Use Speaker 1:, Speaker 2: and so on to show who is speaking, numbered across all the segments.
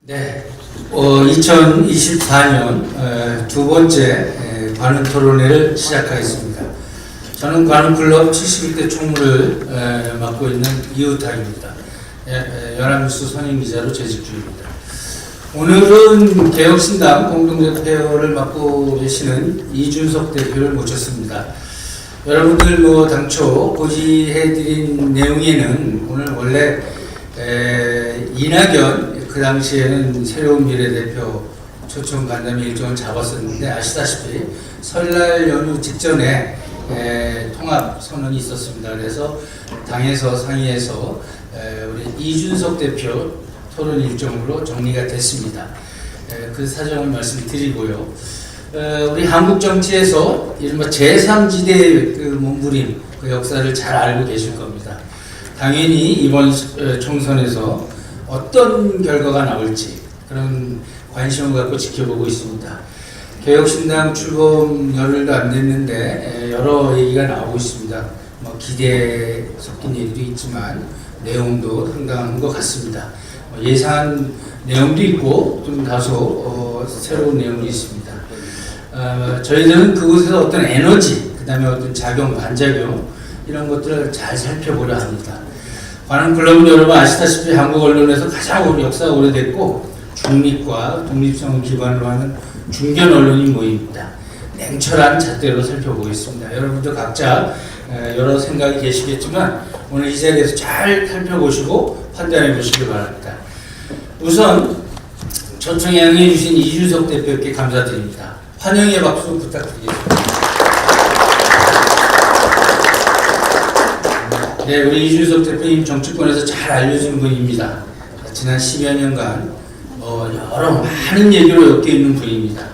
Speaker 1: 네, 2024년 두 번째 관훈 토론회를 시작하겠습니다. 저는 관훈클럽 71대 총무를 맡고 있는 이우탁입니다. 연합뉴스 선임기자로 재직 중입니다. 오늘은 개혁신당 공동대표를 맡고 계시는 이준석 대표를 모셨습니다. 여러분들 당초 고지해드린 내용에는 오늘 원래 이낙연 그 당시에는 새로운 비례대표 초청 간담회 일정을 잡았었는데 아시다시피 설날 연휴 직전에 통합 선언이 있었습니다. 그래서 당에서 상의해서 우리 이준석 대표 토론 일정으로 정리가 됐습니다. 그 사정을 말씀드리고요. 우리 한국 정치에서 이른바 제3지대의 그 몸부림, 그 역사를 잘 알고 계실 겁니다. 당연히 이번 총선에서 어떤 결과가 나올지 그런 관심을 갖고 지켜보고 있습니다. 개혁신당 출범 열흘도 안 됐는데 여러 얘기가 나오고 있습니다. 기대 섞인 얘기도 있지만 내용도 상당한 것 같습니다. 예산 내용도 있고 좀 다소 새로운 내용도 있습니다. 저희들은 그곳에서 어떤 에너지, 그 다음에 어떤 작용, 반작용 이런 것들을 잘 살펴보려 합니다. 관훈클럽은 여러분 아시다시피 한국 언론에서 가장 역사가 오래됐고 중립과 독립성을 기반으로 하는 중견 언론인 모임입니다. 냉철한 잣대로 살펴보겠습니다. 여러분도 각자 여러 생각이 계시겠지만 오늘 이 자리에서 잘 살펴보시고 판단해 보시기 바랍니다. 우선 초청해 주신 이준석 대표께 감사드립니다. 환영의 박수 부탁드리겠습니다. 네, 우리 이준석 대표님 정치권에서 잘 알려진 분입니다. 지난 10여 년간 여러 많은 얘기로 엮여 있는 분입니다.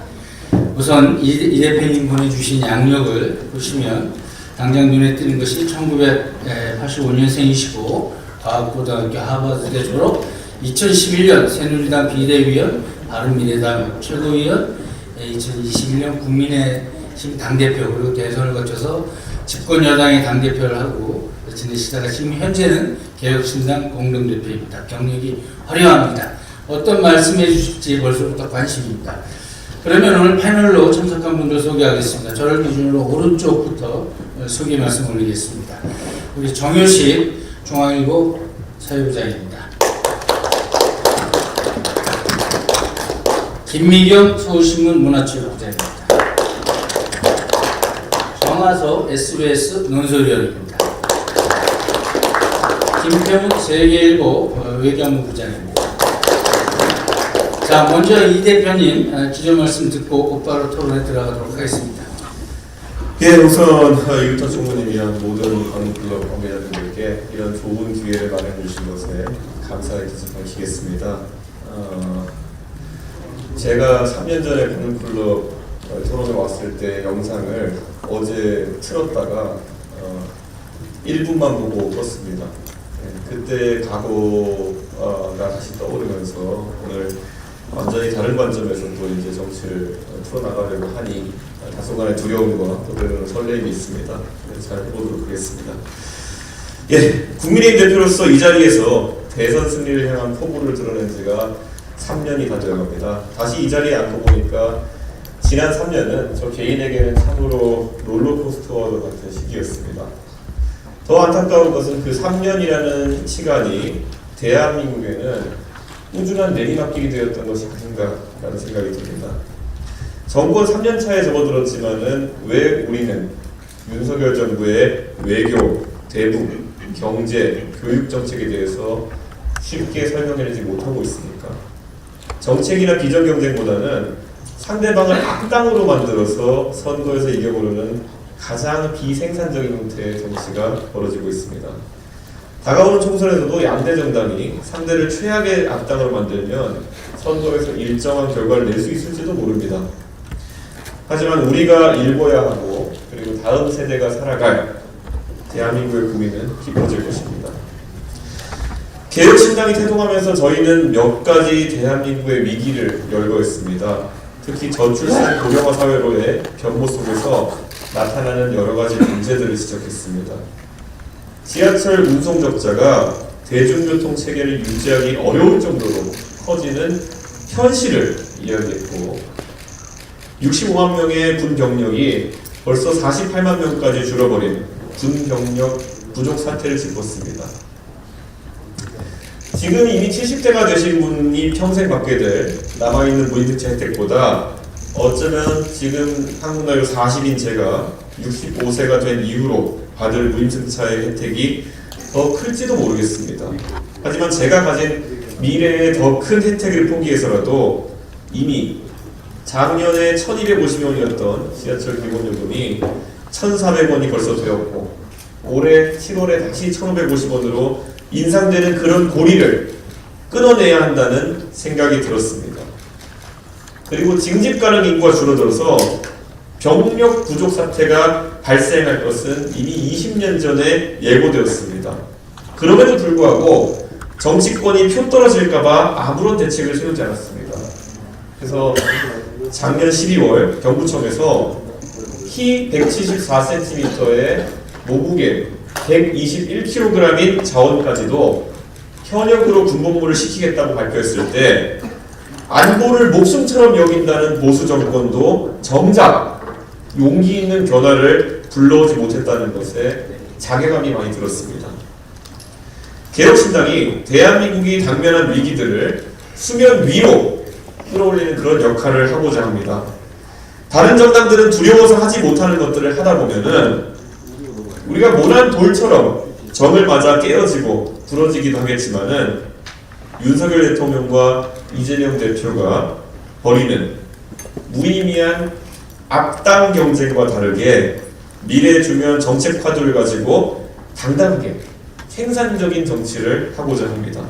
Speaker 1: 우선 이 대표님 보내주신 양력을 보시면 당장 눈에 띄는 것이 1985년생이시고 과학고등학교 하버드대 졸업, 2011년 새누리당 비대위원, 바른미래당 최고위원, 2021년 국민의힘 당대표 그리고 대선을 거쳐서 집권여당의 당대표를 하고 지내시다가 지금 현재는 개혁신당 공동대표입니다. 경력이 화려합니다. 어떤 말씀해 주실지 벌써부터 관심입니다. 그러면 오늘 패널로 참석한 분들 소개하겠습니다. 저를 기준으로 오른쪽부터 소개 말씀 올리겠습니다. 우리 정효식 중앙일보 사회부장입니다. 김미경 서울신문 문화체육부장입니다. 정하섭 SBS 논설위원입니다. 김평훈 세계일보 외교부 부장입니다. 자, 먼저 이 대표님 기존 말씀 듣고 곧바로 토론에 들어가도록 하겠습니다.
Speaker 2: 예, 우선 이우탁 총무님이야 모든 관훈클럽 관계자분들께 이런 좋은 기회를 마련해 주신 것에 감사의 뜻을 밝히겠습니다. 제가 3년 전에 관훈클럽 토론에 왔을 때 영상을 어제 틀었다가 1분만 보고 껐습니다. 그때 과거가 다시 떠오르면서 오늘 완전히 다른 관점에서 또 이제 정치를 풀어나가려고 하니 다소간의 두려움과 또 때로는 설렘이 있습니다. 잘 해보도록 하겠습니다. 예, 국민의힘 대표로서 이 자리에서 대선 승리를 향한 포부를 드러낸 지가 3년이 다 되어갑니다. 다시 이 자리에 앉고 보니까 지난 3년은 저 개인에게는 참으로 롤러코스터와 같은 시기였습니다. 더 안타까운 것은 그 3년이라는 시간이 대한민국에는 꾸준한 내리막길이 되었던 것이 아닌가라는 생각이 듭니다. 정권 3년 차에 접어들었지만은 왜 우리는 윤석열 정부의 외교, 대북, 경제, 교육 정책에 대해서 쉽게 설명해내지 못하고 있습니까? 정책이나 비전 경쟁보다는 상대방을 악당으로 만들어서 선거에서 이겨보려는 가장 비생산적인 형태의 정치가 벌어지고 있습니다. 다가오는 총선에서도 양대 정당이 상대를 최악의 악당으로 만들면 선거에서 일정한 결과를 낼 수 있을지도 모릅니다. 하지만 우리가 읽어야 하고 그리고 다음 세대가 살아갈 대한민국의 국민은 깊어질 것입니다. 개혁신당이 태동하면서 저희는 몇 가지 대한민국의 위기를 열거했습니다. 특히 저출산 고령화 사회로의 변모 속에서 나타나는 여러 가지 문제들을 지적했습니다. 지하철 운송 적자가 대중교통 체계를 유지하기 어려울 정도로 커지는 현실을 이야기했고 65만 명의 군 병력이 벌써 48만 명까지 줄어버린 군 병력 부족 사태를 짚었습니다. 지금 이미 70대가 되신 분이 평생 받게 될 남아있는 무임승차 혜택보다 어쩌면 지금 한국 나이로 40인 제가 65세가 된 이후로 받을 무임승차의 혜택이 더 클지도 모르겠습니다. 하지만 제가 가진 미래의 더 큰 혜택을 포기해서라도 이미 작년에 1250원이었던 지하철 기본요금이 1400원이 벌써 되었고 올해 7월에 다시 1550원으로 인상되는 그런 고리를 끊어내야 한다는 생각이 들었습니다. 그리고 징집 가능 인구가 줄어들어서 병력 부족 사태가 발생할 것은 이미 20년 전에 예고되었습니다. 그럼에도 불구하고 정치권이 표 떨어질까봐 아무런 대책을 세우지 않았습니다. 그래서 작년 12월 경부청에서 키 174cm의 모국에 121kg인 자원까지도 현역으로 군복무를 시키겠다고 발표했을 때 안보를 목숨처럼 여긴다는 보수 정권도 정작 용기 있는 변화를 불러오지 못했다는 것에 자괴감이 많이 들었습니다. 개혁신당이 대한민국이 당면한 위기들을 수면 위로 끌어올리는 그런 역할을 하고자 합니다. 다른 정당들은 두려워서 하지 못하는 것들을 하다 보면은 우리가 모난 돌처럼 정을 맞아 깨어지고 부러지기도 하겠지만은 윤석열 대통령과 이재명 대표가 벌이는 무의미한 악당 경쟁과 다르게 미래 주면 정책 화두를 가지고 당당하게 생산적인 정치를 하고자 합니다.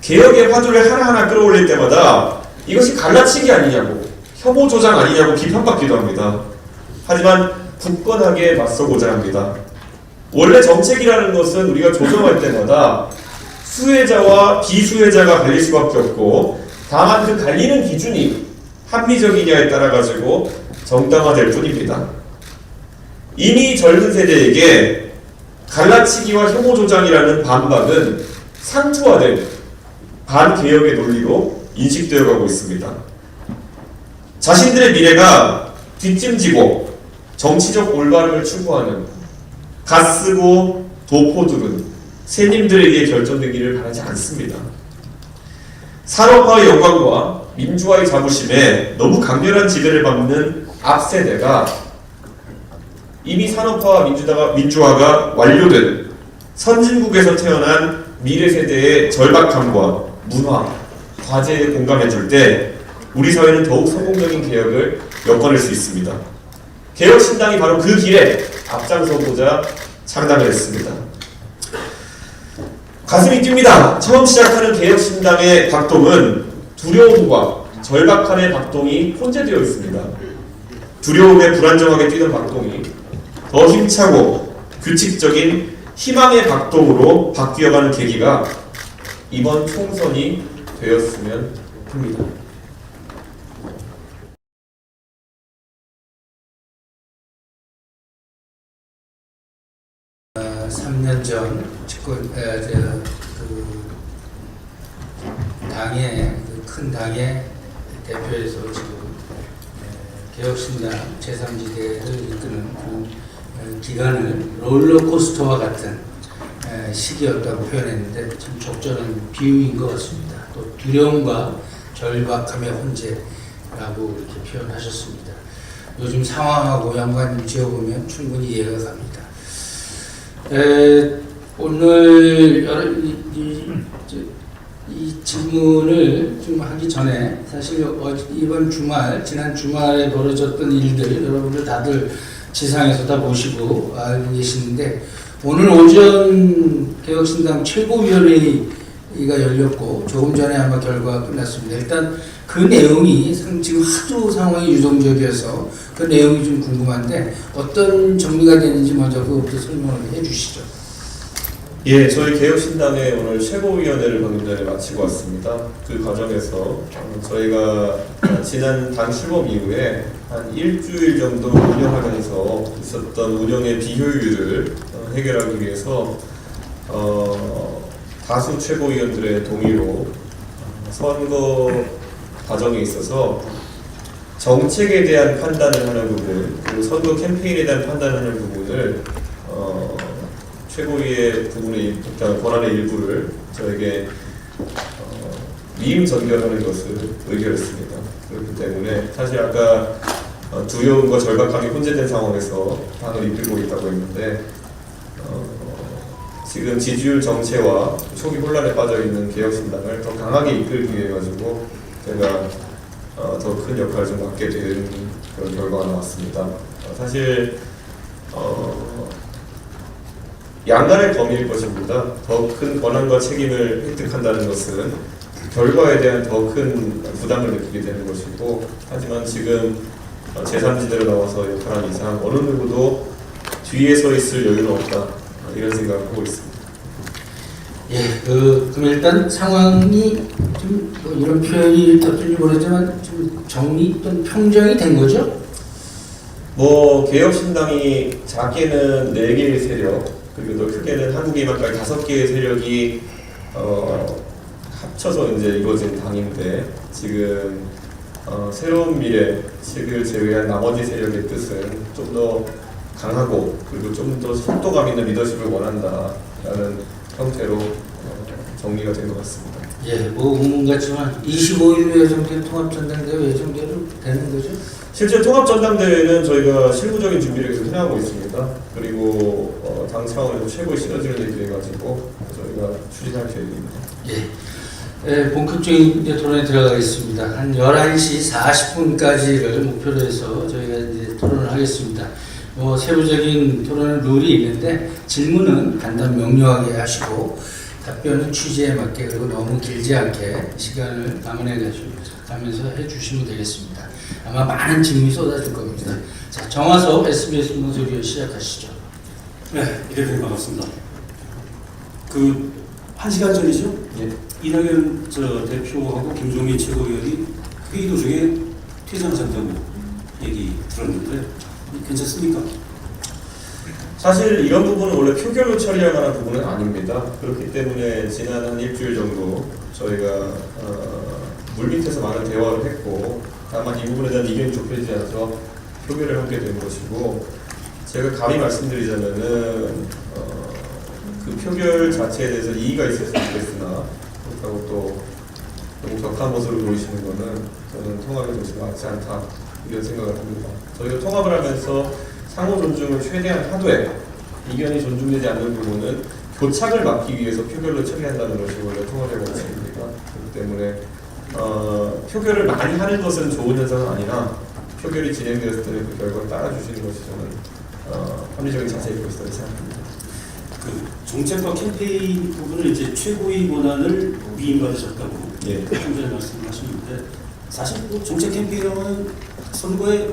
Speaker 2: 개혁의 화두를 하나하나 끌어올릴 때마다 이것이 갈라치기 아니냐고 혐오 조장 아니냐고 비판받기도 합니다. 하지만 굳건하게 맞서고자 합니다. 원래 정책이라는 것은 우리가 조정할 때마다 수혜자와 비수혜자가 갈릴 수밖에 없고 다만 그 갈리는 기준이 합리적이냐에 따라 가지고 정당화될 뿐입니다. 이미 젊은 세대에게 갈라치기와 혐오 조장이라는 반박은 상투화된 반개혁의 논리로 인식되어 가고 있습니다. 자신들의 미래가 뒷짐지고 정치적 올바름을 추구하는 갓쓰고 도포들은 새님들에게 결정되기를 바라지 않습니다. 산업화의 영광과 민주화의 자부심에 너무 강렬한 지배를 받는 앞세대가 이미 산업화와 민주화가 완료된 선진국에서 태어난 미래 세대의 절박함과 문화, 과제에 공감해줄 때 우리 사회는 더욱 성공적인 개혁을 엿거낼 수 있습니다. 개혁신당이 바로 그 길에 앞장서고자 창당을 했습니다. 가슴이 뜁니다. 처음 시작하는 개혁신당의 박동은 두려움과 절박함의 박동이 혼재되어 있습니다. 두려움에 불안정하게 뛰는 박동이 더 힘차고 규칙적인 희망의 박동으로 바뀌어가는 계기가 이번 총선이 되었으면 합니다.
Speaker 1: 3년 전 당의 큰 당의 대표에서 지금 개혁신당 제3지대를 이끄는 그 기간을 롤러코스터와 같은 시기였다고 표현했는데 참 적절한 비유인 것 같습니다. 또 두려움과 절박함의 혼재라고 이렇게 표현하셨습니다. 요즘 상황하고 연관 지어보면 충분히 이해가 갑니다. 오늘 이 질문을 좀 하기 전에 사실 이번 주말, 지난 주말에 벌어졌던 일들 여러분들 다들 지상에서 다 보시고 알고 계시는데 오늘 오전 개혁신당 최고위원회가 열렸고 조금 전에 아마 결과가 끝났습니다. 일단 그 내용이 지금 하도 상황이 유동적이어서 그 내용이 좀 궁금한데 어떤 정리가 되는지 먼저 그것부터 설명을 해주시죠.
Speaker 2: 예, 저희 개혁신당의 오늘 최고위원회를 방금 전에 마치고 왔습니다. 그 과정에서 저희가 지난 당 출범 이후에 한 일주일 정도 운영하면서 있었던 운영의 비효율을 해결하기 위해서 다수 최고위원들의 동의로 선거 과정에 있어서 정책에 대한 판단을 하는 부분, 그리고 선거 캠페인에 대한 판단을 하는 부분을 최고위의 부분의 권한의 일부를 저에게 위임 전결하는 것을 의결했습니다. 그렇기 때문에 사실 아까 두려움과 절박함이 혼재된 상황에서 당을 이끌고 있다고 했는데 지금 지지율 정체와 초기 혼란에 빠져 있는 개혁신당을 더 강하게 이끌기 위해 가지고 제가 더 큰 역할을 좀 맡게 된 그런 결과가 나왔습니다. 사실 양날의 검일 것입니다. 더 큰 권한과 책임을 획득한다는 것은 결과에 대한 더 큰 부담을 느끼게 되는 것이고, 하지만 지금 제3지대로 나와서 역할한 이상 어느 누구도 뒤에 서 있을 여유는 없다, 이런 생각을 하고 있습니다.
Speaker 1: 예, 그럼 일단 상황이 좀 이런 표현이 답변이 모르지만 좀 정리 또는 평정이 된 거죠?
Speaker 2: 개혁신당이 작게는 4개의 세력, 그리고 더 크게는 한국이만까지 5개의 세력이 합쳐서 이제 이루어진 당인데, 지금 새로운 미래, 측을 제외한 나머지 세력의 뜻은 좀 더 강하고 그리고 좀 더 속도감 있는 리더십을 원한다라는 형태로 정리가 된 것 같습니다.
Speaker 1: 예, 의문 같지만 25일 예정된 통합전당대회 예정대로 되는 거죠?
Speaker 2: 실제 통합전당대회는 저희가 실무적인 준비를 계속 해나가고 있습니다. 그리고 당 차원에서 최고의 시너지를 얘기해가지고 저희가 추진할 계획입니다.
Speaker 1: 예, 본격적인 이제 토론에 들어가겠습니다. 한 11시 40분까지를 목표로 해서 저희가 이제 토론을 하겠습니다. 세부적인 토론 룰이 있는데 질문은 간단 명료하게 하시고 답변은 취지에 맞게, 그리고 너무 길지 않게 시간을 남아내가면서 해주시면 되겠습니다. 아마 많은 질문이 쏟아질 겁니다. 자, 정화섭 SBS 문소리에 시작하시죠.
Speaker 3: 네, 이대표님 반갑습니다. 1시간 전이죠?
Speaker 2: 예.
Speaker 3: 이낙연 대표하고 김종민 최고위원이 회의 도중에 퇴장하셨다고 얘기 들었는데 괜찮습니까?
Speaker 2: 사실 이런 부분은 원래 표결로 처리할 만한 부분은 아닙니다. 그렇기 때문에 지난 한 일주일 정도 저희가 물밑에서 많은 대화를 했고, 다만 이 부분에 대한 이견이 좁혀지지 않아서 표결을 하게 된 것이고, 제가 감히 말씀드리자면은 그 표결 자체에 대해서 이의가 있었으면 좋겠으나 그렇다고 또 너무 격한 모습을 보이시는 것은 저는 통합의 정신에 맞지 않다, 이런 생각을 합니다. 저희가 통합을 하면서 상호 존중을 최대한 하되 이견이 존중되지 않는 부분은 교착을 막기 위해서 표결로 처리한다는 것이 원래 통합의 원칙입니다. 그렇기 때문에 표결을 많이 하는 것은 좋은 현상은 아니나 표결이 진행되었을 때는 그 결과를 따라주시는 것이 저는 합리적인 자세일 것이라고 생각합니다.
Speaker 3: 정책과 캠페인 부분을 이제 최고위 권한을 위임받으셨다고
Speaker 2: 예.
Speaker 3: 좀 전에 말씀하셨는데, 사실 정책 캠페인은 선거에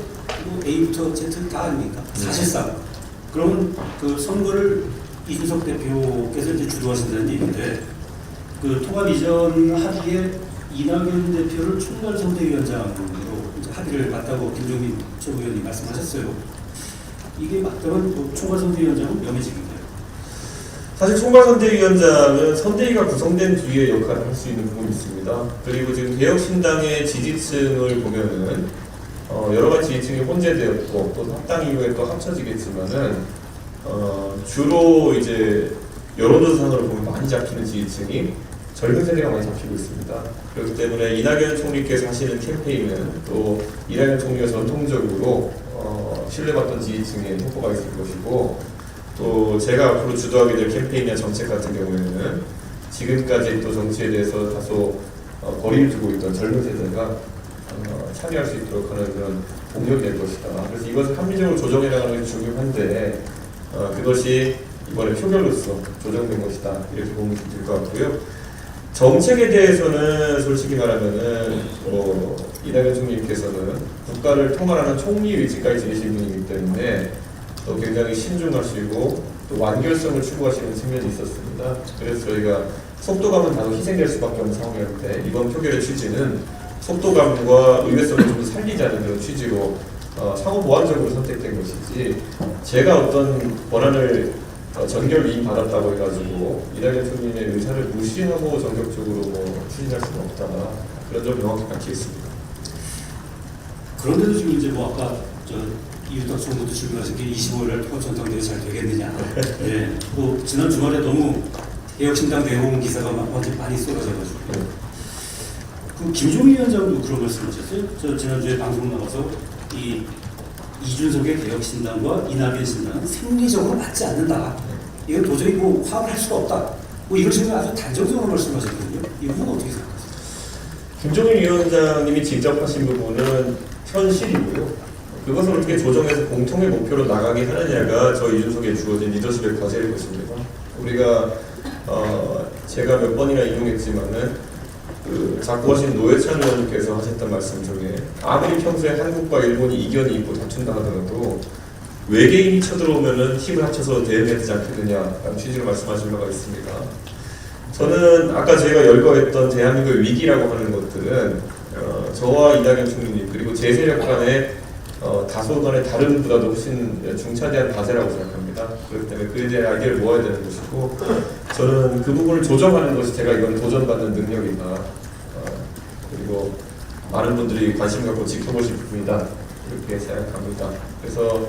Speaker 3: A부터 Z 다 아닙니까? 사실상. 그러면 선거를 이준석 대표께서 이제 주도하신다는 얘기인데, 통합 이전 합의에 이낙연 대표를 총괄선대위원장으로 이제 합의를 봤다고 김종민 최고위원이 말씀하셨어요. 이게 맞다면 총괄선대위원장은 명예직인가요?
Speaker 2: 사실 총괄선대위원장은 선대위가 구성된 뒤에 역할을 할 수 있는 부분이 있습니다. 그리고 지금 개혁신당의 지지층을 보면은 여러 가지 지지층이 혼재되었고 또 합당 이후에 또 합쳐지겠지만은 주로 이제 여론조사상으로 보면 많이 잡히는 지지층이 젊은 세대가 많이 잡히고 있습니다. 그렇기 때문에 이낙연 총리께서 하시는 캠페인은 또 이낙연 총리가 전통적으로 신뢰받던 지지층의 후보가 있을 것이고, 또 제가 앞으로 주도하게 될 캠페인이나 정책 같은 경우에는 지금까지 또 정치에 대해서 다소 거리를 두고 있던 젊은 세대가 참여할 수 있도록 하는 그런 동력이 될 것이다. 그래서 이것을 합리적으로 조정해 나가는 것이 중요한데 그것이 이번에 표결로서 조정된 것이다, 이렇게 보면 될 것 같고요. 정책에 대해서는 솔직히 말하면은 이낙연 총리께서는 국가를 통할하는 총리 의지까지 지니신 분이기 때문에 또 굉장히 신중하시고 또 완결성을 추구하시는 측면이 있었습니다. 그래서 저희가 속도감은 다소 희생될 수밖에 없는 상황이었는데, 이번 표결의 취지는 속도감과 의외성을 좀 살리자는 그런 취지로 상호 보완적으로 선택된 것이지, 제가 어떤 권한을 전결 위임 받았다고 해가지고 이낙연 총리의 의사를 무시하고 전격적으로 뭐 추진할 수는 없다. 그런 점 명확히 밝히겠습니다.
Speaker 3: 그런데도 지금 이제 뭐 아까 이윤탁 총무도 질문하신 게 25일날 통합전당대회 잘 되겠느냐. 예. 뭐 지난 주말에 너무 개혁신당 대응 기사가 많이 쏟아져가지고. 그 김종인 위원장도 그런 말씀하셨어요. 저 지난주에 방송 나가서 이준석의 개혁신당과 이낙연 신당은 생리적으로 맞지 않는다. 이건 도저히 뭐 화합을 할 수가 없다. 뭐 이런 식으로 아주 단정적으로 말씀하셨거든요. 이 부분 어떻게 생각하세요?
Speaker 2: 김종인 위원장님이 직접 하신 부분은 현실이고요. 그것을 어떻게 조정해서 공통의 목표로 나가게 하느냐가 저 이준석에 주어진 리더십의 과제일 것입니다. 우리가 제가 몇 번이나 인용했지만은 자꾸 하신 노회찬 의원님께서 하셨던 말씀 중에 아무리 평소에 한국과 일본이 이견이 있고 다툰다 하더라도 외계인이 쳐들어오면은 힘을 합쳐서 대응해야 되지 않겠느냐라는 취지로 말씀하신 바가 있습니다. 저는 아까 제가 열거했던 대한민국의 위기라고 하는 것들은 저와 이낙연 총리님 그리고 제 세력 간의 다소간의 다른 보다도 훨씬 중차대한 과제라고 생각합니다. 그렇기 때문에 그에 대한 아이디어를 모아야 되는 것이고 저는 그 부분을 조정하는 것이 제가 이건 도전받는 능력이다. 그리고 많은 분들이 관심 갖고 지켜보실 부분이다. 이렇게 생각합니다. 그래서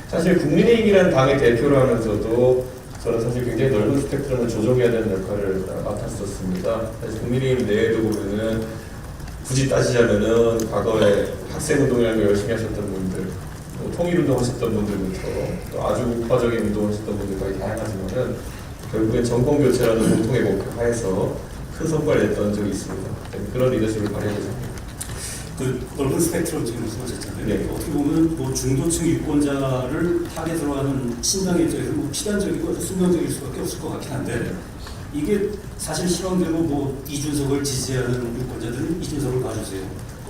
Speaker 2: 사실 국민의힘이라는 당의 대표를 하면서도 저는 사실 굉장히 넓은 스펙트럼을 조정해야 되는 역할을 맡았었습니다. 사실 국민의힘 내에도 보면은 굳이 따지자면은 과거에 학생운동이라는 걸 열심히 하셨던 분들, 통일운동 하셨던 분들부터 또 아주 우파적인 운동 하셨던 분들까지 다양하지만은 결국엔 정권교체라는 공통의 목표 하에서 큰 성과를 냈던 적이 있습니다. 그런 리더십을 발휘하고 있습니다.
Speaker 3: 그 넓은 스펙트럼 지금 말씀하셨잖아요.
Speaker 2: 네.
Speaker 3: 어떻게 보면 뭐 중도층 유권자를 타겟으로 하는 신당의 입장에서 뭐 필연적이고 아주 숙명적일 수밖에 없을 것 같긴 한데 이게 사실 실험대로 뭐 이준석을 지지하는 유권자들은 이준석을 봐주세요.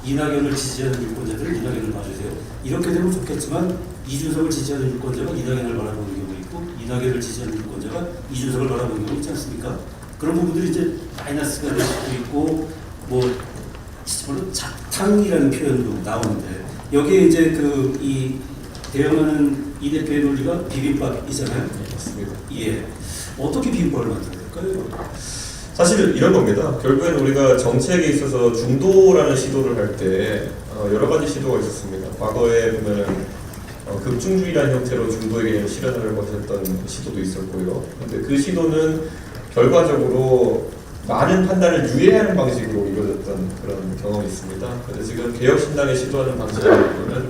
Speaker 3: 이낙연을 지지하는 유권자들은 이낙연을 봐주세요. 이렇게 되면 좋겠지만 이준석을 지지하는 유권자가 이낙연을 바라보는 경우 있고 이낙연을 지지하는 유권자가 이준석을 바라보는 경우 있지 않습니까? 그런 부분들이 이제 마이너스가 될 수도 있고 뭐 작탕이라는 표현도 나오는데 여기에 이제 이 대응하는 이 대표의 논리가 비빔밥이잖아요.
Speaker 2: 맞습니다.
Speaker 3: 예. 어떻게 비빔밥을 만들어야 될까요?
Speaker 2: 사실 이런 겁니다. 결국엔 우리가 정책에 있어서 중도라는 시도를 할 때 여러 가지 시도가 있었습니다. 과거에 보면은 급중주의라는 형태로 중도에 개념을 실현하려고 하셨던 시도도 있었고요. 근데 그 시도는 결과적으로 많은 판단을 유예하는 방식으로 이루어졌던 그런 경험이 있습니다. 그런데 지금 개혁신당이 시도하는 방식으로는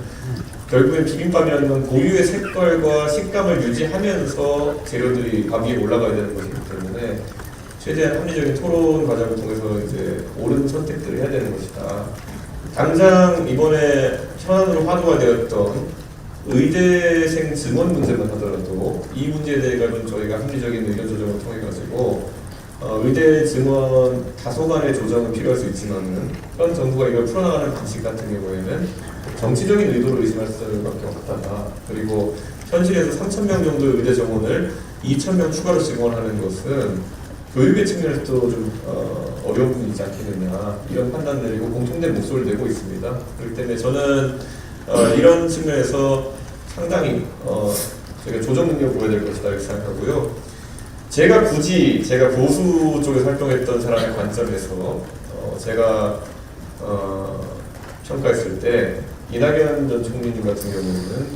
Speaker 2: 결국엔 비빔밥이라는 건 고유의 색깔과 식감을 유지하면서 재료들이 밥 위에 올라가야 되는 것이기 때문에 최대한 합리적인 토론 과정을 통해서 이제 옳은 선택들을 해야 되는 것이다. 당장 이번에 현안으로 화두가 되었던 의대생 증원 문제만 하더라도 이 문제에 대해서는 저희가 합리적인 의견 조정을 통해 가지고 의대 증원 다소간의 조정은 필요할 수 있지만은 현 정부가 이걸 풀어나가는 방식 같은 경우에는 정치적인 의도를 의심할 수밖에 없다. 그리고 현실에서 3,000명 정도의 의대 정원을 2,000명 추가로 증원하는 것은 교육의 측면에서도 좀 어려운 부분이지 않겠느냐 이런 판단 내리고 공통된 목소리를 내고 있습니다. 그렇기 때문에 저는 이런 측면에서 상당히 저희가 조정 능력을 보여야 될 것이다 이렇게 생각하고요. 제가 보수 쪽에서 활동했던 사람의 관점에서 제가 평가했을 때 이낙연 전 총리님 같은 경우는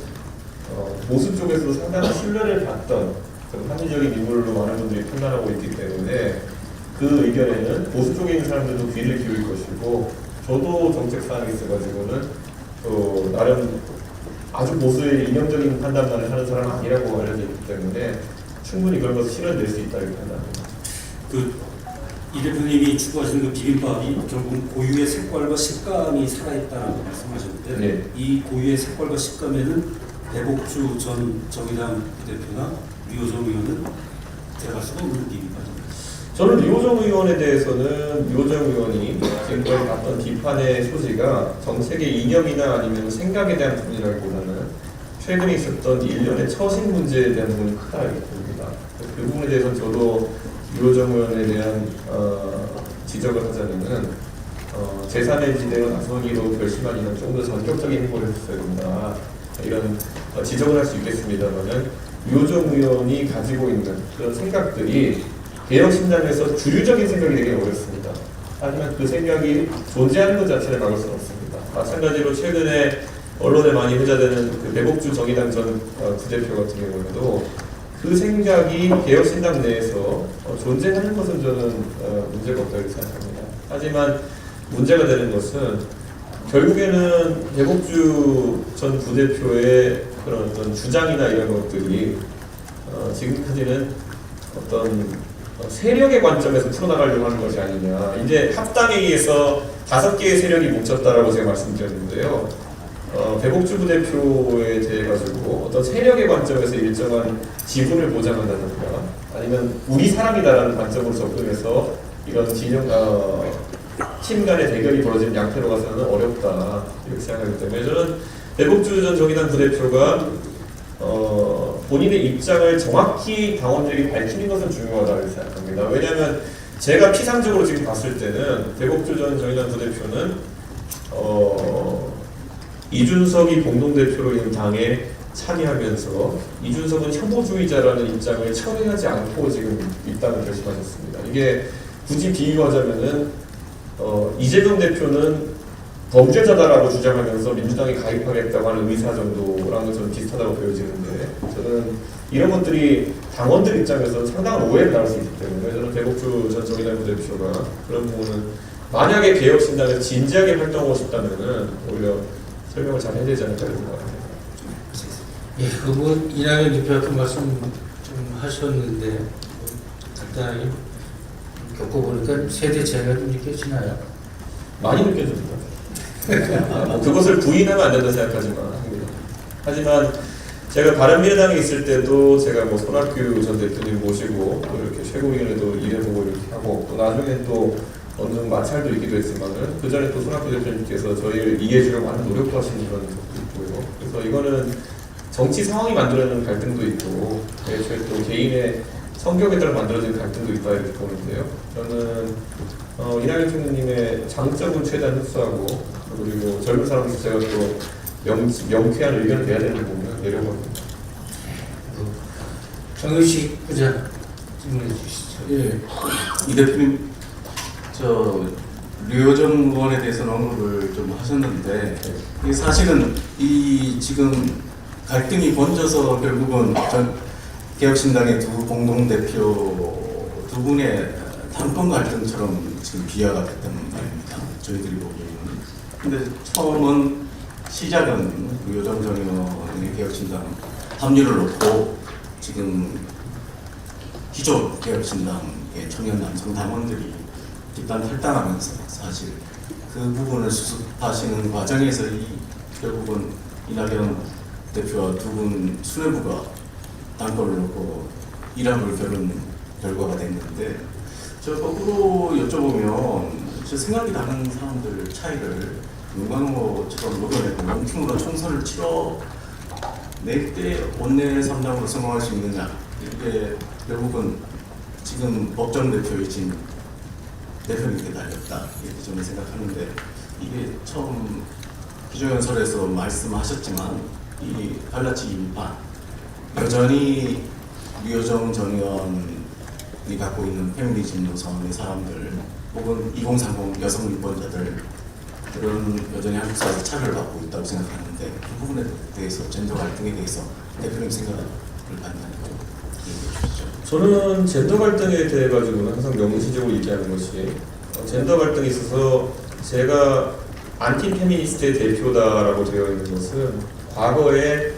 Speaker 2: 보수 쪽에서도 상당한 신뢰를 받던 합리적인 인물로 많은 분들이 판단하고 있기 때문에 그 의견에는 보수 쪽에 있는 사람들도 귀를 기울일 것이고 저도 정책 사항이 있어가지고는 또 나름 아주 보수의 이념적인 판단만을 하는 사람은 아니라고 알려져 있기 때문에 충분히 그런 것을 실현될 수 있다 이렇게 판단합니다.
Speaker 3: 이 대표님이 추구하시는 그 비빔밥이 결국 고유의 색깔과 식감이 살아있다라고 말씀하셨는데
Speaker 2: 네.
Speaker 3: 이 고유의 색깔과 식감에는 배복주 전 정의당 대표나 류호정 의원은 들어갈 수가 없는 비빔밥입니다.
Speaker 2: 저는 류호정 의원에 대해서는 류호정 의원이 지금까지 봤던 비판의 소지가 정책의 이념이나 아니면 생각에 대한 부분이라기보다는 최근에 있었던 일련의 처신 문제에 대한 부분이 크다 이렇게 봅니다. 그 부분에 대해서는 저도 류호정 의원에 대한 지적을 하자면은 제3의 지대로 나서기로 결심한 이는 좀 더 전격적인 행보를 했어야 된다 이런 지적을 할 수 있겠습니다만은 류호정 의원이 가지고 있는 그런 생각들이 개혁신당에서 주류적인 생각이 되기 어렵습니다. 하지만 그 생각이 존재하는 것 자체를 막을 수는 없습니다. 마찬가지로 최근에 언론에 많이 회자되는 그 배복주 정의당 전 부대표 같은 경우에도 그 생각이 개혁신당 내에서 존재하는 것은 저는 문제가 없다고 생각합니다. 하지만 문제가 되는 것은 결국에는 배복주 전 부대표의 그런 어떤 주장이나 이런 것들이 지금까지는 어떤 세력의 관점에서 풀어나가려고 하는 것이 아니냐. 이제 합당에 의해서 5개의 세력이 뭉쳤다라고 제가 말씀드렸는데요. 배복주 부대표에 대해 가지고 어떤 세력의 관점에서 일정한 지분을 보장한다든가 아니면 우리 사람이다라는 관점으로 접근해서 이런 팀 간의 대결이 벌어지는 양태로 가서는 어렵다 이렇게 생각하기 때문에 저는 배복주 전 정의당 부대표가 본인의 입장을 정확히 당원들이 밝히는 것은 중요하다고 생각합니다. 왜냐하면 제가 피상적으로 지금 봤을 때는 배복주 전 정의당 부대표는 이준석이 공동대표로 있는 당에 참여하면서 이준석은 혐오주의자라는 입장을 철회하지 않고 지금 입당을 결심하셨습니다. 이게 굳이 비유하자면은 이재명 대표는 범죄자다라고 주장하면서 민주당에 가입하겠다고 하는 의사 정도랑은 저는 비슷하다고 보여지는데 저는 이런 것들이 당원들 입장에서 상당한 오해를 낳을 수 있기 때문에 저는 배복주 전 정의당 부대표가 그런 부분은 만약에 개혁신당에서 진지하게 활동하고 싶다면은 오히려 설명을 잘 해야 되지 않을까 이런 것 같아요.
Speaker 1: 예, 그분 이낙연 대표한테 말씀 좀 하셨는데 간단하게 겪어보니까 세대 차이가 좀 느껴지나요?
Speaker 2: 많이 느껴집니다. 그것을 부인하면 안 된다 생각하지만 합니다. 하지만 제가 바른미래당에 있을 때도 제가 뭐 손학규 전 대표님 모시고 또 이렇게 최고위원회도 일해보고 이렇게 하고 또 나중에 또 어느 정도 마찰도 있기도 했지만은 그 전에 또 손학규 대표님께서 저희를 이해해주려고 많은 노력도 하시는 그런 적도 있고요. 그래서 이거는 정치 상황이 만들어내는 갈등도 있고 애초에 또 개인의 성격에 따라 만들어지는 갈등도 있다 이렇게 보는데요. 저는 이낙연 총리님의 장점은 최대한 흡수하고 그리고 젊은 사람으로서 제가 또 명쾌한 의견을 내야 되는 부분을 내려고 합니다.
Speaker 1: 정의식 부장 질문해 주시죠.
Speaker 4: 예, 이 대표님 류호정 의원에 대해서는 언급을 좀 하셨는데 이게 사실은 이 지금 갈등이 번져서 결국은 개혁신당의 두 공동대표 두 분의 당권 갈등처럼 지금 비화가 됐다는 말입니다. 저희들이 보기에는. 근데 처음은 시작은 류호정 전 의원의 개혁신당 합류를 놓고 지금 기존 개혁신당의 청년 남성 당원들이 집단 탈당하면서 사실 그 부분을 수습하시는 과정에서 결국은 이낙연 대표와 두 분 수뇌부가 당권을 놓고 일합을 겨룬 결과가 됐는데 저 거꾸로 여쭤보면 저 생각이 다른 사람들 차이를 윤광호처럼 녹여내고 원팀으로 총선을 치러낼 때 원내 3당으로 성공할 수 있느냐 이게 결국은 지금 법정 대표이신 대표님께 달렸다 이렇게 저는 생각하는데 이게 처음 기조연설에서 말씀하셨지만 이 갈라치기 위반 여전히 류호정 전 의원이 갖고 있는 페미니즘 노선의 사람들 혹은 2030 여성 유권자들 그런 여전히 한국 사회에서 차별받고 있다고 생각하는데 그 부분에 대해서 젠더 갈등에 대해서 대표님 생각을 갖는다는 거 얘기해 주시죠.
Speaker 2: 저는 젠더 갈등에 대해 가지고는 항상 명시적으로 얘기하는 것이 젠더 갈등에 있어서 제가 안티 페미니스트의 대표다라고 되어 있는 것은 과거에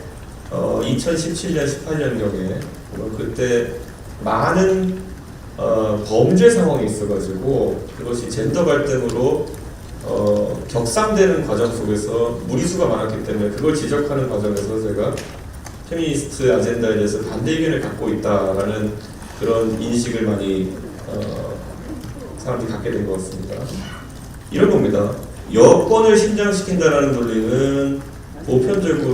Speaker 2: 2017년, 18년경에 그때 많은 범죄 상황이 있어가지고 그것이 젠더 갈등으로 격상되는 과정 속에서 무리수가 많았기 때문에 그걸 지적하는 과정에서 제가 페미니스트 아젠다에 대해서 반대 의견을 갖고 있다라는 그런 인식을 많이 사람들이 갖게 된 것 같습니다. 이런 겁니다. 여권을 신장시킨다라는 논리는 보편적인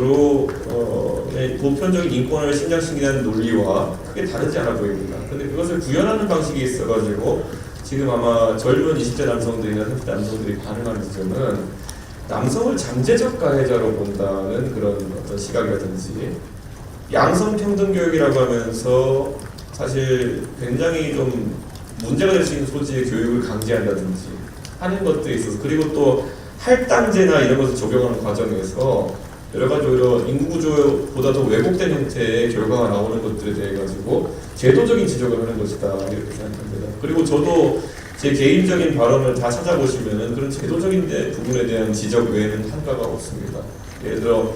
Speaker 2: 인권을 신장시키는 논리와 크게 다르지 않아 보입니다. 그런데 그것을 구현하는 방식이 있어가지고 지금 아마 젊은 20대 남성들이나 30대 남성들이 반응하는 지점은 남성을 잠재적 가해자로 본다는 그런 어떤 시각이라든지 양성평등교육이라고 하면서 사실 굉장히 좀 문제가 될 수 있는 소지의 교육을 강제한다든지 하는 것들에 있어서, 그리고 또 할당제나 이런 것을 적용하는 과정에서 여러 가지 오히려 인구구조보다도 왜곡된 형태의 결과가 나오는 것들에 대해 가지고 제도적인 지적을 하는 것이다 이렇게 생각합니다. 그리고 저도 제 개인적인 발언을 다 찾아보시면은 그런 제도적인 부분에 대한 지적 외에는 한가가 없습니다. 예를 들어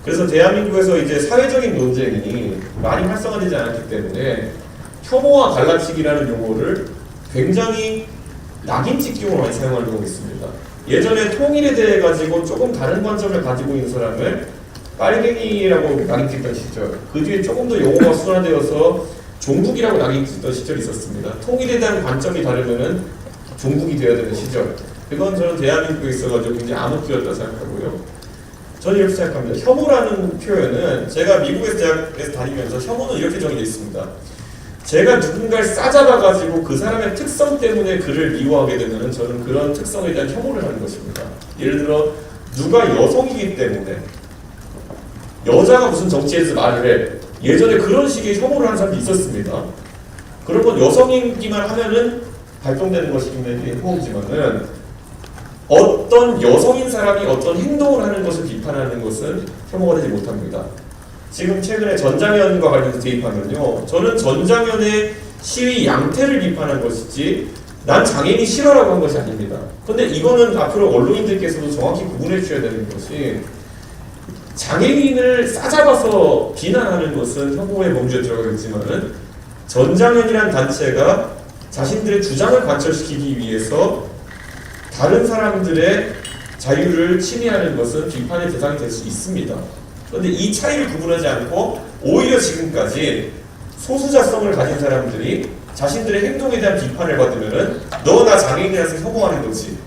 Speaker 2: 그래서 대한민국에서 이제 사회적인 논쟁이 많이 활성화되지 않았기 때문에 혐오와 갈라치기라는 용어를 굉장히 낙인찍기용으로 많이 사용하는 경우가 있습니다. 예전에 통일에 대해 가지고 조금 다른 관점을 가지고 있는 사람을 빨갱이라고 낙인찍던 시절, 그 뒤에 조금 더 용어가 순화되어서 종북이라고 낙인찍던 시절이 있었습니다. 통일에 대한 관점이 다르면은 종북이 되어야 되는 시절, 그건 저는 대한민국에 있어가지고 굉장히 암흑기였다 생각하고요. 저는 이렇게 생각합니다. 혐오라는 표현은 제가 미국에서 대학에서 다니면서 혐오는 이렇게 정의되어 있습니다. 제가 누군가를 싸잡아가지고 그 사람의 특성 때문에 그를 미워하게 되면 저는 그런 특성에 대한 혐오를 하는 것입니다. 예를 들어 누가 여성이기 때문에 여자가 무슨 정치에서 말을 해. 예전에 그런 식의 혐오를 하는 사람도 있었습니다. 그런 건 여성이기만 하면은 발동되는 것이 혐오지만은 어떤 여성인 사람이 어떤 행동을 하는 것을 비판하는 것은 혐오가 되지 못합니다. 지금 최근에 전장현과 관련해서 대입하면요, 저는 전장현의 시위 양태를 비판한 것이지 난 장애인이 싫어라고 한 것이 아닙니다. 그런데 이거는 앞으로 언론인들께서도 정확히 구분해 주셔야 되는 것이, 장애인을 싸잡아서 비난하는 것은 혐오의 범주에 들어가겠지만은 전장현이라는 단체가 자신들의 주장을 관철시키기 위해서 다른 사람들의 자유를 침해하는 것은 비판의 대상이 될 수 있습니다. 그런데 이 차이를 구분하지 않고 오히려 지금까지 소수자성을 가진 사람들이 자신들의 행동에 대한 비판을 받으면은 너 나 장애인이라서 혐오하는 거지,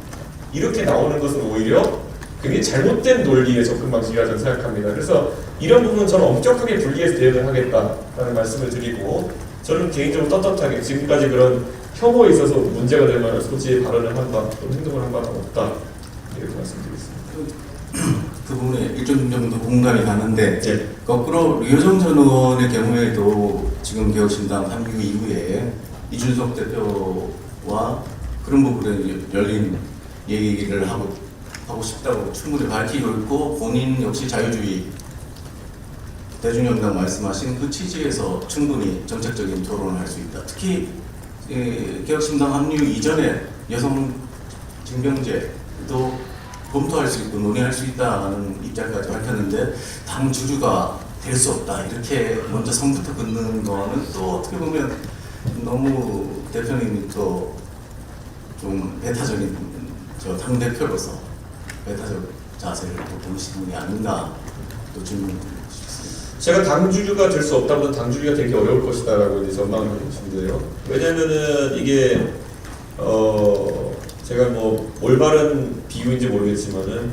Speaker 2: 이렇게 나오는 것은 오히려 굉장히 잘못된 논리의 접근 방식이라고 저는 생각합니다. 그래서 이런 부분은 저는 엄격하게 분리해서 대응을 하겠다라는 말씀을 드리고, 저는 개인적으로 떳떳하게 지금까지 그런 혐오에 있어서 문제가 될 만한 소지의 발언을 한 바, 또는 행동을 한 바는 없다, 이렇게 말씀드리겠습니다.
Speaker 4: 그 부분에 일정 정도 공감이 가는데,
Speaker 2: 네.
Speaker 4: 거꾸로 류호정 전 의원의 경우에도 지금 개혁신당 합류 이후에 이준석 대표와 그런 부분에 열린 얘기를 하고 싶다고 충분히 밝히고 있고, 본인 역시 자유주의 대중정당 말씀하신 그 취지에서 충분히 정책적인 토론을 할 수 있다. 특히 개혁신당 합류 이전에 여성 징병제도 검토할 수 있고 논의할 수 있다는 입장까지 밝혔는데, 당 주류가 될 수 없다 이렇게 먼저 선부터 긋는 거는 또 어떻게 보면 너무 대표님이 또 좀 배타적인 당 대표로서 배타적 자세를 또 보이시는 게 아닌가 또 질문드리고 싶습니다.
Speaker 2: 제가 당주류가 될 수 없다보다 당주류가 되게 어려울 것이다라고 이제 전망을 해주신데요. 왜냐면은 이게 제가 뭐 올바른 비유인지 모르겠지만은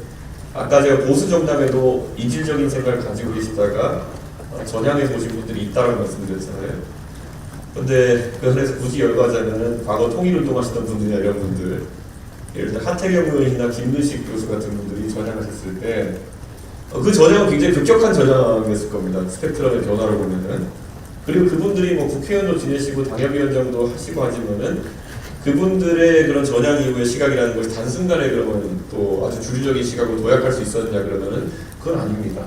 Speaker 2: 아까 제가 보수 정당에도 이질적인 생각을 가지고 계시다가 전향해 보신 분들이 있다고 말씀드렸잖아요. 그런데 그 안에서 굳이 열거하자면은 과거 통일운동 하시던 분들이나 이런 분들, 예를 들어 하태경 의원이나 김문식 교수 같은 분들이 전향하셨을 때 그 전향은 굉장히 급격한 전향이었을 겁니다. 스펙트럼의 변화를 보면은. 그리고 그분들이 뭐 국회의원도 지내시고 당협위원장도 하시고 하지만은 그분들의 그런 전향 이후의 시각이라는 것이 단순간에 그러면 또 아주 주류적인 시각으로 도약할 수 있었느냐 그러면은 그건 아닙니다.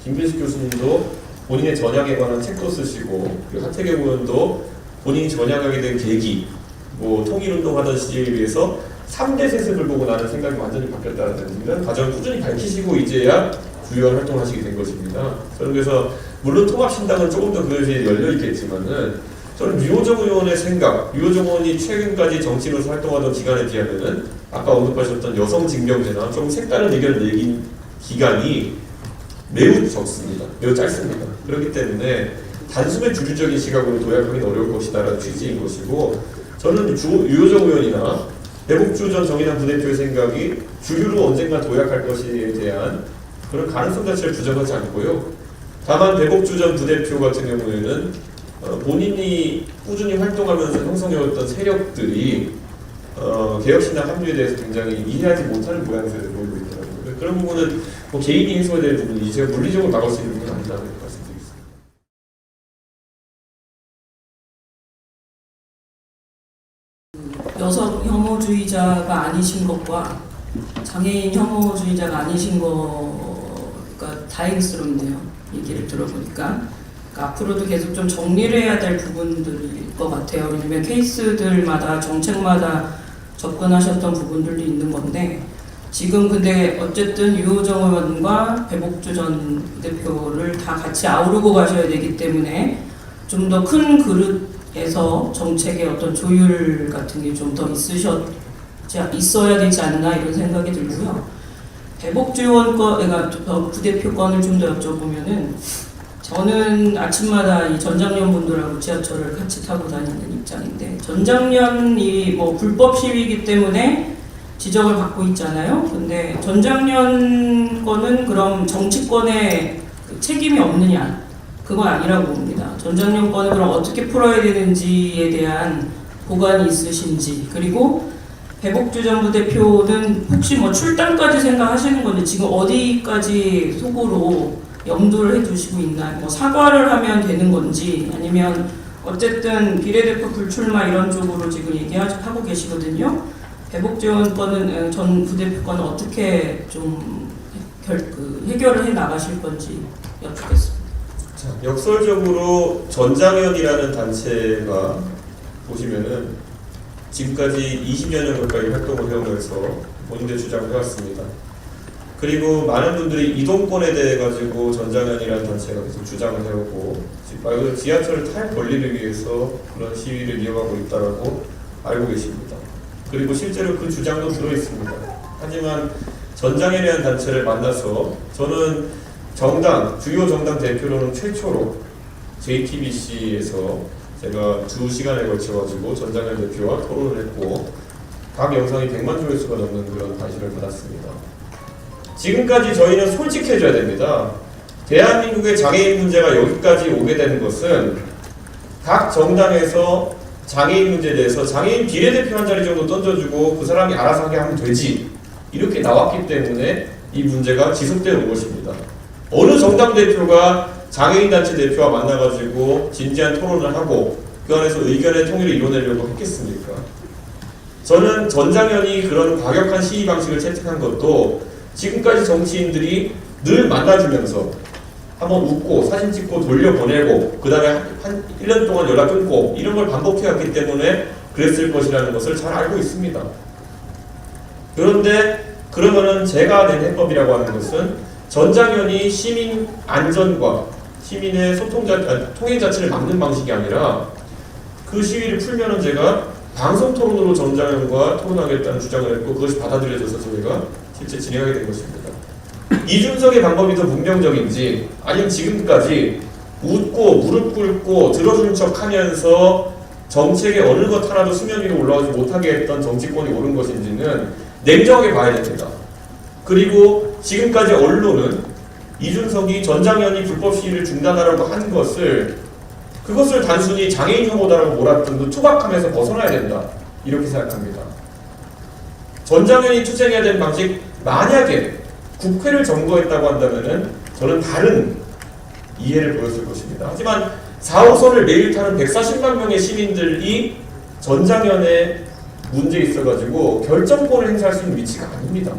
Speaker 2: 김민식 교수님도 본인의 전향에 관한 책도 쓰시고, 그리고 하태경 의원도 본인이 전향하게 된 계기, 뭐 통일운동 하던 시기에 비해서 3대 세습을 보고 나는 생각이 완전히 바뀌었다는 이런 과정을 꾸준히 밝히시고 이제야 주요한 활동을 하시게 된 것입니다. 저는 그래서 물론 통합신당은 조금 더 그것이 열려 있겠지만은 저는 류호정 의원의 생각, 류호정 의원이 최근까지 정치인으로서 활동하던 기간에 비하면은 아까 언급하셨던 여성 징병제나 조금 색다른 의견을 내긴 기간이 매우 적습니다. 매우 짧습니다. 그렇기 때문에 단숨에 주류적인 시각으로 도약하기는 어려울 것이다라는 취지인 것이고, 저는 류호정 의원이나 배복주 전 정의당 부대표의 생각이 주류로 언젠가 도약할 것에 대한 그런 가능성 자체를 부정하지 않고요. 다만 배복주 전 부대표 같은 경우에는 본인이 꾸준히 활동하면서 형성해왔던 세력들이 개혁신당 합류에 대해서 굉장히 이해하지 못하는 모양새를 보이고 있더라고요. 그런 부분은 뭐 개인이 해소해야 될 부분이 제가 물리적으로 막을 수 있는 부분은 아니다고 말씀드립니다.
Speaker 5: 여성 혐오주의자가 아니신 것과 장애인 혐오주의자가 아니신 거가 다행스럽네요. 얘기를 들어보니까. 그러니까 앞으로도 계속 좀 정리를 해야 될 부분들일 것 같아요. 왜냐면 케이스들마다 정책마다 접근하셨던 부분들도 있는 건데 지금 근데 어쨌든 유호정 의원과 배복주 전 대표를 다 같이 아우르고 가셔야 되기 때문에 좀 더 큰 그릇에서 정책의 어떤 조율 같은 게 좀 더 있어야 되지 않나 이런 생각이 들고요. 배복주 의원 그러니까 부대표 건을 좀 더 여쭤보면은 저는 아침마다 이 전장련 분들하고 지하철을 같이 타고 다니는 입장인데 전장련이 뭐 불법 시위이기 때문에 지적을 받고 있잖아요. 근데 전장련 거는 그럼 정치권의 책임이 없느냐? 그건 아니라고 봅니다. 전장련 건을 그럼 어떻게 풀어야 되는지에 대한 보관이 있으신지 그리고 배복주 전 부대표는 혹시 뭐 출당까지 생각하시는 건데 지금 어디까지 속으로 염두를 해두시고 있나요? 뭐 사과를 하면 되는 건지 아니면 어쨌든 비례대표 불출마 이런 쪽으로 지금 얘기하고 계시거든요. 배복주 전 부대표 건은 어떻게 좀 해결을 해 나가실 건지 여쭙겠습니다.
Speaker 2: 자, 역설적으로 전장현이라는 단체가 보시면은 지금까지 20여 년 가까이 활동을 해오면서 본인들 주장을 해왔습니다. 그리고 많은 분들이 이동권에 대해 가지고 전장현이라는 단체가 계속 주장을 해오고 말 그대로 지하철을 탈 권리를 위해서 그런 시위를 이어가고 있다고 알고 계십니다. 그리고 실제로 그 주장도 들어있습니다. 하지만 전장현이라는 단체를 만나서 저는 주요 정당 대표로는 최초로 JTBC에서 제가 2시간에 걸쳐가지고 전장현 대표와 토론을 했고 각 영상이 100만 조회수가 넘는 그런 관심을 받았습니다. 지금까지 저희는 솔직해져야 됩니다. 대한민국의 장애인 문제가 여기까지 오게 되는 것은 각 정당에서 장애인 문제에 대해서 장애인 비례대표 한 자리 정도 던져주고 그 사람이 알아서 하게 하면 되지 이렇게 나왔기 때문에 이 문제가 지속되어 온 것입니다. 어느 정당 대표가 장애인 단체 대표와 만나가지고 진지한 토론을 하고 그 안에서 의견의 통일을 이뤄내려고 했겠습니까? 저는 전장현이 그런 과격한 시위 방식을 채택한 것도 지금까지 정치인들이 늘 만나주면서 한번 웃고 사진 찍고 돌려보내고 그 다음에 한 1년 동안 연락 끊고 이런 걸 반복해왔기 때문에 그랬을 것이라는 것을 잘 알고 있습니다. 그런데 그러면은 제가 낸 해법이라고 하는 것은 전장현이 시민 안전과 시민의 통행 자체를 막는 방식이 아니라 그 시위를 풀면은 제가 방송 토론으로 전장현과 토론하겠다는 주장을 했고 그것이 받아들여져서 저희가 실제 진행하게 된 것입니다. 이준석의 방법이 더 문명적인지 아니면 지금까지 웃고 무릎 꿇고 들어준 척 하면서 정책의 어느 것 하나도 수면 위로 올라오지 못하게 했던 정치권이 옳은 것인지는 냉정하게 봐야 됩니다. 그리고 지금까지 언론은 이준석이 전장현이 불법 시위를 중단하라고 한 그것을 단순히 장애인 혐오다라고 몰았던 그 투박함에서 벗어나야 된다. 이렇게 생각합니다. 전장현이 투쟁해야 되는 방식, 만약에 국회를 점거했다고 한다면은 저는 다른 이해를 보였을 것입니다. 하지만 4호선을 매일 타는 140만 명의 시민들이 전장현에 문제 있어가지고 결정권을 행사할 수 있는 위치가 아닙니다.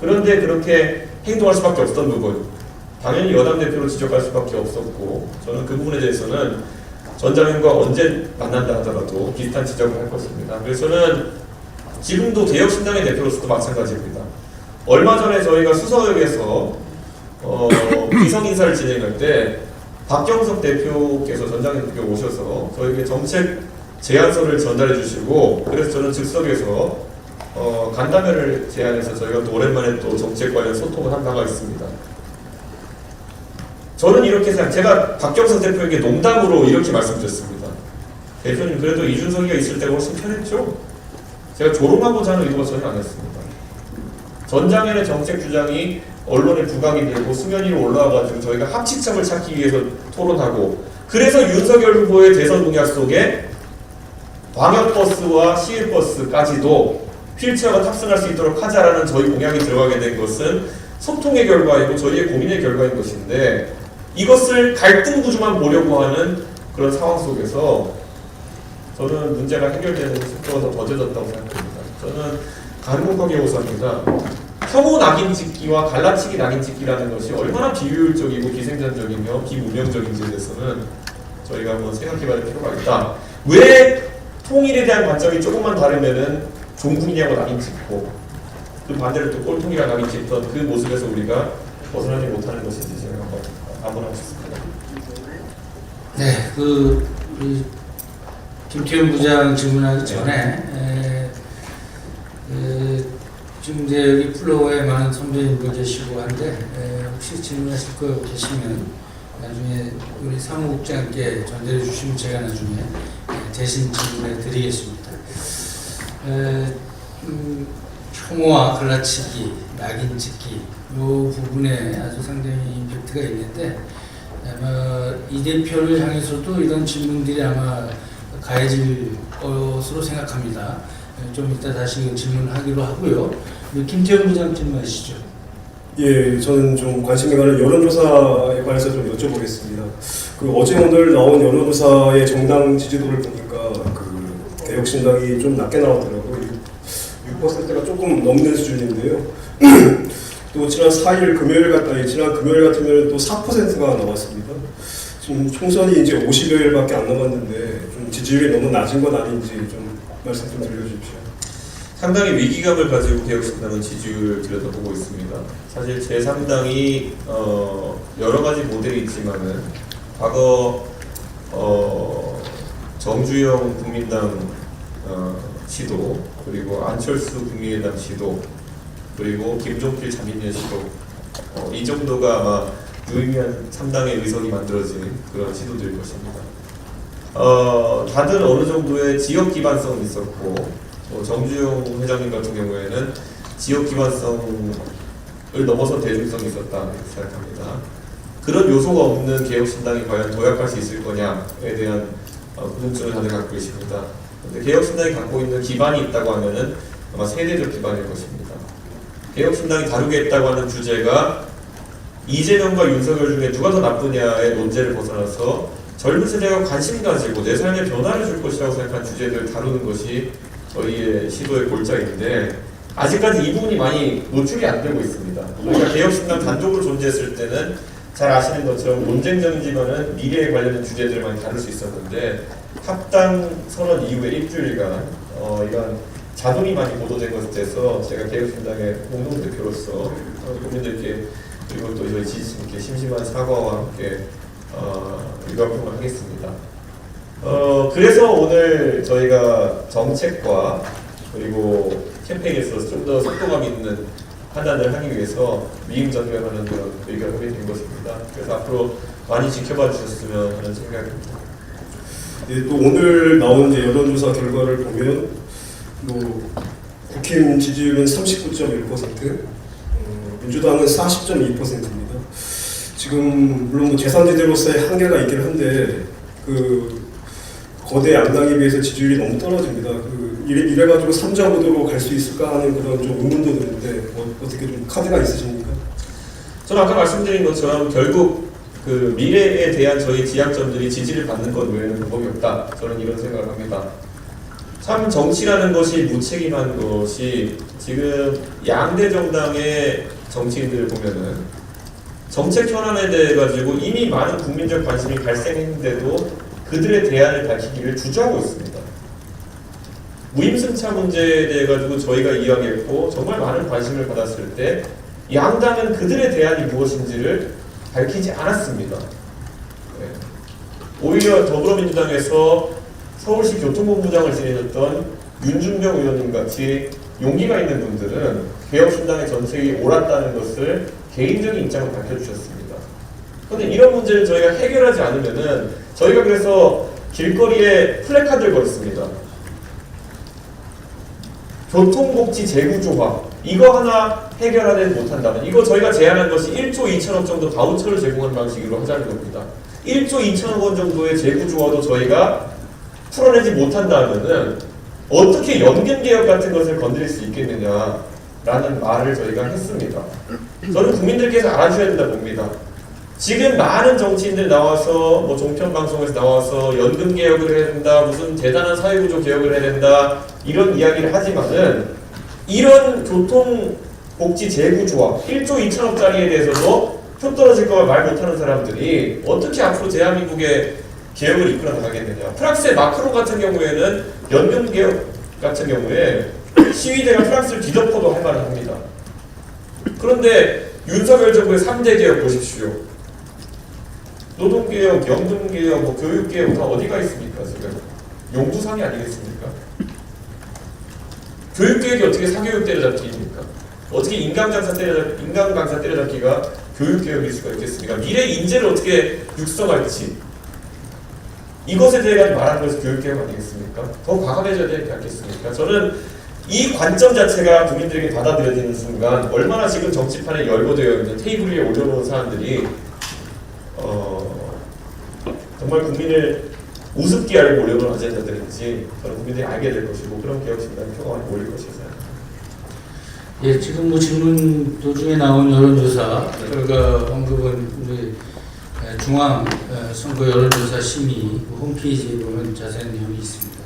Speaker 2: 그런데 그렇게 행동할 수밖에 없었던 부분, 당연히 여당 대표로 지적할 수밖에 없었고 저는 그 부분에 대해서는 전장현과 언제 만난다 하더라도 비슷한 지적을 할 것입니다. 그래서 저는 지금도 개혁신당의 대표로서도 마찬가지입니다. 얼마 전에 저희가 수서역에서 비성인사를 진행할 때 박경석 대표께서 전장현 대표 오셔서 저에게 정책 제안서를 전달해 주시고 그래서 저는 즉석에서 간담회를 제안해서 저희가 또 오랜만에 또 정책 관련 소통을 한 바가 있습니다. 저는 이렇게 제가 박경석 대표에게 농담으로 이렇게 말씀드렸습니다. 대표님 그래도 이준석이가 있을 때가 훨씬 편했죠? 제가 조롱하고자 하는 의도가 전혀 안 했습니다. 전장현의 정책 주장이 언론에 부각이 되고 수면 위로 올라와가지고 저희가 합치점을 찾기 위해서 토론하고 그래서 윤석열 후보의 대선 공약 속에 광역버스와 시외버스까지도 휠체어가 탑승할 수 있도록 하자라는 저희 공약이 들어가게 된 것은 소통의 결과이고 저희의 고민의 결과인 것인데 이것을 갈등 구조만 보려고 하는 그런 상황 속에서 저는 문제가 해결되는 속도가 더 더뎌졌다고 생각합니다. 저는 한국학의 호사입니다. 혐오 낙인 찍기와 갈라치기 낙인 찍기라는 것이 얼마나 비효율적이고 비생산적이며 비문명적인지에 대해서는 저희가 한번 생각해봐야 할 필요가 있다. 왜 통일에 대한 관점이 조금만 다르면은 종군이냐고 낙인 찍고 그 반대로 또 꼴통이라 낙인 찍던 그 모습에서 우리가 벗어나지 못하는 것인지 제가 한번 반문하고 싶습니다.
Speaker 1: 네, 우리 김태훈 부장 질문하기 전에 지금 이제 여기 플로어에 많은 선배님들 계시고 한데 혹시 질문하실 거 계시면 나중에 우리 사무국장께 전달해 주시면 제가 나중에 대신 질문해 드리겠습니다. 혐오와 갈라치기, 낙인 찍기 이 부분에 아주 상당히 임팩트가 있는데 아마 이 대표를 향해서도 이런 질문들이 아마 가해질 것으로 생각합니다. 좀 이따 다시 질문하기로 하고요. 김태훈 부장 질문하시죠.
Speaker 6: 예, 저는 좀 관심이 가는 여론조사에 관해서 좀 여쭤보겠습니다. 그 어제 오늘 나온 여론조사의 정당 지지도를 보니까 그 개혁신당이 좀 낮게 나왔더라고요. 6%가 조금 넘는 수준인데요. 또 지난 4일 지난 금요일 같으면 또 4%가 나왔습니다. 지금 총선이 이제 50여일밖에 안 남았는데 좀 지지율이 너무 낮은 건 아닌지 좀 말씀 좀 들려주십시오.
Speaker 2: 상당히 위기감을 가지고 개혁신당은 지지율을 들여다보고 있습니다. 사실 제3당이 여러 가지 모델이 있지만은 과거 정주영 국민당 시도, 그리고 안철수 국민의당 시도, 그리고 김종필 자민련 시도, 이 정도가 아마 유의미한 3당의 의석이 만들어진 그런 시도들일 것입니다. 다들 어느 정도의 지역 기반성이 있었고, 정주영 회장님 같은 경우에는 지역 기반성을 넘어선 대중성이 있었다 이렇게 생각합니다. 그런 요소가 없는 개혁신당이 과연 도약할 수 있을 거냐에 대한 궁금증을 다들 갖고 계십니다. 그런데 개혁신당이 갖고 있는 기반이 있다고 하면은 아마 세대적 기반일 것입니다. 개혁신당이 다루겠다고 하는 주제가 이재명과 윤석열 중에 누가 더 나쁘냐의 논제를 벗어나서 젊은 세대가 관심 가지고 내 삶에 변화를 줄 것이라고 생각한 주제들을 다루는 것이 저희의 시도의 골자인데 아직까지 이 부분이 많이 노출이 안 되고 있습니다. 우리가 개혁신당 단독으로 존재했을 때는 잘 아시는 것처럼 논쟁적이지만은 미래에 관련된 주제들을 많이 다룰 수 있었는데 합당 선언 이후에 일주일간 이런 자동이 많이 보도된 것에 대해서 제가 개혁신당의 공동대표로서 국민들께 그리고 또 저희 지지층께 심심한 사과와 함께 유감표명을 하겠습니다. 그래서 오늘 저희가 정책과 그리고 캠페인에 있어서 좀 더 속도감 있는 판단을 하기 위해서 미임전결하는 그런 의견이 된 것입니다. 그래서 앞으로 많이 지켜봐 주셨으면 하는 생각입니다.
Speaker 6: 예, 또 오늘 나온 이제 여론조사 결과를 보면 뭐 국힘 지지율은 39.1%, 민주당은 40.2%입니다. 지금 물론 뭐 제3지대로서의 한계가 있긴 한데 그 거대 양당에 비해서 지지율이 너무 떨어집니다. 이래가지고 3자 구도로 갈 수 있을까 하는 그런 좀 의문도 드는데 어떻게 좀 카드가 있으십니까?
Speaker 2: 저는 아까 말씀드린 것처럼 결국 그 미래에 대한 저희 지향점들이 지지를 받는 것 외에는 방법이 없다. 저는 이런 생각을 합니다. 참 정치라는 것이 무책임한 것이 지금 양대 정당의 정치인들을 보면은 정책 현안에 대해 가지고 이미 많은 국민적 관심이 발생했는데도 그들의 대안을 밝히기를 주저하고 있습니다. 무임승차 문제에 대해 가지고 저희가 이야기했고 정말 많은 관심을 받았을 때 양당은 그들의 대안이 무엇인지를 밝히지 않았습니다. 네. 오히려 더불어민주당에서 서울시 교통본부장을 지내셨던 윤준병 의원님 같이 용기가 있는 분들은 개혁신당의 정책이 옳았다는 것을 개인적인 입장을 밝혀주셨습니다. 그런데 이런 문제를 저희가 해결하지 않으면은 저희가 그래서 길거리에 플래카드를 걸었습니다. 교통복지 재구조화 이거 하나 해결하지 못한다면 이거 저희가 제안한 것이 1조 2천억 정도 바우처를 제공하는 방식으로 하자는 겁니다. 1조 2천억 원 정도의 재구조화도 저희가 풀어내지 못한다면은 어떻게 연금개혁 같은 것을 건드릴 수 있겠느냐라는 말을 저희가 했습니다. 저는 국민들께서 알아주셔야 된다 봅니다. 지금 많은 정치인들 나와서 뭐 종편 방송에서 나와서 연금 개혁을 해야 된다, 무슨 대단한 사회구조 개혁을 해야 된다 이런 이야기를 하지만은 이런 교통복지 재구조화 1조 2천억짜리에 대해서도 표 떨어질 거만 말 못하는 사람들이 어떻게 앞으로 대한민국의 개혁을 이끌어 나가겠느냐. 프랑스의 마크롱 같은 경우에는 연금 개혁 같은 경우에 시위대가 프랑스를 뒤덮어도 할 말을 합니다. 그런데 윤석열 정부의 3대 개혁 보십시오. 노동개혁, 연금개혁, 뭐 교육개혁 다 어디가 있습니까 지금? 용두상이 아니겠습니까? 교육개혁이 어떻게 사교육 때려잡기입니까? 어떻게 인간 강사 때려잡기가 교육개혁일 수가 있겠습니까? 미래 인재를 어떻게 육성할지 이것에 대해 말하는 것이 교육개혁 아니겠습니까? 더 과감해져야 되지 않겠습니까? 저는 이 관점 자체가 국민들에게 받아들여지는 순간 얼마나 지금 정치판에 열거되어 있는 테이블 위에 올려놓은 사람들이 정말 국민을 우습게 알고 올려놓은 아젠다들인지 저는 국민들이 알게 될 것이고 그런 개혁신당이 표가 많이 올릴 것이라고 생각합니다.
Speaker 1: 예, 지금 뭐 질문 도중에 나온 여론조사 결과 언급은 우리 중앙 선거 여론조사 심의 홈페이지에 보면 자세한 내용이 있습니다.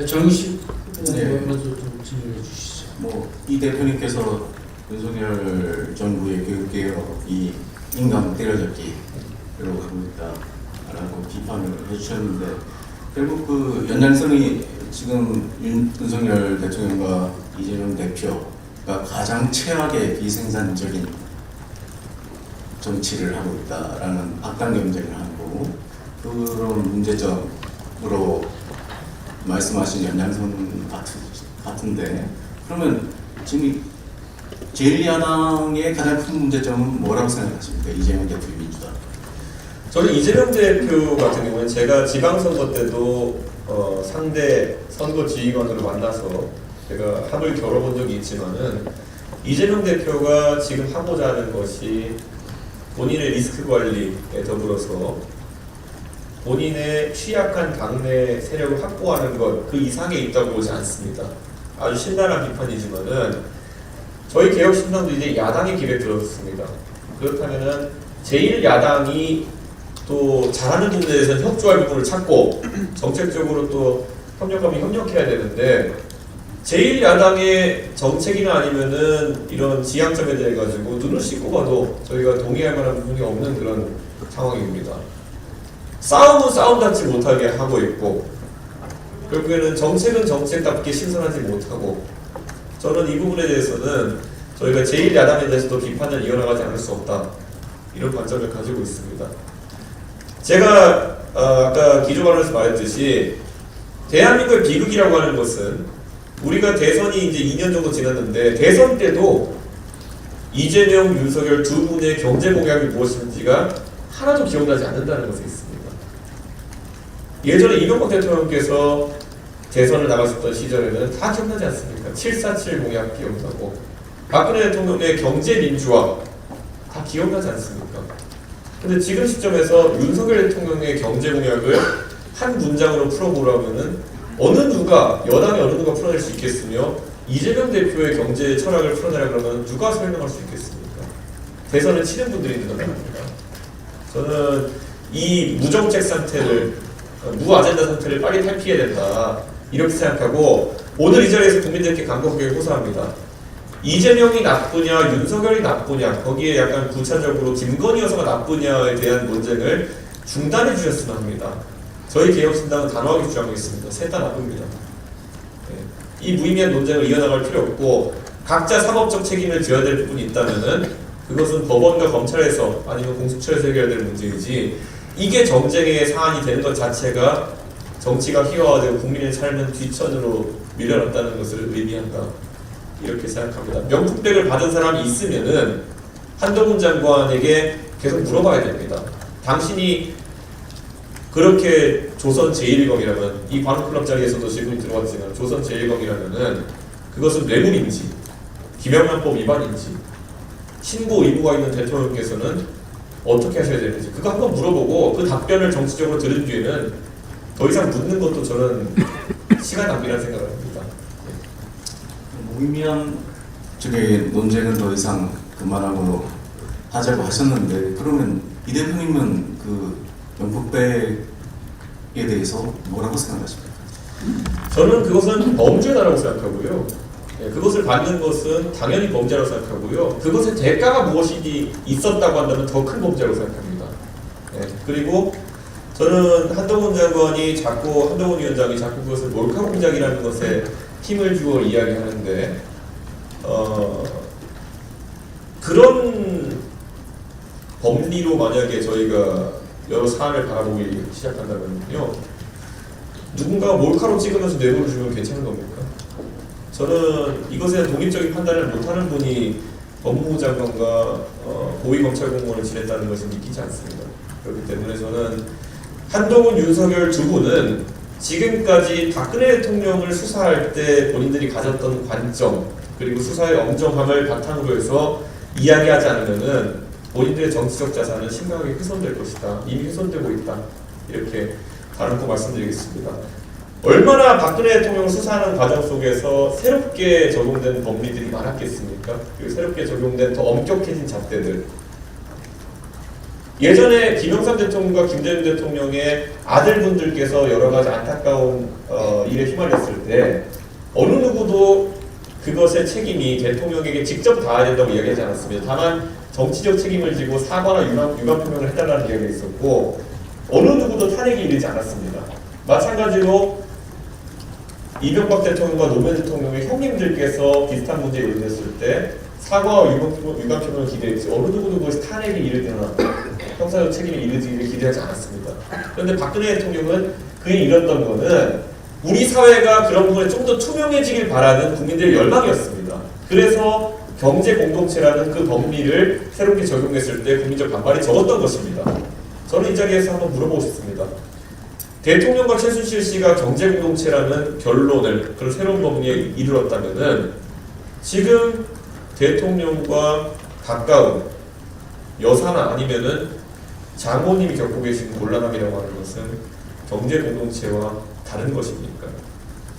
Speaker 1: 정의식 먼저 좀 질문해 주시죠.
Speaker 4: 이 대표님께서 윤석열 정부의 교육개혁이 인간 때려잡기로 하고 있다라고 비판을 해주셨는데 결국 그 연장선이 지금 윤석열 대통령과 이재명 대표가 가장 최악의 비생산적인 정치를 하고 있다라는 악당 경쟁을 하고 그런 문제점으로 말씀하신 연장선 같은데 그러면 지금 제1야당의 가장 큰 문제점은 뭐라고 생각하십니까? 이재명 대표 민주당.
Speaker 2: 저는 이재명 대표 같은 경우는 제가 지방선거 때도 상대 선거 지휘관으로 만나서 제가 합을 겨뤄본 적이 있지만은 이재명 대표가 지금 하고자 하는 것이 본인의 리스크 관리에 더불어서 본인의 취약한 당내 세력을 확보하는 것 그 이상에 있다고 보지 않습니다. 아주 신랄한 비판이지만은 저희 개혁신당도 이제 야당의 길에 들어섰습니다. 그렇다면은 제1야당이 또 잘하는 부분에 대해서는 협조할 부분을 찾고 정책적으로 또 협력하면 협력해야 되는데 제1야당의 정책이나 아니면은 이런 지향점에 대해 가지고 눈을 씻고 봐도 저희가 동의할 만한 부분이 없는 그런 상황입니다. 싸움은 싸움답지 못하게 하고 있고 결국에는 정책은 정책답게 신선하지 못하고 저는 이 부분에 대해서는 저희가 제1야당에 대해서도 비판을 이어나가지 않을 수 없다 이런 관점을 가지고 있습니다. 제가 아까 기조관에서 말했듯이 대한민국의 비극이라고 하는 것은 우리가 대선이 이제 2년 정도 지났는데 대선 때도 이재명, 윤석열 두 분의 경제 공약이 무엇인지가 하나도 기억나지 않는다는 것이 있습니다. 예전에 이명박 대통령께서 대선을 나갔었던 시절에는 다 기억나지 않습니까? 747 공약 기억나고 박근혜 대통령의 경제 민주화 다 기억나지 않습니까? 근데 지금 시점에서 윤석열 대통령의 경제 공약을 한 문장으로 풀어보라면은 어느 누가 여당의 어느 누가 풀어낼 수 있겠으며 이재명 대표의 경제 철학을 풀어내라 그러면 누가 설명할 수 있겠습니까? 대선을 치는 분들이 늘어납니다. 저는 이 무정책 상태를 무아젠다 상태를 빨리 탈피해야 된다 이렇게 생각하고 오늘 이 자리에서 국민들께 간곡하게 호소합니다. 이재명이 나쁘냐 윤석열이 나쁘냐 거기에 약간 구체적으로 김건희 여사가 나쁘냐에 대한 논쟁을 중단해 주셨으면 합니다. 저희 개혁신당은 단호하게 주장하고 있습니다. 셋 다 나쁩니다. 이 무의미한 논쟁을 이어나갈 필요 없고 각자 사법적 책임을 져야 될 부분이 있다면은 그것은 법원과 검찰에서 아니면 공수처에서 해결될 문제이지 이게 정쟁의 사안이 되는 것 자체가 정치가 희화화되고 국민의 삶은 뒤천으로 밀려났다는 것을 의미한다. 이렇게 생각합니다. 명품백을 받은 사람이 있으면은 한동훈 장관에게 계속 물어봐야 됩니다. 당신이 그렇게 조선 제1검이라면 이 관훈클럽 자리에서도 질문이 들어왔지만 조선 제1검이라면은 그것은 뇌물인지 김영란법 위반인지 신고 의무가 있는 대통령께서는 어떻게 하셔야 되는지 그거 한번 물어보고 그 답변을 정치적으로 들은 뒤에는 더 이상 묻는 것도 저는 시간 낭비라는 생각을 합니다.
Speaker 4: 무의미한 쪽의 논쟁은 더 이상 그만하고 하자고 하셨는데 그러면 이 대표님은 그 명품백에 대해서 뭐라고 생각하십니까?
Speaker 2: 저는 그것은 범죄다라고 생각하고요. 예, 그것을 받는 것은 당연히 범죄라고 생각하고요. 그것의 대가가 무엇이 있었다고 한다면 더 큰 범죄라고 생각합니다. 예, 그리고 저는 한동훈 위원장이 자꾸 그것을 몰카 공작이라는 것에 힘을 주어 이야기하는데 그런 법리로 만약에 저희가 여러 사안을 바라보기 시작한다면요, 누군가가 몰카로 찍으면서 뇌물을 주면 괜찮은 겁니까? 저는 이것에 대한 독립적인 판단을 못하는 분이 법무부 장관과 고위검찰 공무원을 지냈다는 것을 믿기지 않습니다. 그렇기 때문에 저는 한동훈, 윤석열 두 분은 지금까지 박근혜 대통령을 수사할 때 본인들이 가졌던 관점 그리고 수사의 엄정함을 바탕으로 해서 이야기하지 않으면은 본인들의 정치적 자산은 심각하게 훼손될 것이다. 이미 훼손되고 있다. 이렇게 다루고 말씀드리겠습니다. 얼마나 박근혜 대통령을 수사하는 과정 속에서 새롭게 적용된 법리들이 많았겠습니까? 그리고 새롭게 적용된 더 엄격해진 잣대들. 예전에 김영삼 대통령과 김대중 대통령의 아들분들께서 여러 가지 안타까운 일에 휘말렸을 때 어느 누구도 그것의 책임이 대통령에게 직접 닿아야 된다고 이야기하지 않았습니다. 다만 정치적 책임을 지고 사과나 유감 표명을 해달라는 이야기가 있었고 어느 누구도 탄핵에 이르지 않았습니다. 마찬가지로 이명박 대통령과 노무현 대통령의 형님들께서 비슷한 문제에 이르렀을 때 사과와 유감 표명을 기대했지 어느 누구도 그것이 탄핵에 이르거나 형사적 책임에 이르기를 기대하지 않았습니다. 그런데 박근혜 대통령은 그에 이뤘던 것은 우리 사회가 그런 부분에 좀 더 투명해지길 바라는 국민들의 열망이었습니다. 그래서 경제 공동체라는 그 법리를 새롭게 적용했을 때 국민적 반발이 적었던 것입니다. 저는 이 자리에서 한번 물어보고 싶습니다. 대통령과 최순실 씨가 경제 공동체라는 결론을 그런 새로운 법리에 이르렀다면은 지금 대통령과 가까운 여사나 아니면은 장모님이 겪고 계신 곤란함이라고 하는 것은 경제 공동체와 다른 것입니까?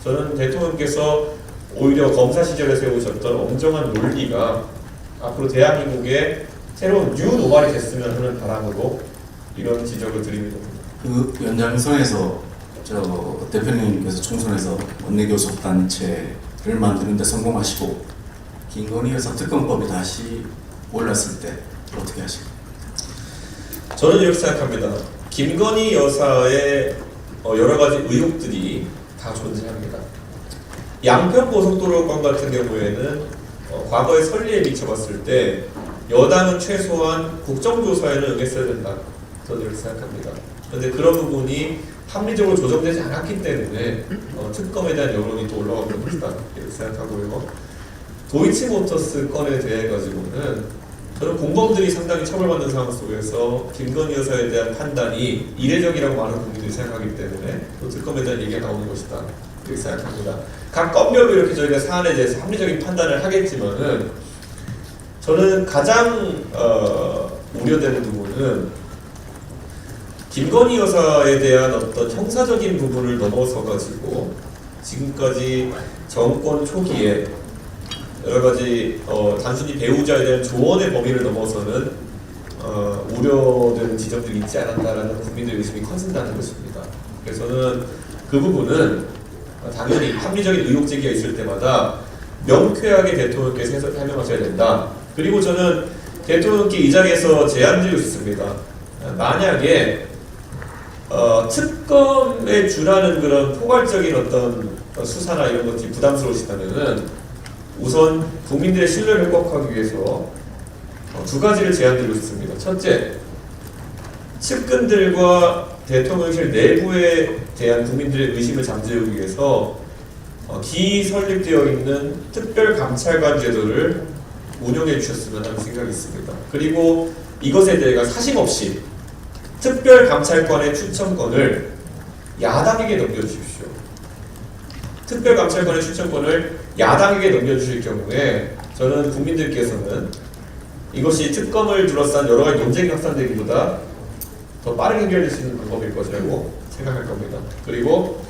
Speaker 2: 저는 대통령께서 오히려 검사 시절에 세우셨던 엄정한 논리가 앞으로 대한민국의 새로운 뉴 노말이 됐으면 하는 바람으로 이런 지적을 드립니다.
Speaker 4: 그 연장선에서 대표님께서 총선에서 원내교섭 단체를 만드는데 성공하시고 김건희 여사 특검법이 다시 올랐을 때 어떻게 하실까요?
Speaker 2: 저는 이렇게 생각합니다. 김건희 여사의 여러 가지 의혹들이 다 존재합니다. 양평 고속도로건 같은 경우에는 과거의 선리에 비춰봤을 때 여당은 최소한 국정조사에는 응했어야 된다. 저는 이렇게 생각합니다. 그런데 그런 부분이 합리적으로 조정되지 않았기 때문에 특검에 대한 여론이 또 올라가는 것이다. 이렇게 생각하고요. 도이치모터스 건에 대해 가지고는 저는 공범들이 상당히 처벌받는 상황 속에서 김건희 여사에 대한 판단이 이례적이라고 많은 국민들이 생각하기 때문에 또 특검에 대한 얘기가 나오는 것이다. 이렇게 생각합니다. 각 건별로 이렇게 저희가 사안에 대해서 합리적인 판단을 하겠지만은 저는 가장 우려되는 부분은 김건희 여사에 대한 어떤 형사적인 부분을 넘어서 가지고 지금까지 정권 초기에 여러 가지 단순히 배우자에 대한 조언의 범위를 넘어서는 우려되는 지점들이 있지 않았다라는 국민들의 의심이 커진다는 것입니다. 그래서 저는 그 부분은 당연히 합리적인 의혹 제기가 있을 때마다 명쾌하게 대통령께서 해명하셔야 된다. 그리고 저는 대통령께 이 자리에서 제안드리고 싶습니다. 만약에 특검에 준하는 그런 포괄적인 어떤 수사나 이런 것들이 부담스러우시다면은 우선 국민들의 신뢰를 회복하기 위해서 두 가지를 제안드리고 싶습니다. 첫째, 측근들과 대통령실 내부에 대한 국민들의 의심을 잠재우기 위해서 기설립되어 있는 특별감찰관 제도를 운영해 주셨으면 하는 생각이 있습니다. 그리고 이것에 대해 사심없이 특별감찰관의 추천권을 야당에게 넘겨주십시오. 특별감찰관의 추천권을 야당에게 넘겨주실 경우에 저는 국민들께서는 이것이 특검을 둘러싼 여러 가지 논쟁이 확산되기보다 더 빠르게 해결될 수 있는 방법일 것이라고 생각할 겁니다. 그리고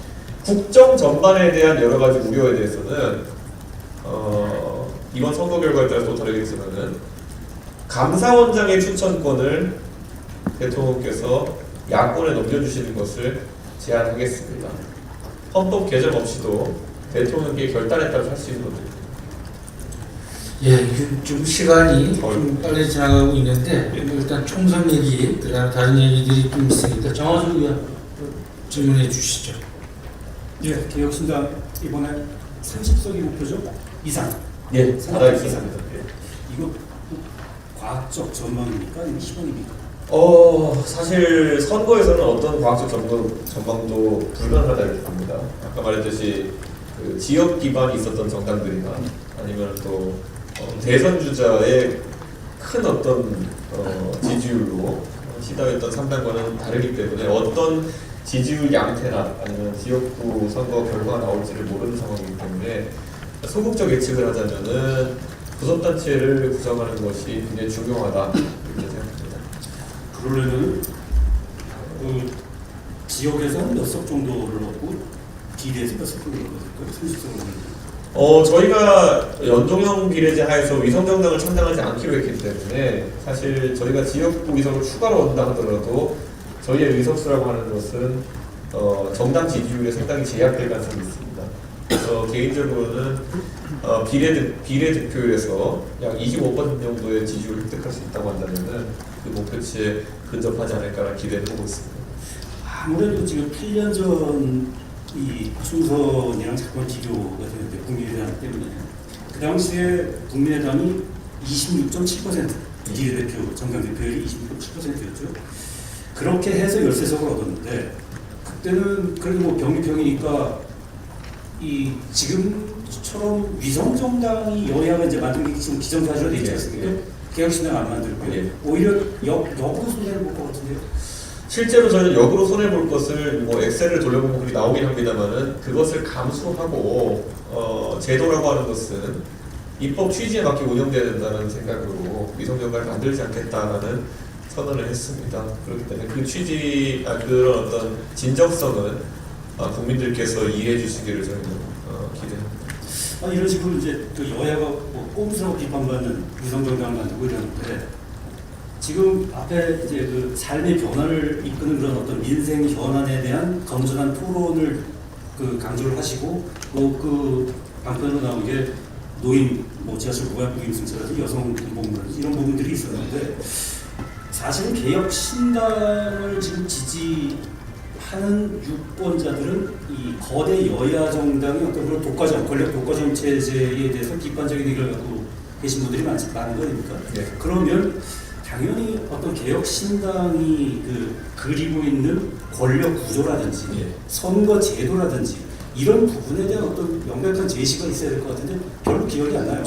Speaker 2: 국정 전반에 대한 여러 가지 우려에 대해서는 이번 선거 결과에 따라서 또 다르겠지만은 감사원장의 추천권을 대통령께서 야권에 넘겨주시는 것을 제안하겠습니다. 헌법 개정 없이도 대통령께 결단에 따라 할 수 있는 것들.
Speaker 1: 예, 이게 좀 시간이 좀 빨리 지나가고 있는데 일단 총선 얘기, 그다음에 다른 얘기들이 좀 있으니까 정화준 의원 질문해 주시죠.
Speaker 3: 예, 개혁신당 이번에 30석이 목표죠? 이상.
Speaker 2: 예,
Speaker 3: 30석
Speaker 2: 받아
Speaker 3: 이상.
Speaker 2: 있습니다.
Speaker 3: 이거 과학적 전망입니까? 아니면 희망입니까?
Speaker 2: 사실 선거에서는 어떤 과학적 전망도 불가능하다 이렇게 봅니다. 아까 말했듯이 그 지역 기반이 있었던 정당들이나 아니면 또 대선 주자의 큰 어떤 지지율로 시달렸던 3당과는 다르기 때문에 어떤 지지율 양태나 아니면 지역구 선거 결과가 나올지를 모르는 상황이기 때문에 소극적 예측을 하자면은 구성단체를 구성하는 것이 굉장히 중요하다 이렇게 생각합니다.
Speaker 3: 그러려면 그 지역에서 몇 석 정도를 얻고 비례에서 몇 석 정도를 얻을까요? 30석을
Speaker 2: 저희가 연동형 비례제 하에서 위성정당을 창당하지 않기로 했기 때문에 사실 저희가 지역구 위성을 추가로 얻는다 하더라도 저희의 의석수라고 하는 것은 정당 지지율에 상당히 제약될 가능성이 있습니다. 그래서 개인적으로는 비례 득표율에서 약 25% 정도의 지지율을 획득할 수 있다고 한다면은 그 목표치에 근접하지 않을까라는 기대를 하고 있습니다.
Speaker 3: 아무래도 지금 8년 전 이 총선이랑 잠깐 비교가 되는데 국민의당 때문에 그 당시에 국민의당이 26.7% 비례대표 정당 대표율이 26.7%였죠. 그렇게 해서 13석을 얻었는데 그때는 그래도 뭐 병리병이니까 이 지금처럼 위성정당이 여야가 이제 만든 게 지금 기정사실화 돼 있지 않습니까? 개혁신당 안 만들고요.
Speaker 2: 예.
Speaker 3: 오히려 역으로 손해를 볼 것 같은데요.
Speaker 2: 실제로 저는 역으로 손해볼 것을 뭐 엑셀을 돌려보면 그게 나오긴 합니다만은 그것을 감수하고 제도라고 하는 것은 입법 취지에 맞게 운영돼야 된다는 생각으로 위성정당을 만들지 않겠다라는 선언을 했습니다. 그렇기 때문에 그 그런 어떤 진정성은 국민들께서 이해해 주시기를 저희는 기대합니다.
Speaker 3: 이런 식으로 이제 그 여야가 뭐 꼼수라고 비판받는 위성정당을 만들고 이러는데 지금 앞에 이제 그 삶의 변화를 이끄는 그런 어떤 민생 현안에 대한 건전한 토론을 그 강조를 하시고 또 그 방편으로 나온 게 노인 뭐 지하철 무관부임 승차라든지 여성 공무라든지 이런 부분들이 있었는데 사실은 개혁신당을 지금 지지하는 유권자들은 이 거대 여야 정당의 어떤 그런 권력 독과점 체제에 대해서 비판적인 의견을 갖고 계신 분들이 많은 거 아닙니까?
Speaker 2: 네.
Speaker 3: 그러면 당연히 어떤 개혁신당이 그리고 있는 권력 구조라든지
Speaker 2: 예.
Speaker 3: 선거 제도라든지 이런 부분에 대한 어떤 명백한 제시가 있어야 될 것 같은데 별로 기억이 안 나요.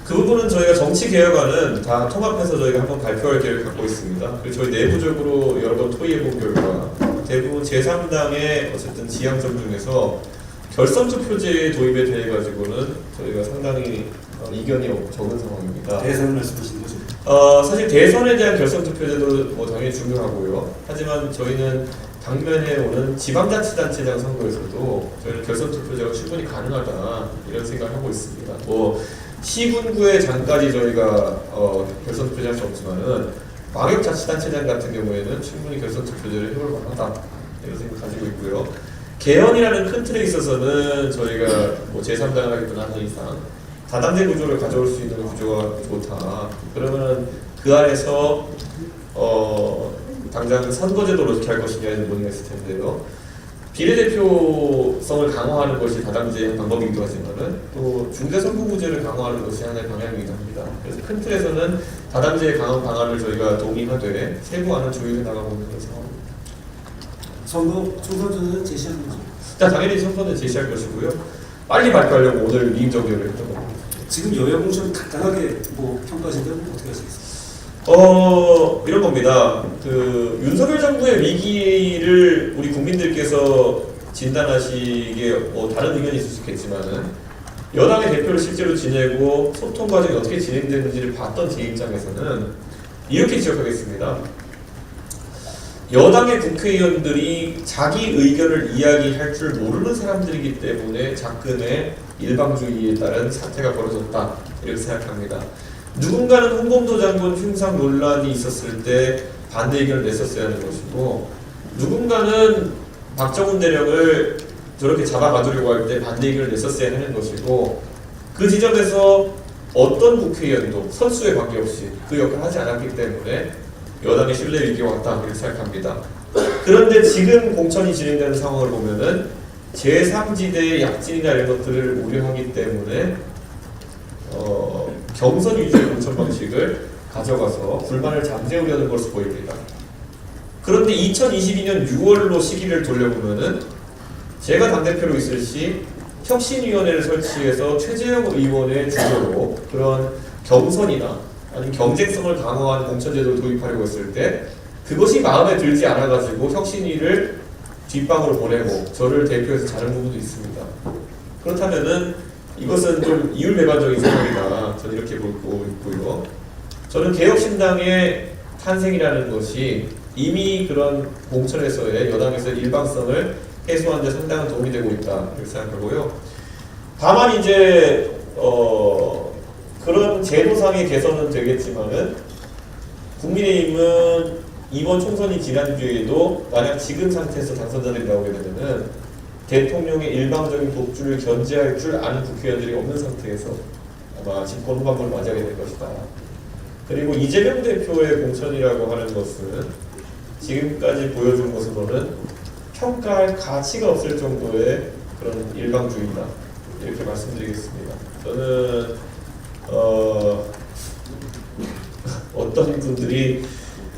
Speaker 2: 그 부분은 저희가 정치개혁안은 다 통합해서 저희가 한번 발표할 계획을 갖고 있습니다. 그리고 저희 내부적으로 여러 번 토의해본 결과 대부분 제3당의 어쨌든 지향점 중에서 결선투표제 도입에 대해 가지고는 저희가 상당히 이견이 적은 상황입니다.
Speaker 3: 대선을 말씀하시는 거죠?
Speaker 2: 사실 대선에 대한 결선투표제도 뭐 당연히 중요하고요. 하지만 저희는 당면에 오는 지방자치단체장 선거에서도 저희는 결선투표제가 충분히 가능하다 이런 생각을 하고 있습니다. 뭐 시군구의 장까지 저희가 결선투표제 할 수 없지만은 광역자치단체장 같은 경우에는 충분히 결선투표제를 해볼 만하다 이런 생각 가지고 있고요. 개헌이라는 큰 틀에 있어서는 저희가 뭐 제3당을 하겠거나 하는 이상 다당제 구조를 가져올 수 있는 구조가 좋다. 그러면 그 안에서 당장 선거제도를 어떻게 할 것이냐는 논의가 있을 텐데요. 비례대표성을 강화하는 것이 다당제의 방법이기도 하지만은 또 중대선거구제를 강화하는 것이 하나의 방향이기도 합니다. 그래서 큰 틀에서는 다당제의 강화 방안을 저희가 동의하되 세부안은 조율해 나가고 있는 상황입니다.
Speaker 3: 선거 총선 전에는 제시하는 거죠.
Speaker 2: 일단 당연히 선거는 제시할 것이고요. 빨리 발표하려고 오늘 미임정결을 했던 겁니다.
Speaker 3: 지금 여야 공천 간단하게 뭐 평가하신다면 어떻게 하시겠어요?
Speaker 2: 이런 겁니다. 그 윤석열 정부의 위기를 우리 국민들께서 진단하시기에 다른 의견이 있을 수 있겠지만은 여당의 대표를 실제로 지내고 소통 과정이 어떻게 진행되는지를 봤던 제 입장에서는 이렇게 지적하겠습니다. 여당의 국회의원들이 자기 의견을 이야기할 줄 모르는 사람들이기 때문에 작금의 일방주의에 따른 사태가 벌어졌다 이렇게 생각합니다. 누군가는 홍범도 장군 흉상 논란이 있었을 때 반대 의견을 냈었어야 하는 것이고, 누군가는 박정훈 대령을 저렇게 잡아가두려고 할 때 반대 의견을 냈었어야 하는 것이고, 그 지점에서 어떤 국회의원도 선수에 관계없이 그 역할을 하지 않았기 때문에 여당의 신뢰 위기가 왔다 이렇게 생각합니다. 그런데 지금 공천이 진행되는 상황을 보면은 제3지대의 약진이나 이런 것들을 우려하기 때문에 경선 위주의 공천 방식을 가져가서 불만을 잠재우려는 것으로 보입니다. 그런데 2022년 6월로 시기를 돌려보면은 제가 당대표로 있을 시 혁신위원회를 설치해서 최재형 의원의 주도로 그런 경선이나 아니면 경쟁성을 강화한 공천제도를 도입하려고 했을 때 그것이 마음에 들지 않아가지고 혁신위를 뒷방으로 보내고 저를 대표해서 자른 부분도 있습니다. 그렇다면은 이것은 좀 이율배반적인 상황이다. 저는 이렇게 보고 있고요. 저는 개혁신당의 탄생이라는 것이 이미 그런 공천에서의 여당에서의 일방성을 해소하는 데 상당한 도움이 되고 있다 이렇게 생각하고요. 다만 이제 그런 제도상의 개선은 되겠지만은 국민의힘은 이번 총선이 지난 뒤에도 만약 지금 상태에서 당선자들이 나오게 되면은 대통령의 일방적인 독주를 견제할 줄 아는 국회의원들이 없는 상태에서 아마 집권 후반부를 맞이하게 될 것이다. 그리고 이재명 대표의 공천이라고 하는 것은 지금까지 보여준 것으로는 평가할 가치가 없을 정도의 그런 일방주의다. 이렇게 말씀드리겠습니다. 저는 어떤 분들이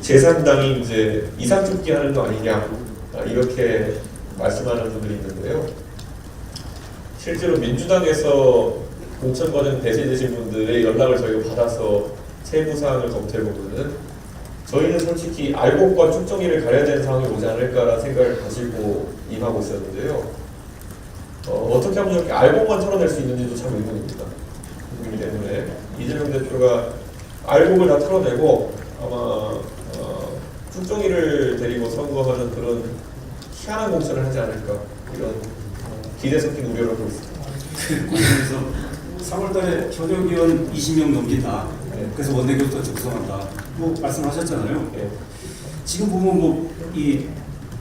Speaker 2: 제3당이 이제 이삭줍기 하는 거 아니냐 이렇게 말씀하는 분들이 있는데요. 실제로 민주당에서 공천 과정 배제되신 분들의 연락을 저희가 받아서 세부사항을 검토해보면은 저희는 솔직히 알곡과 축정이를 가려야 되는 상황이 오지 않을까라는 생각을 가지고 임하고 있었는데요. 어떻게 하면 이렇게 알곡만 털어낼 수 있는지도 참 의문입니다. 그렇기 때문에 이재명 대표가 알곡을 다 털어내고 아마 축정이를 데리고 선거하는 그런 희한한 공천을 하지 않을까 이런 기대 섞인 우려를 하고 있습니다.
Speaker 3: 그래서 3월달에 현역 의원 20명 넘긴다.
Speaker 2: 네.
Speaker 3: 그래서 원내교부터 구성한다. 뭐 말씀하셨잖아요.
Speaker 2: 네.
Speaker 3: 지금 보면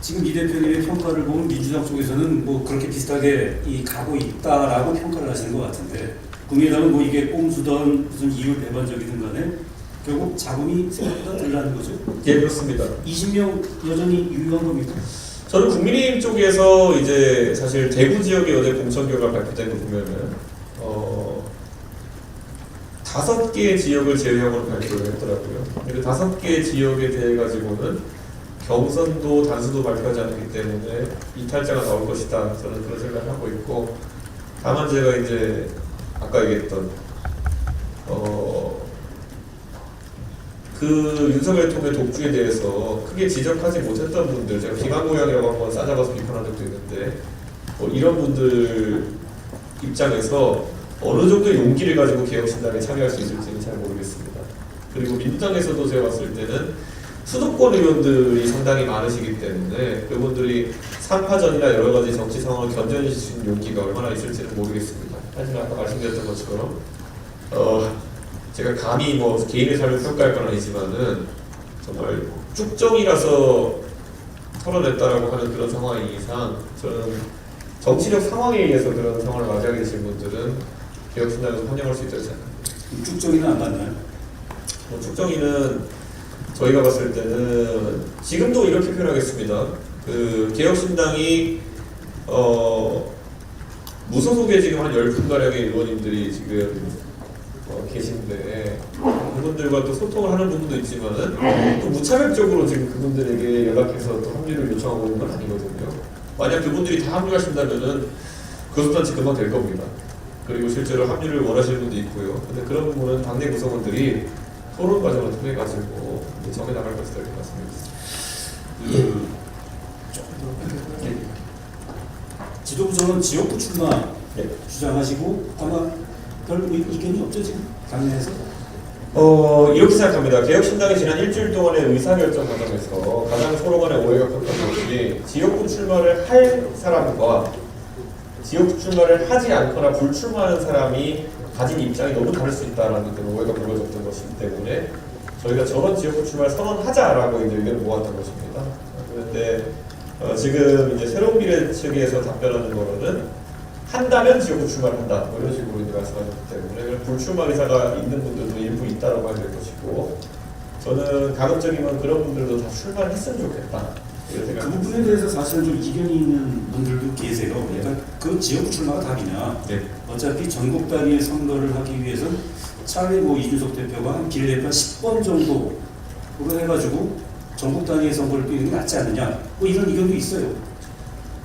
Speaker 3: 지금 이 대표님의 평가를 보면 민주당 쪽에서는 뭐 그렇게 비슷하게 가고 있다라고 평가를 하시는 것 같은데 국민의당은 뭐 이게 꼼수든 무슨 이율 배반적이든 간에 결국 자금이 생각보다 들라는 거죠.
Speaker 2: 예, 그렇습니다.
Speaker 3: 20명 여전히 유효한 겁니까?
Speaker 2: 저는 국민의힘 쪽에서 이제 사실 대구 지역의 어제 공천 결과 발표된 거 보면은 5개의 지역을 제외하고는 발표를 했더라고요. 근데 5개의 지역에 대해 가지고는 경선도 단수도 발표하지 않았기 때문에 이탈자가 나올 것이다. 저는 그런 생각을 하고 있고, 다만 제가 이제 아까 얘기했던 그 윤석열 통의 독주에 대해서 크게 지적하지 못했던 분들, 제가 비만고양이라고 한번 싸잡아서 비판한 적도 있는데 이런 분들 입장에서 어느 정도의 용기를 가지고 개혁신당에 참여할 수 있을지는 잘 모르겠습니다. 그리고 민주당에서도 제가 봤을 때는 수도권 의원들이 상당히 많으시기 때문에 그분들이 3파전이나 여러 가지 정치 상황을 견뎌낼 수 있는 용기가 얼마나 있을지는 모르겠습니다. 하지만 아까 말씀드렸던 것처럼 제가 감히 뭐 개인의 삶을 평가할 건 아니지만은 정말 쭉정이라서 털어냈다라고 하는 그런 상황인 이상 저는 정치적 상황에 의해서 그런 상황을 맞이하게 되신 분들은 개혁신당에서 환영할 수 있다고 생각합니다.
Speaker 3: 쭉정이는 안 맞나요?
Speaker 2: 쭉정이는 저희가 봤을 때는 지금도 이렇게 표현하겠습니다. 그 개혁신당이 무소속에 지금 한 10분가량의 의원님들이 지금 계신데 그분들과 또 소통을 하는 부분도 있지만은 또 무차별적으로 지금 그분들에게 연락해서 또 합류를 요청하고 있는 건 아니거든요. 만약 그분들이 다 합류하신다면은 교섭단체 금방 될 겁니다. 그리고 실제로 합류를 원하시는 분도 있고요. 근데 그런 부분은 당내 구성원들이 토론 과정을 통해 가지고 정해 나갈 것이다 이렇게 말씀드리겠습니다.
Speaker 3: 지도부장은 지역구 출마
Speaker 2: 네.
Speaker 3: 주장하시고 아마 별 의견이 없죠 지금 당내에서?
Speaker 2: 이렇게 생각합니다. 개혁신당이 지난 일주일 동안의 의사결정 과정에서 가장 서로 간의 오해가 컸던 것이 지역구 출마를 할 사람과 지역구 출마를 하지 않거나 불출마하는 사람이 가진 입장이 너무 다를 수 있다는 그런 오해가 불거졌던 것이기 때문에 저희가 저런 지역구 출마를 선언하자라고 이제 의견을 모았던 것입니다. 그런데 지금 이제 새로운 미래 측에서 답변하는 거로는 한다면 지역구 출마를 한다 뭐 이런 식으로 이제 말씀하셨기 때문에 불출마 의사가 있는 분들도 일부 있다라고 할 것이고, 저는 가급적이면 그런 분들도 다 출마를 했으면 좋겠다.
Speaker 3: 그 부분에 대해서 사실은 좀 이견이 있는 분들도 계세요. 그러니까 그 지역구 출마가 답이냐?
Speaker 2: 네.
Speaker 3: 어차피 전국 단위의 선거를 하기 위해서는 차라리 뭐 이준석 대표가 한 비례대표 10번 정도로 해가지고 전국 단위의 선거를 뛰는 게 낫지 않느냐? 뭐 이런 의견도 있어요.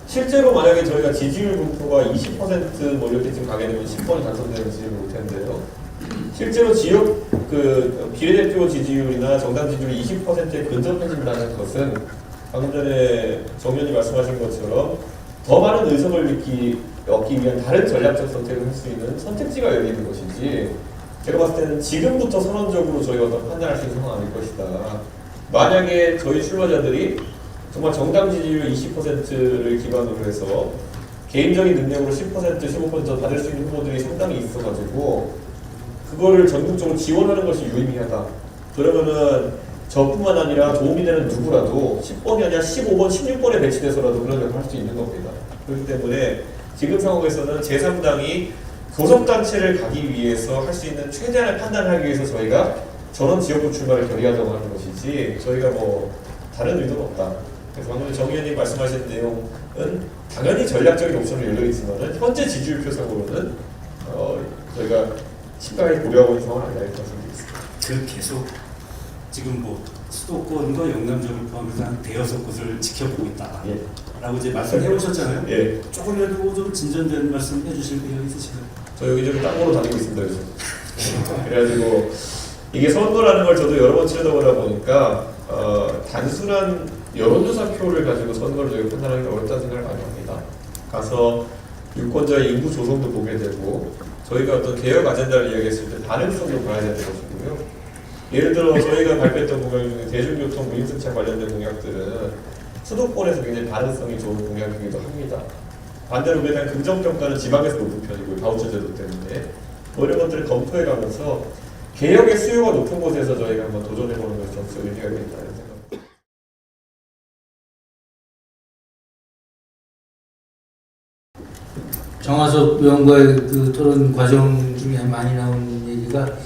Speaker 2: 실제로 만약에 저희가 지지율 분포가 20%뭐 이렇게 지금 가게 되면 10번이 당선되는지 볼 텐데요. 실제로 지역 그 비례대표 지지율이나 정당 지지율이 20%에 근접해진다는 것은 방금 전에 정 의원이 말씀하신 것처럼 더 많은 의석을 얻기 위한 다른 전략적 선택을 할 수 있는 선택지가 열리는 것이지, 제가 봤을 때는 지금부터 선언적으로 저희가 어떤 판단할 수 있는 상황은 아닐 것이다. 만약에 저희 출마자들이 정말 정당 지지율 20%를 기반으로 해서 개인적인 능력으로 10%, 15% 더 받을 수 있는 후보들이 상당히 있어가지고 그거를 전국적으로 지원하는 것이 유의미하다. 그러면은 저뿐만 아니라 도움이 되는 누구라도 10번이 아니라 15번, 16번에 배치돼서라도 그런 역할을 할 수 있는 겁니다. 그렇기 때문에 지금 상황에서는 제3당이 교섭단체를 가기 위해서 할 수 있는 최대한의 판단을 하기 위해서 저희가 저런 지역구 출마를 결의하자고 하는 것이지, 저희가 뭐 다른 의도는 없다. 그래서 방금 정 의원님 말씀하신 내용은 당연히 전략적인 옵션을 열려있지만 현재 지지율 표상으로는 저희가 심각하게 고려하고 있는 상황은 아니라고 말씀드리겠습니다.
Speaker 3: 그 계속 지금 뭐 수도권과 영남쪽을 포함해서 한 대여섯 곳을 지켜보고 있다.
Speaker 2: 예.
Speaker 3: 라고 이제 말씀해 오셨잖아요.
Speaker 2: 예.
Speaker 3: 조금이라도 좀 진전된 말씀 해주실 의향 있으신가요?
Speaker 2: 저 여기저기 땅으로 다니고 있습니다, 요즘. 그래가지고 이게 선거라는 걸 저도 여러 번 치러다보다 보니까 단순한 여론조사표를 가지고 선거를 저희가 판단하기가 어렵다는 생각을 많이 합니다. 가서 유권자의 인구 조성도 보게 되고, 저희가 어떤 개혁 아젠다를 이야기했을 때 반응성도 봐야 되는 것이고요. 예를 들어 저희가 발표했던 공약 중에 대중교통 무임승차 관련된 공약들은 수도권에서 굉장히 반응성이 좋은 공약이기도 합니다. 반대로 그에 대한 긍정평가는 지방에서 높은 편이고요. 바우처 제도 때문에. 뭐 이런 것들을 검토해가면서 개혁의 수요가 높은 곳에서 저희가 한번 도전해보는 것이 좀 의미가 있다는 생각입니다.
Speaker 1: 정화섭 의원과의 그 토론 과정 중에 많이 나온 얘기가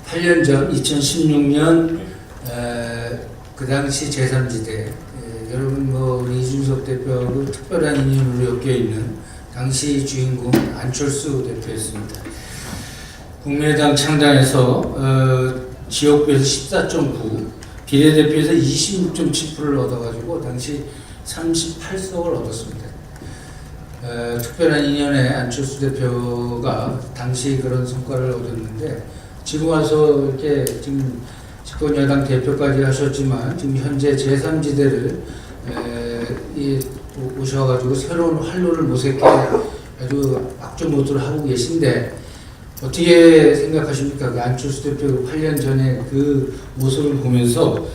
Speaker 1: 8년 전 2016년 그 당시 제3지대 여러분 뭐 우리 이준석 대표하고 특별한 인연으로 엮여 있는 당시 주인공 안철수 대표였습니다. 국민의당 창당에서 지역구에서 14.9, 비례대표에서 26.7%를 얻어가지고 당시 38석을 얻었습니다. 특별한 인연에 안철수 대표가 당시 그런 성과를 얻었는데, 지금 와서 이렇게 지금 집권 여당 대표까지 하셨지만 지금 현재 제3지대를 오셔가지고 새로운 활로를 모색해 아주 악조모드를 하고 계신데, 어떻게 생각하십니까? 그 안철수 대표 8년 전에 그 모습을 보면서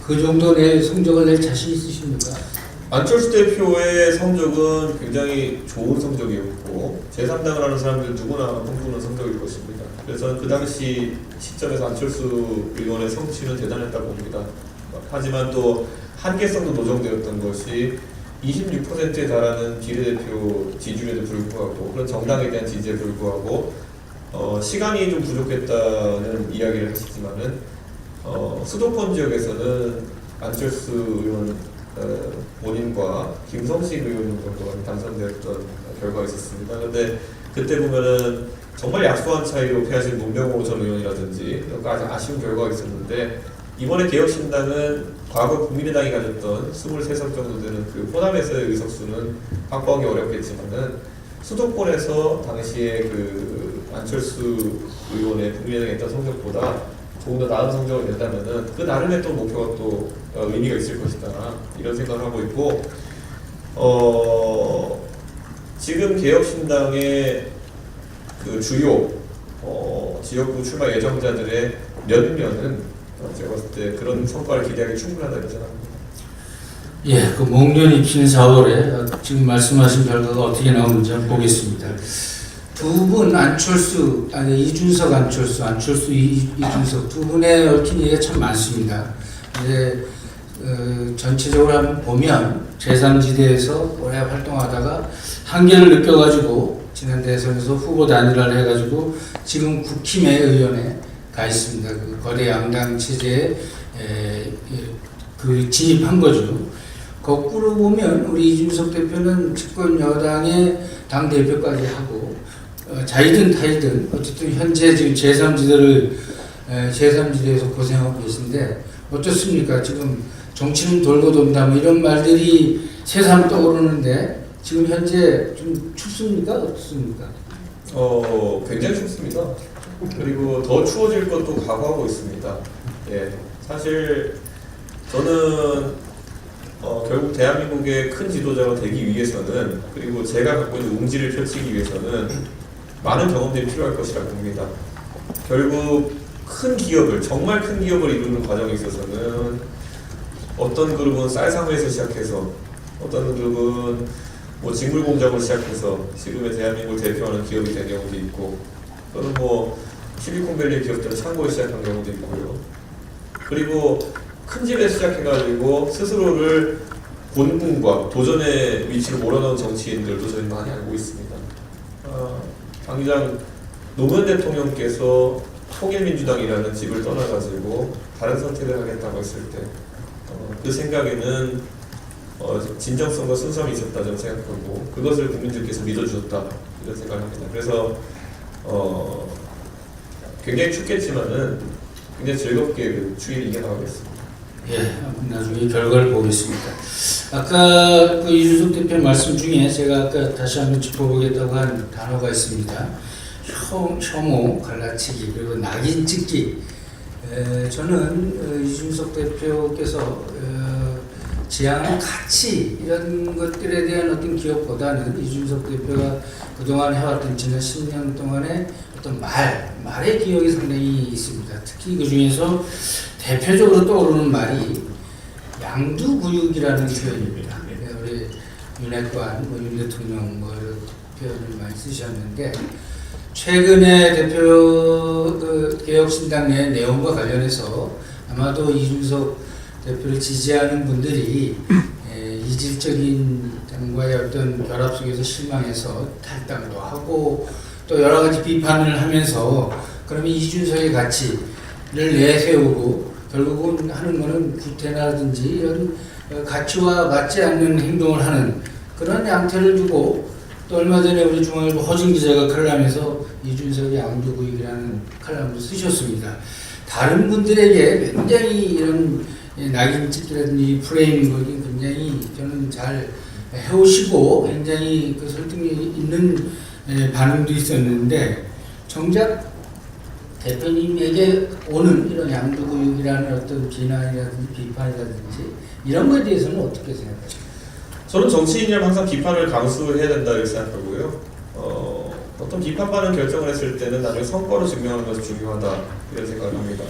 Speaker 1: 그 정도 내 성적을 낼 자신 있으십니까?
Speaker 2: 안철수 대표의 성적은 굉장히 좋은 성적이었고 제3당을 하는 사람들 누구나 꿈꾸는 성적일 것입니다. 그래서 그 당시 시점에서 안철수 의원의 성취는 대단했다고 봅니다. 하지만 또 한계성도 노정되었던 것이 26%에 달하는 비례대표 지지율에도 불구하고, 그런 정당에 대한 지지에 불구하고 시간이 좀 부족했다는 이야기를 하시지만은 수도권 지역에서는 안철수 의원 본인과 김성식 의원 정도가 당선되었던 결과가 있었습니다. 그런데 그때 보면은 정말 약소한 차이로 패하신 문병호 전 의원이라든지 아주 아쉬운 결과가 있었는데, 이번에 개혁신당은 과거 국민의당이 가졌던 23석 정도 되는 그 호남에서의 의석수는 확보하기 어렵겠지만은 수도권에서 당시에 그 안철수 의원의 국민의당에 했던 성적보다 조금 더 나은 성적을 낸다면은 그 나름의 또 목표가 또 의미가 있을 것이다, 이런 생각을 하고 있고, 지금 개혁신당의 그 주요 지역구 출마 예정자들의 몇몇은 제가 봤을 때 그런 성과를 기대하기 충분하다고 생각합니다.
Speaker 1: 예, 그 목련이 핀 4월에 지금 말씀하신 결과가 어떻게 나오는지 한번 보겠습니다. 두 분 안철수 아니 이준석 안철수 이준석 두 분의 얽힌 얘기가 참 많습니다. 이제 전체적으로 한번 보면 제3지대에서 오래 활동하다가 한계를 느껴가지고 지난 대선에서 후보 단일화를 해가지고 지금 국힘의 의원에 가 있습니다. 그 거대 양당 체제에 그 진입한 거죠. 거꾸로 보면 우리 이준석 대표는 집권 여당의 당 대표까지 하고 자이든 타이든 어쨌든 현재 지금 제3지대에서 고생하고 계신데 어떻습니까? 지금 정치는 돌고 돈다 뭐 이런 말들이 새삼 떠오르는데 지금 현재 좀 춥습니까? 어떻습니까?
Speaker 2: 굉장히 춥습니다. 그리고 더 추워질 것도 각오하고 있습니다. 예, 사실 저는 결국 대한민국의 큰 지도자가 되기 위해서는 그리고 제가 갖고 있는 웅지를 펼치기 위해서는 많은 경험들이 필요할 것이라고 봅니다. 결국 큰 기업을 정말 큰 기업을 이루는 과정에 있어서는 어떤 그룹은 쌀사무에서 시작해서 어떤 그룹은 뭐 직물 공장으로 시작해서 지금의 대한민국을 대표하는 기업이 된 경우도 있고 또는 뭐 실리콘밸리 기업들은 창고에 시작한 경우도 있고요. 그리고 큰 집에서 시작해가지고 스스로를 본능과 도전의 위치로 몰아넣은 정치인들도 저희 많이 알고 있습니다. 당장 노무현 대통령께서 통일민주당이라는 집을 떠나가지고 다른 선택을 하겠다고 했을 때 그 생각에는 진정성과 순수함이 있었다 저는 생각하고 그것을 국민들께서 믿어주셨다 이런 생각을 합니다. 그래서 굉장히 춥겠지만은 굉장히 즐겁게 그 추위를 이겨나가겠습니다.
Speaker 1: 예, 나중에 결과를 보겠습니다. 아까 그 이준석 대표 말씀 중에 제가 아까 다시 한번 짚어보겠다고 한 단어가 있습니다. 혐오, 갈라치기, 그리고 낙인 찍기. 저는 이준석 대표께서 지향하는 가치 이런 것들에 대한 어떤 기억보다는 이준석 대표가 그동안 해왔던 지난 10년 동안의 어떤 말의 기억이 상당히 있습니다. 특히 그 중에서 대표적으로 떠오르는 말이 양두구육이라는 표현입니다. 우리 윤핵관, 윤 대통령 이런 표현을 많이 쓰셨는데 최근에 대표 개혁신당 내 내용과 관련해서 아마도 이준석 대표를 지지하는 분들이 이질적인 당과의 어떤 결합 속에서 실망해서 탈당도 하고 또 여러 가지 비판을 하면서 그러면 이준석의 가치를 내세우고 결국은 하는 것은 구태라든지 이런 가치와 맞지 않는 행동을 하는 그런 양태를 두고 또 얼마 전에 우리 중앙일보 허진 기자가 칼럼에서 이준석의 양두구육이라는 칼럼도 쓰셨습니다. 다른 분들에게 굉장히 이런 낙인 찍기라든지 프레임working 굉장히 저는 잘 해오시고 굉장히 그 설득력이 있는 반응도 있었는데 정작 대표님에게 오는 이런 양두구육이라는 어떤 비난이라든지 비판이라든지 이런 것에 대해서는 어떻게 생각하십니까?
Speaker 2: 저는 정치인이라면 항상 비판을 감수해야 된다 이렇게 생각하고요. 어떤 비판받는 결정을 했을 때는 나중에 성과로 증명하는 것이 중요하다 이런 생각을 합니다.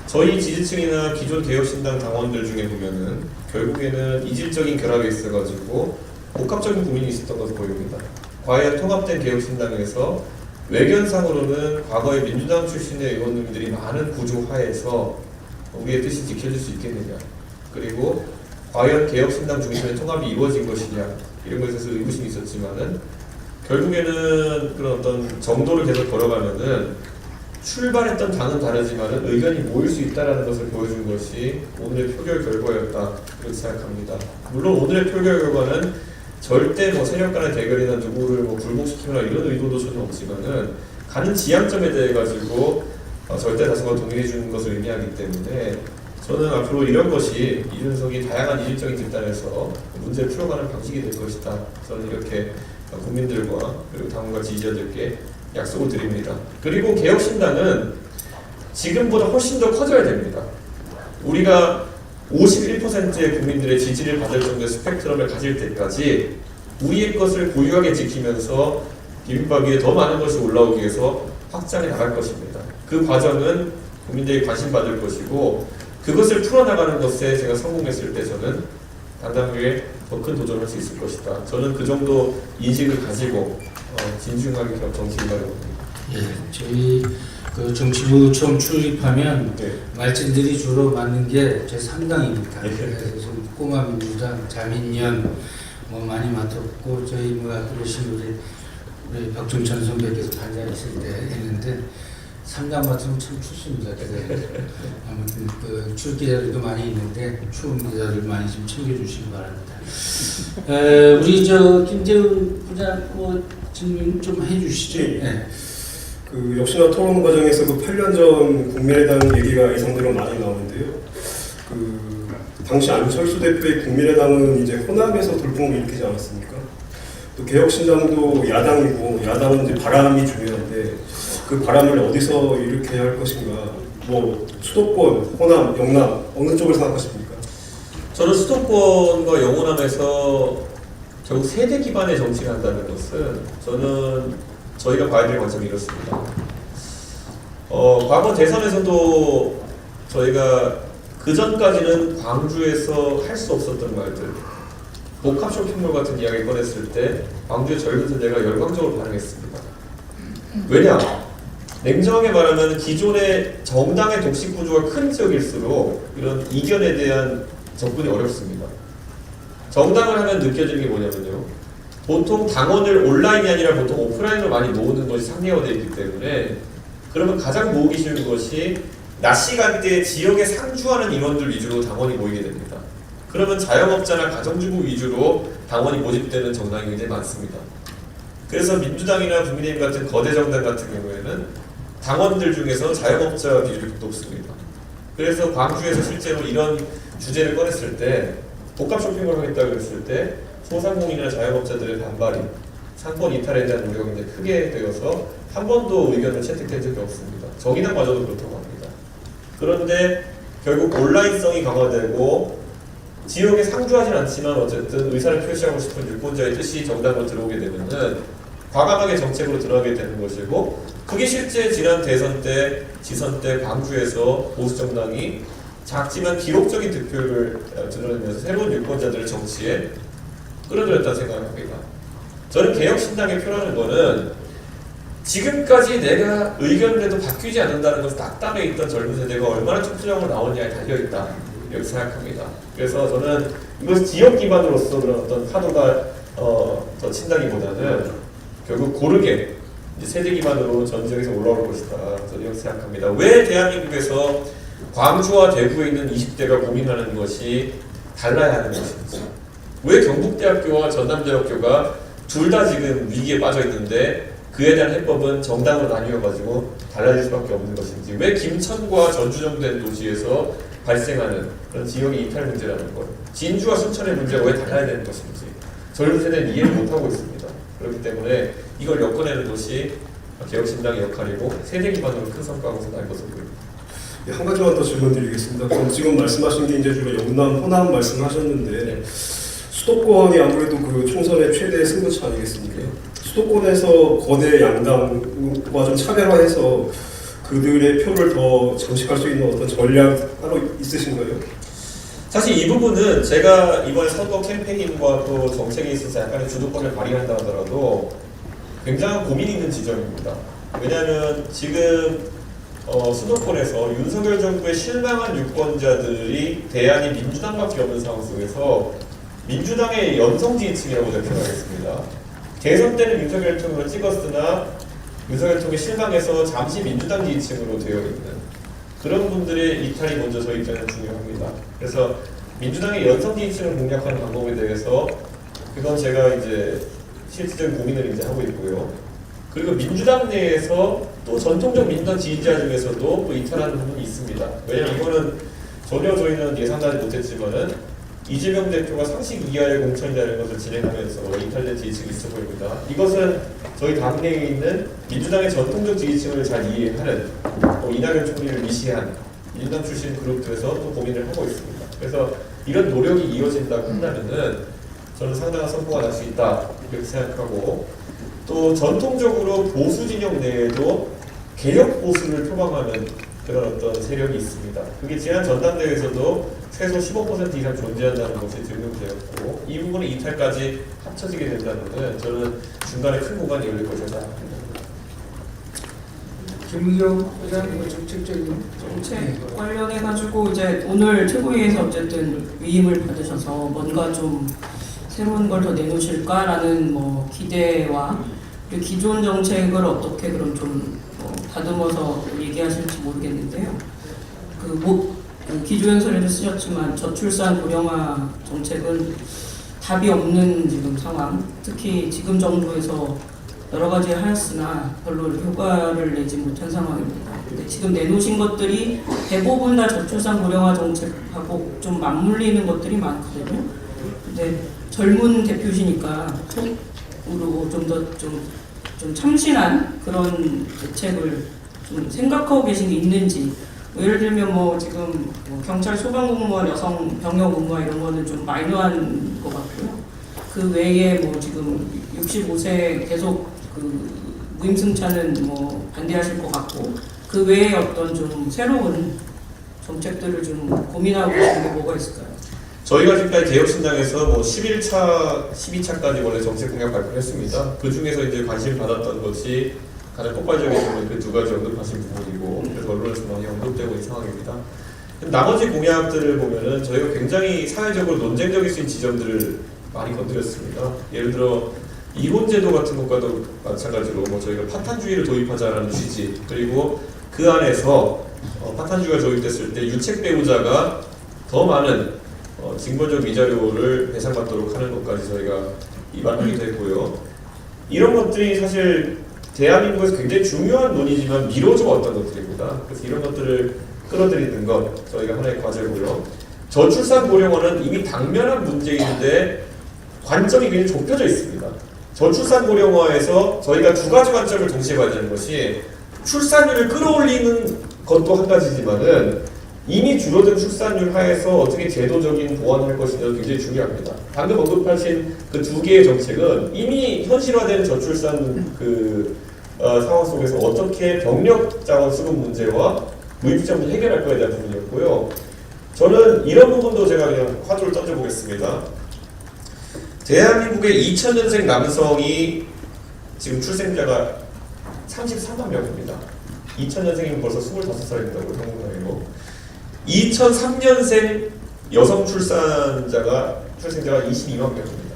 Speaker 2: 저희 지지층이나 기존 개혁신당 당원들 중에 보면은 결국에는 이질적인 결합이 있어가지고 복합적인 고민이 있었던 것으로 보입니다. 과연 통합된 개혁신당에서 외견상으로는 과거에 민주당 출신의 의원님들이 많은 구조 하에서 우리의 뜻이 지켜질 수 있겠느냐, 그리고 과연 개혁신당 중심의 통합이 이루어진 것이냐 이런 것에 대해서 의구심이 있었지만은 결국에는 그런 어떤 정도를 계속 걸어가면은 출발했던 당은 다르지만은 의견이 모일 수 있다는 것을 보여준 것이 오늘의 표결 결과였다 이렇게 생각합니다. 물론 오늘의 표결 결과는 절대 세력 간의 대결이나 누구를 굴복시키거나 이런 의도도 전혀 없지만은 가는 지향점에 대해 가지고 절대 다수가 동의해 주는 것을 의미하기 때문에 저는 앞으로 이런 것이 이준석이 다양한 이질적인 집단에서 문제를 풀어가는 방식이 될 것이다. 저는 이렇게 국민들과 그리고 당원과 지지자들께 약속을 드립니다. 그리고 개혁신당은 지금보다 훨씬 더 커져야 됩니다. 우리가 51%의 국민들의 지지를 받을 정도의 스펙트럼을 가질 때까지 우리의 것을 고유하게 지키면서 비빔밥 위에 더 많은 것이 올라오기 위해서 확장해 나갈 것입니다. 그 과정은 국민들이 관심 받을 것이고 그것을 풀어나가는 것에 제가 성공했을 때 저는 당당하게 더 큰 도전을 할 수 있을 것이다. 저는 그 정도 인식을 가지고 진중하게 정치인가를 봅니다.
Speaker 1: 예, 저희 그 정치부 처음 출입하면
Speaker 2: 네.
Speaker 1: 말진들이 주로 맡는 게 제 상당입니다.
Speaker 2: 네.
Speaker 1: 그래서 좀 꼬마 민주당, 자민련 뭐 많이 맡았고 저희 뭐 그러신 우리 벽중천 선배께서 반장했을 때 했는데 상당 맡으면 참 춥습니다. 그래서 아무튼 그 출 기자들도 많이 있는데 추운 기자들 많이 좀 챙겨주시기 바랍니다. 우리 저 김재훈 부장 뭐 질문 좀 해주시죠.
Speaker 6: 예.
Speaker 1: 네.
Speaker 6: 그 역시나 토론 과정에서 그 8년 전 국민의당 얘기가 예상대로 많이 나오는데요. 그 당시 안철수 대표의 국민의당은 이제 호남에서 돌풍을 일으키지 않았습니까? 또 개혁신당도 야당이고 야당은 이제 바람이 중요한데 그 바람을 어디서 일으켜야 할 것인가? 뭐 수도권, 호남, 영남 어느 쪽을 생각하십니까?
Speaker 2: 저는 수도권과 영호남에서 결국 세대 기반의 정치를 한다는 것은 저는 저희가 봐야 될 관점이 이렇습니다. 과거 대선에서도 저희가 그 전까지는 광주에서 할 수 없었던 말들, 복합 쇼핑몰 같은 이야기 꺼냈을 때 광주의 젊은 세대가 열광적으로 반응했습니다. 왜냐? 냉정하게 말하면 기존의 정당의 독식 구조가 큰 지역일수록 이런 이견에 대한 접근이 어렵습니다. 정당을 하면 느껴지는 게 뭐냐면요. 보통 당원을 온라인이 아니라 보통 오프라인으로 많이 모으는 것이 상례화되어 있기 때문에 그러면 가장 모으기 쉬운 것이 낮 시간대에 지역에 상주하는 인원들 위주로 당원이 모이게 됩니다. 그러면 자영업자나 가정주부 위주로 당원이 모집되는 정당이 굉장히 많습니다. 그래서 민주당이나 국민의힘 같은 거대 정당 같은 경우에는 당원들 중에서 자영업자 비율이 높습니다. 그래서 광주에서 실제로 이런 주제를 꺼냈을 때 복합 쇼핑몰을 하겠다고 했을 때 소상공인이나 자영업자들의 반발이 상권 이탈에 대한 우려가 굉장히 크게 되어서 한 번도 의견을 채택된 적이 없습니다. 정의당마저도 그렇다고 합니다. 그런데 결국 온라인성이 강화되고 지역에 상주하진 않지만 어쨌든 의사를 표시하고 싶은 유권자의 뜻이 정당으로 들어오게 되면은 과감하게 정책으로 들어가게 되는 것이고 그게 실제 지난 대선 때 지선 때 광주에서 보수 정당이 작지만 기록적인 득표를 드러내면서 새로운 유권자들을 정치에 끌어들였다는 생각을 합니다. 저는 개혁신당의 표라는 거는 지금까지 내가 의견을 내도 바뀌지 않는다는 것을 낙담해 있던 젊은 세대가 얼마나 투표장으로 나오느냐에 달려있다 이렇게 생각합니다. 그래서 저는 이것이 지역 기반으로서 그런 어떤 파도가 더 친다기보다는 결국 고르게 이제 세대 기반으로 전 지역에서 올라올 것이다. 저는 이렇게 생각합니다. 왜 대한민국에서 광주와 대구에 있는 20대가 고민하는 것이 달라야 하는 것인지, 왜 경북대학교와 전남대학교가 둘 다 지금 위기에 빠져 있는데 그에 대한 해법은 정당으로 나뉘어가지고 달라질 수밖에 없는 것인지, 왜 김천과 전주 정도 된 도시에서 발생하는 그런 지역의 이탈 문제라는 것, 진주와 순천의 문제가 왜 달라야 되는 것인지 젊은 세대는 이해를 못하고 있습니다. 그렇기 때문에 이걸 엮어내는 것이 개혁신당의 역할이고 세대 기반으로 큰 성과가 우선할 것으로 보입니다.
Speaker 6: 예, 한 가지만 더 질문드리겠습니다. 그럼 지금 말씀하신 게 이제 주로 영남, 호남 말씀하셨는데
Speaker 2: 네.
Speaker 6: 수도권이 아무래도 그 총선의 최대 승부처 아니겠습니까? 수도권에서 거대 양당과 좀 차별화해서 그들의 표를 더 장식할 수 있는 어떤 전략 따로 있으신가요?
Speaker 2: 사실 이 부분은 제가 이번에 선거 캠페인과 또 정책에 있어서 약간의 주도권을 발휘한다 하더라도 굉장한 고민이 있는 지점입니다. 왜냐하면 지금 수도권에서 윤석열 정부의 실망한 유권자들이 대안이 민주당밖에 없는 상황 속에서 민주당의 연성 지지층이라고 표현하겠습니다. 대선 때는 윤석열 통으로 찍었으나 윤석열 통에 실망해서 잠시 민주당 지지층으로 되어 있는 그런 분들의 이탈이 먼저 저희 입장에는 중요합니다. 그래서 민주당의 연성 지지층을 공략하는 방법에 대해서 그건 제가 이제 실질적인 고민을 이제 하고 있고요. 그리고 민주당 내에서 또 전통적 민주당 지지자 중에서도 또 이탈하는 부분이 있습니다. 왜냐하면 이거는 전혀 저희는 예상하지 못했지만은 이재명 대표가 상식 이하의 공천이라는 것을 진행하면서 이탈된 지지층이 있어 보입니다. 이것은 저희 당내에 있는 민주당의 전통적 지지층을 잘 이해하는 이낙연 총리를 미시한 민주당 출신 그룹들에서 또 고민을 하고 있습니다. 그래서 이런 노력이 이어진다고 한다면은 저는 상당한 성과가 날 수 있다 이렇게 생각하고, 또 전통적으로 보수 진영 내에도 개혁 보수를 표방하는 그런 어떤 세력이 있습니다. 그게 지난 전당대회에서도 최소 15% 이상 존재한다는 것이 증명되었고 이 부분이 이탈까지 합쳐지게 된다면 저는 중간에 큰 공간이 열릴 것이라 생각합니다.
Speaker 1: 김은경 회장님 뭐 정책적인
Speaker 5: 정책 관련해가지고 이제 오늘 최고위에서 어쨌든 위임을 받으셔서 뭔가 좀 새로운 걸 더 내놓으실까라는 뭐 기대와 그리고 기존 정책을 어떻게 그럼 좀 다듬어서 얘기하실지 모르겠는데요. 그 기조연설에도 쓰셨지만 저출산 고령화 정책은 답이 없는 지금 상황. 특히 지금 정부에서 여러 가지 하였으나 별로 효과를 내지 못한 상황입니다. 근데 지금 내놓으신 것들이 대부분 다 저출산 고령화 정책하고 좀 맞물리는 것들이 많거든요. 근데 젊은 대표시니까 속으로 좀 더 좀 참신한 그런 대책을 좀 생각하고 계신 게 있는지. 예를 들면 뭐 지금 뭐 경찰 소방공무원 여성 병역 의무화 이런 거는 좀 마이너한 것 같고요. 그 외에 뭐 지금 65세 계속 그 무임승차는 뭐 반대하실 것 같고 그 외에 어떤 좀 새로운 정책들을 좀 고민하고 계신 게 뭐가 있을까요?
Speaker 2: 저희가 지금까지 개혁신당에서 뭐 11차, 12차까지 원래 정책 공약 발표를 했습니다. 그 중에서 이제 관심 받았던 것이 가장 폭발적인 부분 그 두 가지 언급하신 부분이고 그래서 언론에서 많이 언급되고 있는 상황입니다. 나머지 공약들을 보면은 저희가 굉장히 사회적으로 논쟁적일 수 있는 지점들을 많이 건드렸습니다. 예를 들어 이혼제도 같은 것과도 마찬가지로 뭐 저희가 파탄주의를 도입하자라는 취지 그리고 그 안에서 파탄주의가 도입됐을 때 유책 배우자가 더 많은 징벌적 위자료를 배상받도록 하는 것까지 저희가 입안하게 됐고요. 이런 것들이 사실 대한민국에서 굉장히 중요한 논의지만 미뤄져 왔던 것들입니다. 그래서 이런 것들을 끌어들이는 것 저희가 하나의 과제고요. 저출산 고령화는 이미 당면한 문제인데 관점이 굉장히 좁혀져 있습니다. 저출산 고령화에서 저희가 두 가지 관점을 동시에 봐야 되는 것이 출산율을 끌어올리는 것도 한 가지지만은 이미 줄어든 출산율 하에서 어떻게 제도적인 보완할 것인지도 굉장히 중요합니다. 방금 언급하신 그 두 개의 정책은 이미 현실화된 저출산 상황 속에서 어떻게 병력 자원 수급 문제와 무임승차 문제 해결할 거에 대한 부분이었고요. 저는 이런 부분도 제가 그냥 화두를 던져보겠습니다. 대한민국의 2000년생 남성이 지금 출생자가 33만 명입니다. 2000년생이면 벌써 25살입니다. 한국 나이로. 2003년생 여성 출생자가 22만 명입니다.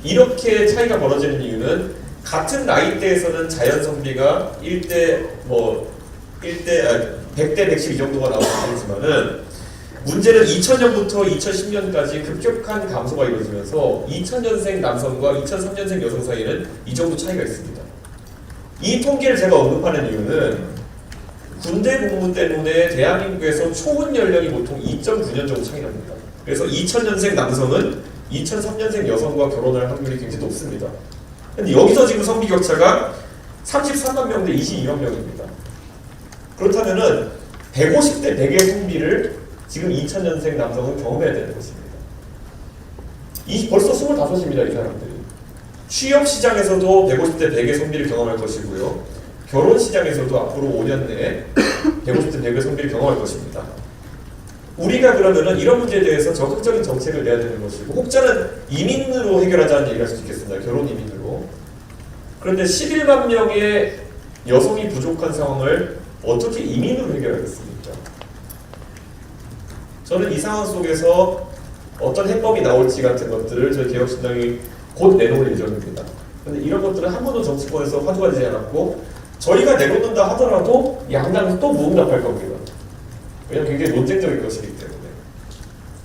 Speaker 2: 이렇게 차이가 벌어지는 이유는 같은 나이대에서는 자연 성비가 1대 100대 110 이 정도가 나오고 있지만은 문제는 2000년부터 2010년까지 급격한 감소가 이루어지면서 2000년생 남성과 2003년생 여성 사이에는 이 정도 차이가 있습니다. 이 통계를 제가 언급하는 이유는 군대 복무 때문에 대한민국에서 초혼 연령이 보통 2.9년 정도 차이 납니다. 그래서 2000년생 남성은 2003년생 여성과 결혼할 확률이 굉장히 높습니다. 근데 여기서 지금 성비 격차가 33만 명 대 22만 명입니다. 그렇다면은 150대 100의 성비를 지금 2000년생 남성은 경험해야 되는 것입니다. 벌써 25입니다, 이 사람들이. 취업 시장에서도 150대 100의 성비를 경험할 것이고요. 결혼 시장에서도 앞으로 5년 내에 150대 100의 성비를 경험할 것입니다. 우리가 그러면은 이런 문제에 대해서 적극적인 정책을 내야 되는 것이고 혹자는 이민으로 해결하자는 얘기를 할 수도 있겠습니다. 결혼 이민으로. 그런데 11만 명의 여성이 부족한 상황을 어떻게 이민으로 해결하겠습니까? 저는 이 상황 속에서 어떤 해법이 나올지 같은 것들을 저희 개혁신당이 곧 내놓을 예정입니다. 그런데 이런 것들은 한 번도 정치권에서 화두가 되지 않았고 저희가 내놓는다 하더라도 양당은 또 무응답할 겁니다. 왜냐하면 굉장히 논쟁적인 것이기 때문에.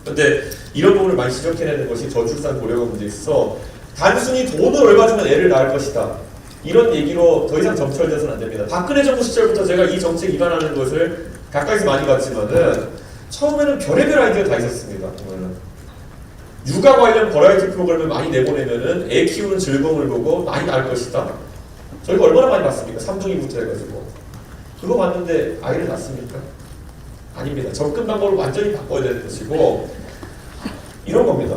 Speaker 2: 그런데 이런 부분을 많이 지적해내는 것이 저출산 고령화 문제에 있어서 단순히 돈을 얼마 주면 애를 낳을 것이다. 이런 얘기로 더 이상 점철돼서는 안 됩니다. 박근혜 정부 시절부터 제가 이 정책 입안하는 것을 가까이서 많이 봤지만은 처음에는 별의별 아이디어 다 있었습니다. 정말은. 육아 관련 버라이티 프로그램을 많이 내보내면은 애 키우는 즐거움을 보고 많이 낳을 것이다. 저희가 얼마나 많이 봤습니까? 삼둥이부터 해가지고. 그거 봤는데 아이를 낳습니까? 아닙니다. 접근 방법을 완전히 바꿔야 되는 것이고 이런 겁니다.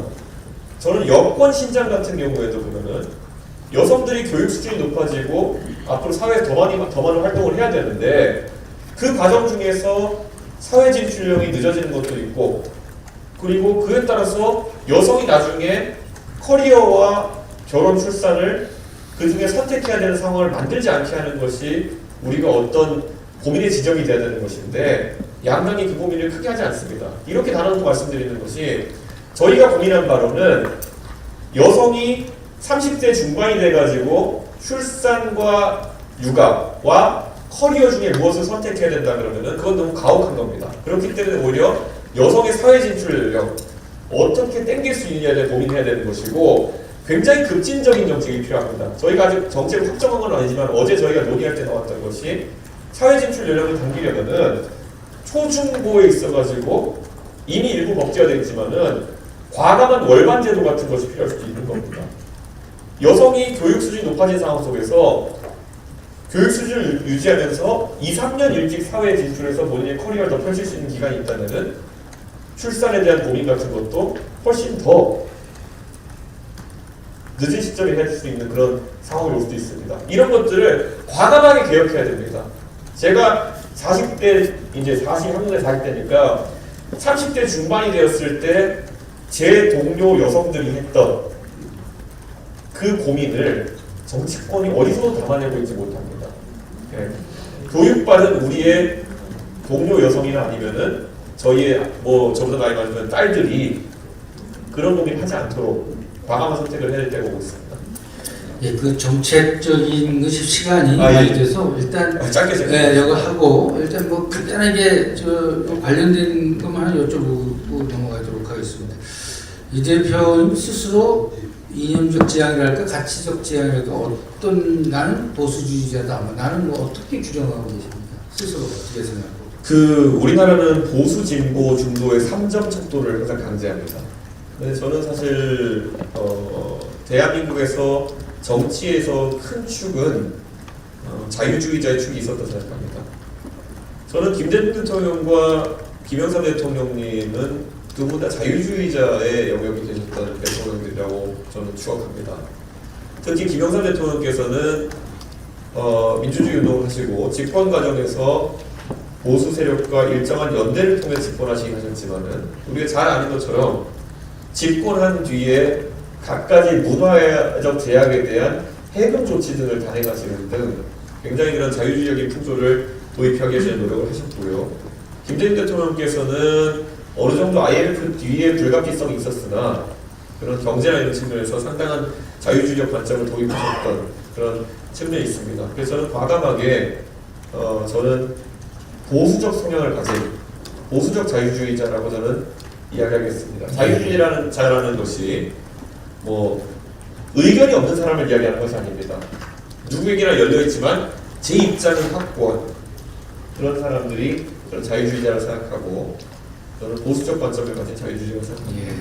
Speaker 2: 저는 여권 신장 같은 경우에도 보면은 여성들이 교육 수준이 높아지고 앞으로 사회에서 더 많은 활동을 해야 되는데 그 과정 중에서 사회 진출력이 늦어지는 것도 있고, 그리고 그에 따라서 여성이 나중에 커리어와 결혼 출산을 그 중에 선택해야 되는 상황을 만들지 않게 하는 것이 우리가 어떤 고민의 지점이 되어야 되는 것인데, 양당이 그 고민을 크게 하지 않습니다. 이렇게 단언코 말씀드리는 것이, 저희가 고민한 바로는 여성이 30대 중반이 돼가지고 출산과 육아와 커리어 중에 무엇을 선택해야 된다 그러면은 그건 너무 가혹한 겁니다. 그렇기 때문에 오히려 여성의 사회 진출력 어떻게 땡길 수 있느냐에 대해 고민해야 되는 것이고, 굉장히 급진적인 정책이 필요합니다. 저희가 아직 정책을 확정한 건 아니지만 어제 저희가 논의할 때 나왔던 것이, 사회 진출 연령을 당기려면은 초중고에 있어가지고 이미 일부 법제화되어 있지만은 과감한 월반 제도 같은 것이 필요할 수도 있는 겁니다. 여성이 교육 수준이 높아진 상황 속에서 교육 수준을 유지하면서 2, 3년 일찍 사회에 진출해서 본인의 커리어를 더 펼칠 수 있는 기간이 있다면은 출산에 대한 고민 같은 것도 훨씬 더 늦은 시점에 해줄 수 있는 그런 상황이 올 수도 있습니다. 이런 것들을 과감하게 개혁해야 됩니다. 제가 40대, 이제 40, 40대니까 30대 중반이 되었을 때 제 동료 여성들이 했던 그 고민을 정치권이 어디서도 담아내고 있지 못합니다. 네. 교육받은 우리의 동료 여성이나 아니면은 저희의 저보다 나이 많은 딸들이 그런 고민을 하지 않도록 과감한 선택을 해야 될 때가 오고 있습니다.
Speaker 1: 예, 그 정책적인 것이 시간이
Speaker 2: 아, 예.
Speaker 1: 많이 돼서 일단
Speaker 2: 짧게 제가
Speaker 1: 네, 이거 하고 일단 뭐 간단하게 관련된 것만 하나 여쭤보고 넘어가도록 하겠습니다. 이 대표님 스스로 이념적 지향이랄까 가치적 지향이랄까 어떤, 나는 보수주의자다, 나는 뭐 어떻게 규정하고 계십니까? 스스로 어떻게 생각하고?
Speaker 2: 우리나라는 보수 진보 중도의 3점 척도를 항상 강제합니다. 근데 저는 사실 대한민국에서 정치에서 큰 축은 자유주의자의 축이 있었다고 생각합니다. 저는 김대중 대통령과 김영삼 대통령님은 두 분 다 자유주의자의 영역이 계셨던 대통령들이라고 저는 추억합니다. 특히 김영삼 대통령께서는 민주주의 운동을 하시고 집권 과정에서 보수 세력과 일정한 연대를 통해 집권하시긴 하셨지만은, 우리가 잘 아는 것처럼 집권한 뒤에 갖가지 문화적 제약에 대한 해금 조치 등을 단행하시는 등 굉장히 그런 자유주의적인 풍조를 도입하기 위해 노력을 하셨고요. 김대중 대통령께서는 어느 정도 IMF 뒤에 불가피성이 있었으나 그런 경제나 이런 측면에서 상당한 자유주의적 관점을 도입하셨던 그런 측면이 있습니다. 그래서 저는 과감하게 저는 보수적 성향을 가진 보수적 자유주의자라고 저는 이야기하겠습니다. 자유주의라는 것이 의견이 없는 사람을 이야기하는 것이 아닙니다. 누구에게나 열려있지만 제 입장은 확고한 그런 사람들이 저는 자유주의자라고 생각하고, 저는 보수적 관점을 가진 자유주의자라고 생각합니다.
Speaker 1: 예.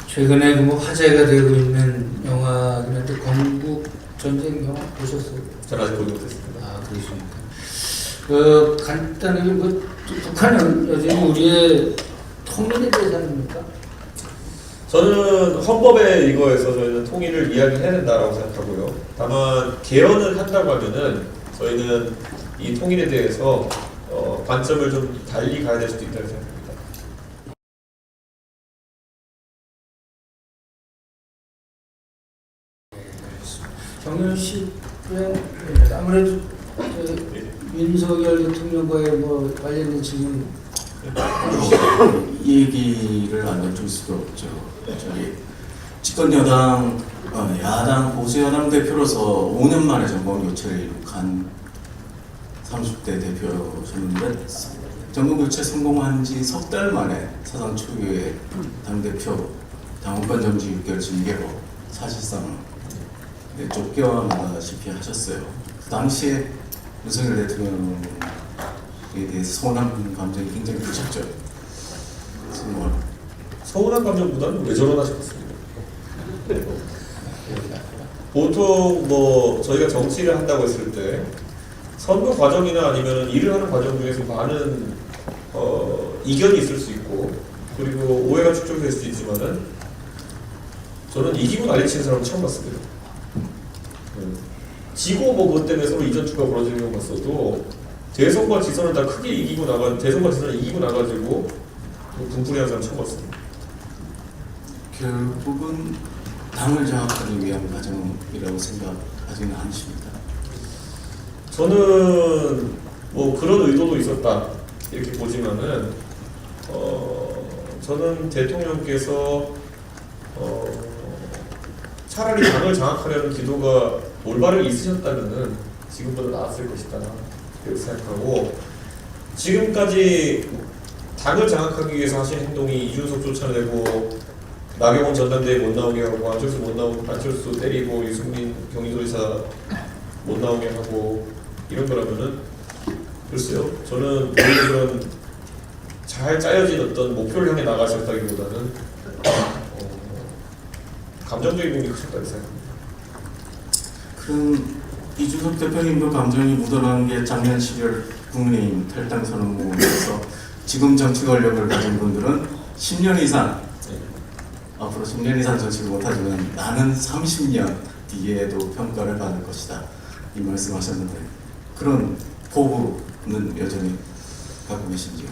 Speaker 1: 최근에 뭐 화제가 되고 있는 영화는 건국 전쟁 영화 보셨어요?
Speaker 2: 저는 아직 보지 못했습니다.
Speaker 1: 아, 그러십니까? 간단하게 북한은 여전히 우리의 통일의 대상입니까?
Speaker 2: 저는 헌법에 이거에서 저희는 통일을 이야기해야 된다고 생각하고요. 다만 개헌을 한다고 하면은 저희는 이 통일에 대해서 관점을 좀 달리 가야 될 수도 있다고 생각합니다.
Speaker 1: 정윤 씨는 아무래도 윤석열 대통령과의 관련된 질문
Speaker 4: 이 얘기를 안 해줄 수가 없죠. 저기 집권 여당, 야당, 보수 여당 대표로서 5년 만에 전공 교체를 이룩한 30대 대표셨는데, 전공 교체 성공한 지 석 달 만에 사상 초유의 당대표 당원권 정지 6개월 징계로 사실상 쫓겨나다시피 하셨어요. 그 당시에 윤석열 대통령에 대해서 서운한 감정이 굉장히 크셨죠.
Speaker 2: 서운한 감정보다는 왜 저러나 싶었습니다. 보통 저희가 정치를 한다고 했을 때 선거 과정이나 아니면 일을 하는 과정 중에서 많은 이견이 있을 수 있고, 그리고 오해가 축적될 수도 있지만은 저는 이기고 난리치는 사람은 처음 봤습니다. 지고 그것 때문에 서로 이전 투가 벌어지는 것 같아도 대선과 지선을 다 크게 이기고 대선과 지선을 이기고 나가지고 분풀이 한 사람 처음 봤습니다.
Speaker 4: 결국은 당을 장악하기 위한 과정이라고 생각하지는 않으십니까?
Speaker 2: 저는 뭐 그런 의도도 있었다 이렇게 보지만은 저는 대통령께서 차라리 당을 장악하려는 기도가 올바르게 있으셨다면은 지금보다 나았을 것이다 이렇게 생각하고, 지금까지 당을 장악하기 위해서 하신 행동이 이준석 쫓아내고 나경원 전당대회 못 나오게 하고 안철수 때리고 유승민 경기도지사 못 나오게 하고 이런 거라면은 글쎄요, 저는 그런 잘 짜여진 어떤 목표를 향해 나가셨다기보다는 감정적인 부분이 크셨다고 생각합니다.
Speaker 4: 그럼 이준석 대표님도 감정이 묻어나는 게 작년 10월 국민의힘 탈당 선언문에서 지금 정치 권력을 가진 분들은 10년 이상 앞으로 10년 이상 정치를 못하지만 나는 30년 뒤에도 평가를 받을 것이다 이 말씀하셨는데, 그런 포부는 여전히 갖고 계신지요?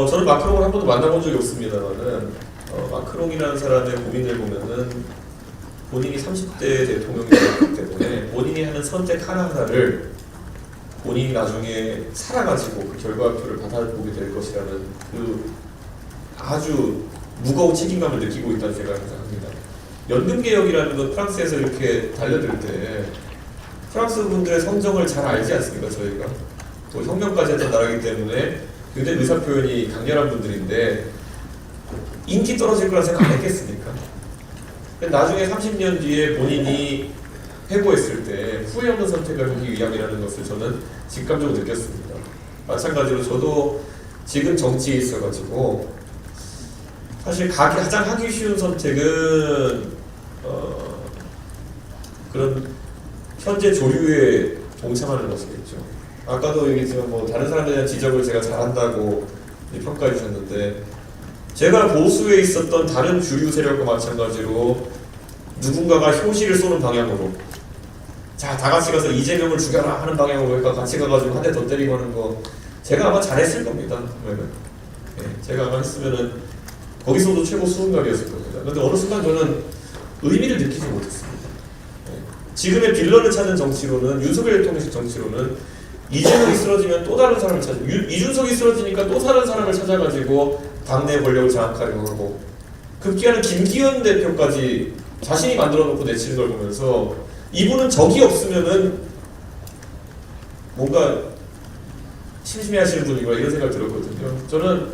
Speaker 2: 저는 마크롱을 한 번도 만나본 적이 없습니다만은 마크롱이라는 사람의 고민을 보면은 본인이 30대 대통령이었기 때문에 본인이 하는 선택 하나하나를 본인이 나중에 살아가지고 그 결과표를 받아보게 될 것이라는 그 아주 무거운 책임감을 느끼고 있다는 생각을 항상 합니다. 연금개혁이라는 건 프랑스에서 이렇게 달려들 때 프랑스 분들의 성정을 잘 알지 않습니까? 저희가 또 혁명까지 했던 나라이기 때문에 굉장히 의사표현이 강렬한 분들인데 인기 떨어질 거라 생각 안 했겠습니까? 나중에 30년 뒤에 본인이 회고했을 때 후회 없는 선택을 하기 위함이라는 것을 저는 직감적으로 느꼈습니다. 마찬가지로 저도 지금 정치에 있어가지고 사실 가장 하기 쉬운 선택은 그런 현재 조류에 동참하는 것이겠죠. 아까도 얘기했지만 뭐 다른 사람들에 대한 지적을 제가 잘한다고 평가해 주셨는데, 제가 보수에 있었던 다른 주류 세력과 마찬가지로 누군가가 효시를 쏘는 방향으로, 자, 다 같이 가서 이재명을 죽여라 하는 방향으로 같이 가가지고 한 대 더 때리고 하는 거 제가 아마 잘했을 겁니다. 제가 아마 했으면은 거기서도 최고 수훈갑이었을 겁니다. 그런데 어느 순간 저는 의미를 느끼지 못했습니다. 지금의 빌런을 찾는 정치로는, 윤석열 대통령식 정치로는 이재명이 쓰러지면 또 다른 사람을 찾고, 이준석이 쓰러지니까 또 다른 사람을 찾아가지고 당내 권력을 장악하려고 하고, 급기야는 김기현 대표까지 자신이 만들어놓고 내치는 걸 보면서 이분은 적이 없으면은 뭔가 심심해하시는 분이구나 이런 생각이 들었거든요.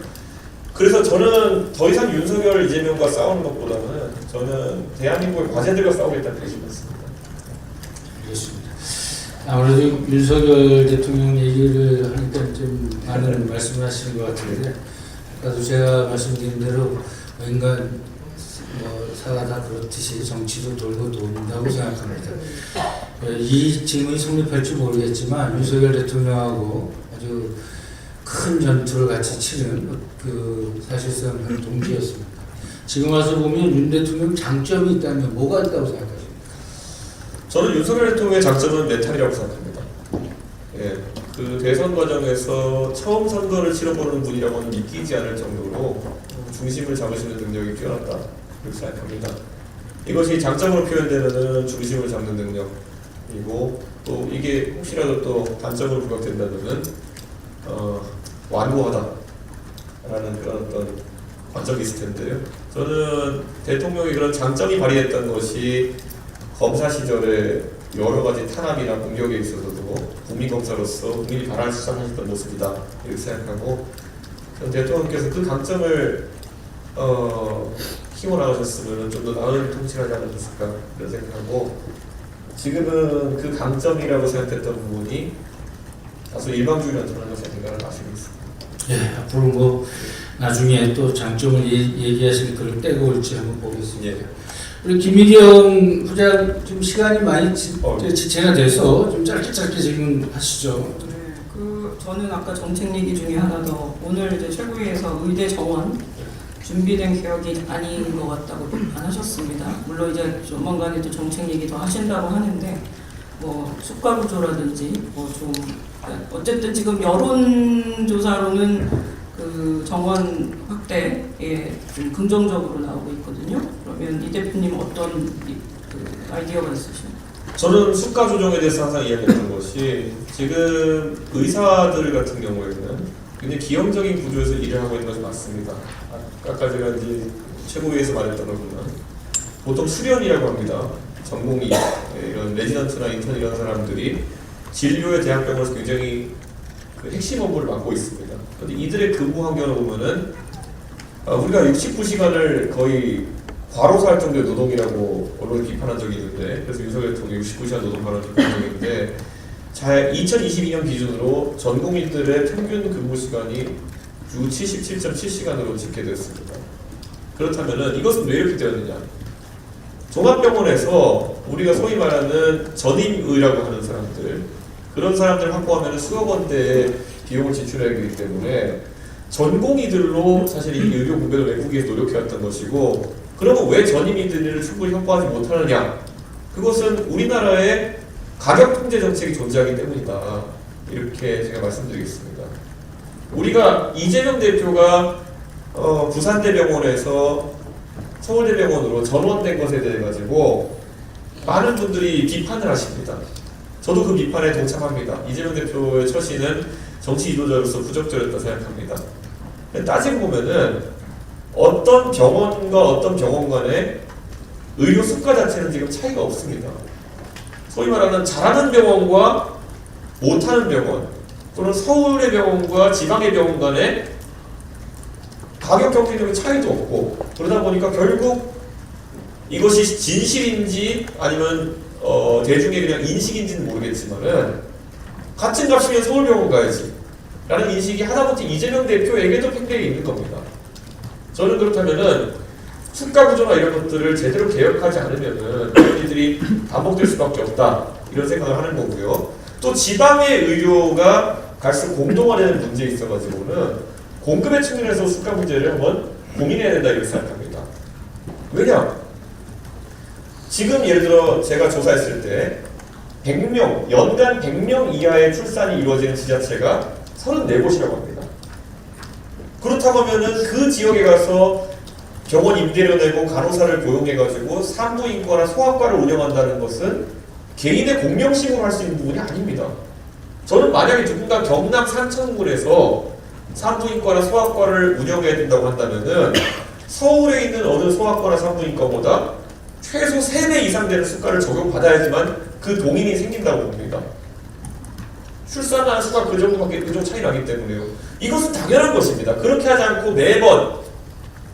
Speaker 2: 그래서 저는 더 이상 윤석열, 이재명과 싸우는 것보다는 저는 대한민국의 과제들과 싸우겠다는 뜻이었습니다.
Speaker 1: 알겠습니다. 아무래도 윤석열 대통령 얘기를 하니까 좀 많은 말씀을 하시는 것 같은데, 아까도 제가 말씀드린 대로 인간 사가 다 그렇듯이 정치도 돌고 돈다고 생각합니다. 이 질문이 성립할지 모르겠지만 윤석열 대통령하고 아주 큰 전투를 같이 치는 그 사실상 한 동기였습니다. 지금 와서 보면 윤 대통령 장점이 있다면 뭐가 있다고 생각하십니까?
Speaker 2: 저는 윤석열 대통령의 장점은 멘탈이라고 생각합니다. 그 대선 과정에서 처음 선거를 치러보는 분이라고는 믿기지 않을 정도로 중심을 잡으시는 능력이 뛰어났다 그렇게 생각합니다. 이것이 장점으로 표현되는 중심을 잡는 능력이고, 또 이게 혹시라도 또 단점으로 부각된다면 완고하다라는 그런 어떤 관점이 있을 텐데요. 저는 대통령이 그런 장점이 발휘했던 것이 검사 시절에 여러 가지 탄압이나 공격에 있어서도 국민검사로서 국민이 바랄 수상하셨던 모습이다 이렇게 생각하고, 대통령께서 그 강점을 키워나가셨으면 좀 더 나은 통치를 하지 않았을까 이런 생각하고, 지금은 그 강점이라고 생각했던 부분이 다소 일방주의로 나타나는 것이 아닌가 라는 아쉬움이 있습니다.
Speaker 1: 앞으로 뭐 나중에 또 장점을 얘기하실 그런 때가 올지 한번 보겠습니다. 우리 김미경 부장 좀 시간이 많이 지체가 돼서 좀 짧게 질문하시죠.
Speaker 5: 저는 아까 정책 얘기 중에 하나 더, 오늘 이제 최고위에서 의대 정원 준비된 개혁이 아닌 것 같다고 비판하셨습니다. 물론 이제 조만간에 또 정책 얘기 더 하신다고 하는데, 뭐 수가 구조라든지 뭐좀 어쨌든 지금 여론조사로는 그 정원 확대에 좀 긍정적으로 나오고 있거든요. 그러면 이 대표님 어떤 그 아이디어가 있으신가요?
Speaker 2: 저는 수가 조정에 대해서 항상 이야기했던 것이 지금 의사들 같은 경우에는 굉장히 기형적인 구조에서 일을 하고 있는 것이 맞습니다. 아까 제가 이제 최고위에서 말했던 것은 보통 수련이라고 합니다. 전공의, 이런 레지던트나 인턴 이런 사람들이 진료의 대학병원에서 굉장히 그 핵심 업무를 맡고 있습니다. 그런데 이들의 근무 환경을 보면은 우리가 69시간을 거의 과로사할 정도의 노동이라고 언론이 비판한 적이 있는데, 그래서 윤석열 대통령이 69시간 노동 발언을 비판한 적이 있는데, 2022년 기준으로 전공의들의 평균 근무 시간이 주 77.7시간으로 집계되었습니다. 그렇다면은 이것은 왜 이렇게 되었느냐? 종합병원에서 우리가 소위 말하는 전임의라고 하는 사람들, 그런 사람들 확보하면 수억 원대의 비용을 지출해야 되기 때문에 전공의들로 사실 이 의료 분배를 외국에서 노력해왔던 것이고, 그러면 왜 전임의들을 충분히 확보하지 못하느냐? 그것은 우리나라의 가격 통제 정책이 존재하기 때문이다. 이렇게 제가 말씀드리겠습니다. 우리가 이재명 대표가 부산대병원에서 서울대병원으로 전원된 것에 대해 가지고 많은 분들이 비판을 하십니다. 저도 그 비판에 동참합니다. 이재명 대표의 처신은 정치 지도자로서 부적절했다 생각합니다. 따지고 보면은 어떤 병원과 어떤 병원 간의 의료 수가 자체는 지금 차이가 없습니다. 소위 말하는 잘하는 병원과 못하는 병원, 또는 서울의 병원과 지방의 병원 간의 가격 경쟁력의 차이도 없고, 그러다 보니까 결국 이것이 진실인지 아니면 대중의 그냥 인식인지는 모르겠지만은 같은 값이면 서울병원 가야지 라는 인식이 하다못해 이재명 대표에게도 팽배해 있는 겁니다. 저는 그렇다면은 수가 구조나 이런 것들을 제대로 개혁하지 않으면은 이런 일들이 반복될 수밖에 없다, 이런 생각을 하는 거고요. 또 지방의 의료가 갈수록 공동화되는 문제에 있어가지고는 공급의 측면에서 수가 문제를 한번 고민해야 된다, 이렇게 생각합니다. 왜냐? 지금 예를 들어 제가 조사했을 때 100명, 연간 100명 이하의 출산이 이루어지는 지자체가 34곳이라고 합니다. 그렇다고 하면은 그 지역에 가서 병원 임대료 내고 간호사를 고용해가지고 산부인과나 소아과를 운영한다는 것은 개인의 공명심으로 할 수 있는 부분이 아닙니다. 저는 만약에 누군가 경남 산천군에서 산부인과나 소아과를 운영해야 된다고 한다면은 서울에 있는 어느 소아과나 산부인과보다 최소 3배 이상 되는 수가를 적용받아야지만 그 동인이 생긴다고 봅니다. 출산하는 수가 그 정도밖에 그 정도 차이 나기 때문에요. 이것은 당연한 것입니다. 그렇게 하지 않고 매번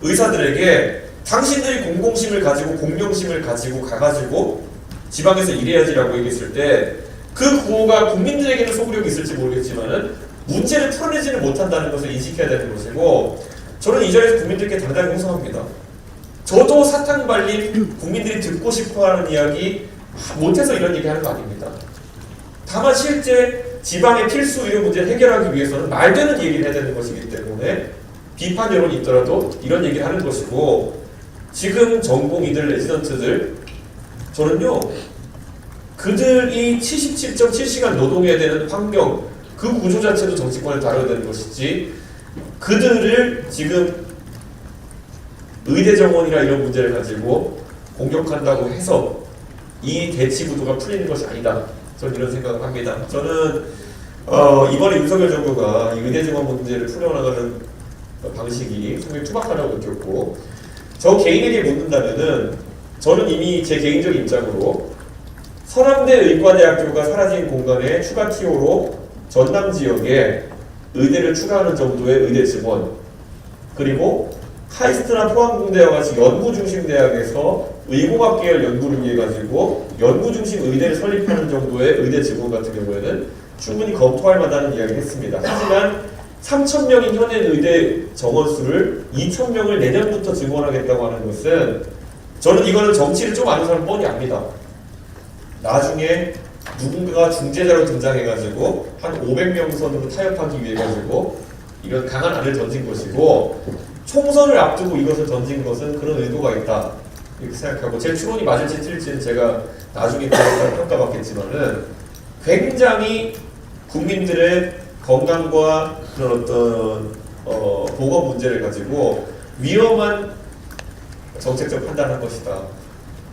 Speaker 2: 의사들에게 당신들이 공공심을 가지고 공명심을 가지고 가가지고 지방에서 일해야지라고 얘기했을 때 그 구호가 국민들에게는 소구력이 있을지 모르겠지만은 문제를 풀어내지는 못한다는 것을 인식해야 되는 것이고, 저는 이 자리에서 국민들께 당당히 호소합니다. 저도 사탕 발림 국민들이 듣고 싶어하는 이야기 못해서 이런 얘기하는 거 아닙니다. 다만 실제 지방의 필수 의료 문제를 해결하기 위해서는 말되는 얘기를 해야 되는 것이기 때문에 비판 여론이 있더라도 이런 얘기를 하는 것이고, 지금 전공의들, 레지던트들, 저는요 그들이 77.7시간 노동해야 되는 환경, 그 구조 자체도 정치권에 다뤄야 되는 것이지, 그들을 지금 의대 정원이나 이런 문제를 가지고 공격한다고 해서 이 대치 구도가 풀리는 것이 아니다, 저는 이런 생각을 합니다. 저는 이번에 윤석열 정부가 이 의대 정원 문제를 풀어나가는 방식이 상당히 투박하다고 느꼈고, 저 개인에게 묻는다면은 저는 이미 제 개인적인 입장으로 서남대 의과대학교가 사라진 공간에 추가 TO로 전남 지역에 의대를 추가하는 정도의 의대 증원, 그리고 카이스트나 포항공대와 같이 연구 중심 대학에서 의공학 계열 연구를 위해 가지고 연구 중심 의대를 설립하는 정도의 의대 증원 같은 경우에는 충분히 검토할 만하다는 이야기를 했습니다. 하지만 3,000명인 현행 의대 정원수를 2,000명을 내년부터 증원하겠다고 하는 것은, 저는 이거는 정치를 좀 아는 사람 뻔히 압니다. 나중에 누군가가 중재자로 등장해가지고 한 500명 선으로 타협하기 위해 가지고 이런 강한 안을 던진 것이고, 총선을 앞두고 이것을 던진 것은 그런 의도가 있다, 이렇게 생각하고 제 추론이 맞을지 틀릴지는 제가 나중에 평가받겠지만은 굉장히 국민들의 건강과 그런 어떤 보건 문제를 가지고 위험한 정책적 판단한 것이다.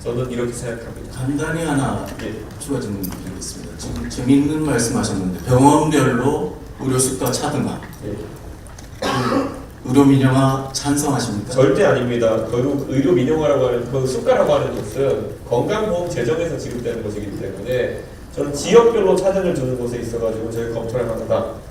Speaker 2: 저는 이렇게 생각합니다.
Speaker 4: 간단히 하나
Speaker 2: 예.
Speaker 4: 추가 질문 드리겠습니다. 지금 재미있는 말씀하셨는데 병원별로 의료 수가 차등화,
Speaker 2: 예.
Speaker 4: 의료 민영화 찬성하십니까?
Speaker 2: 절대 아닙니다. 결국 의료 민영화라고 하는 그 수가라고 하는 것은 건강보험 재정에서 지급되는 것이기 때문에 저는 지역별로 차등을 두는 곳에 있어가지고 저희가 검토할 만하다.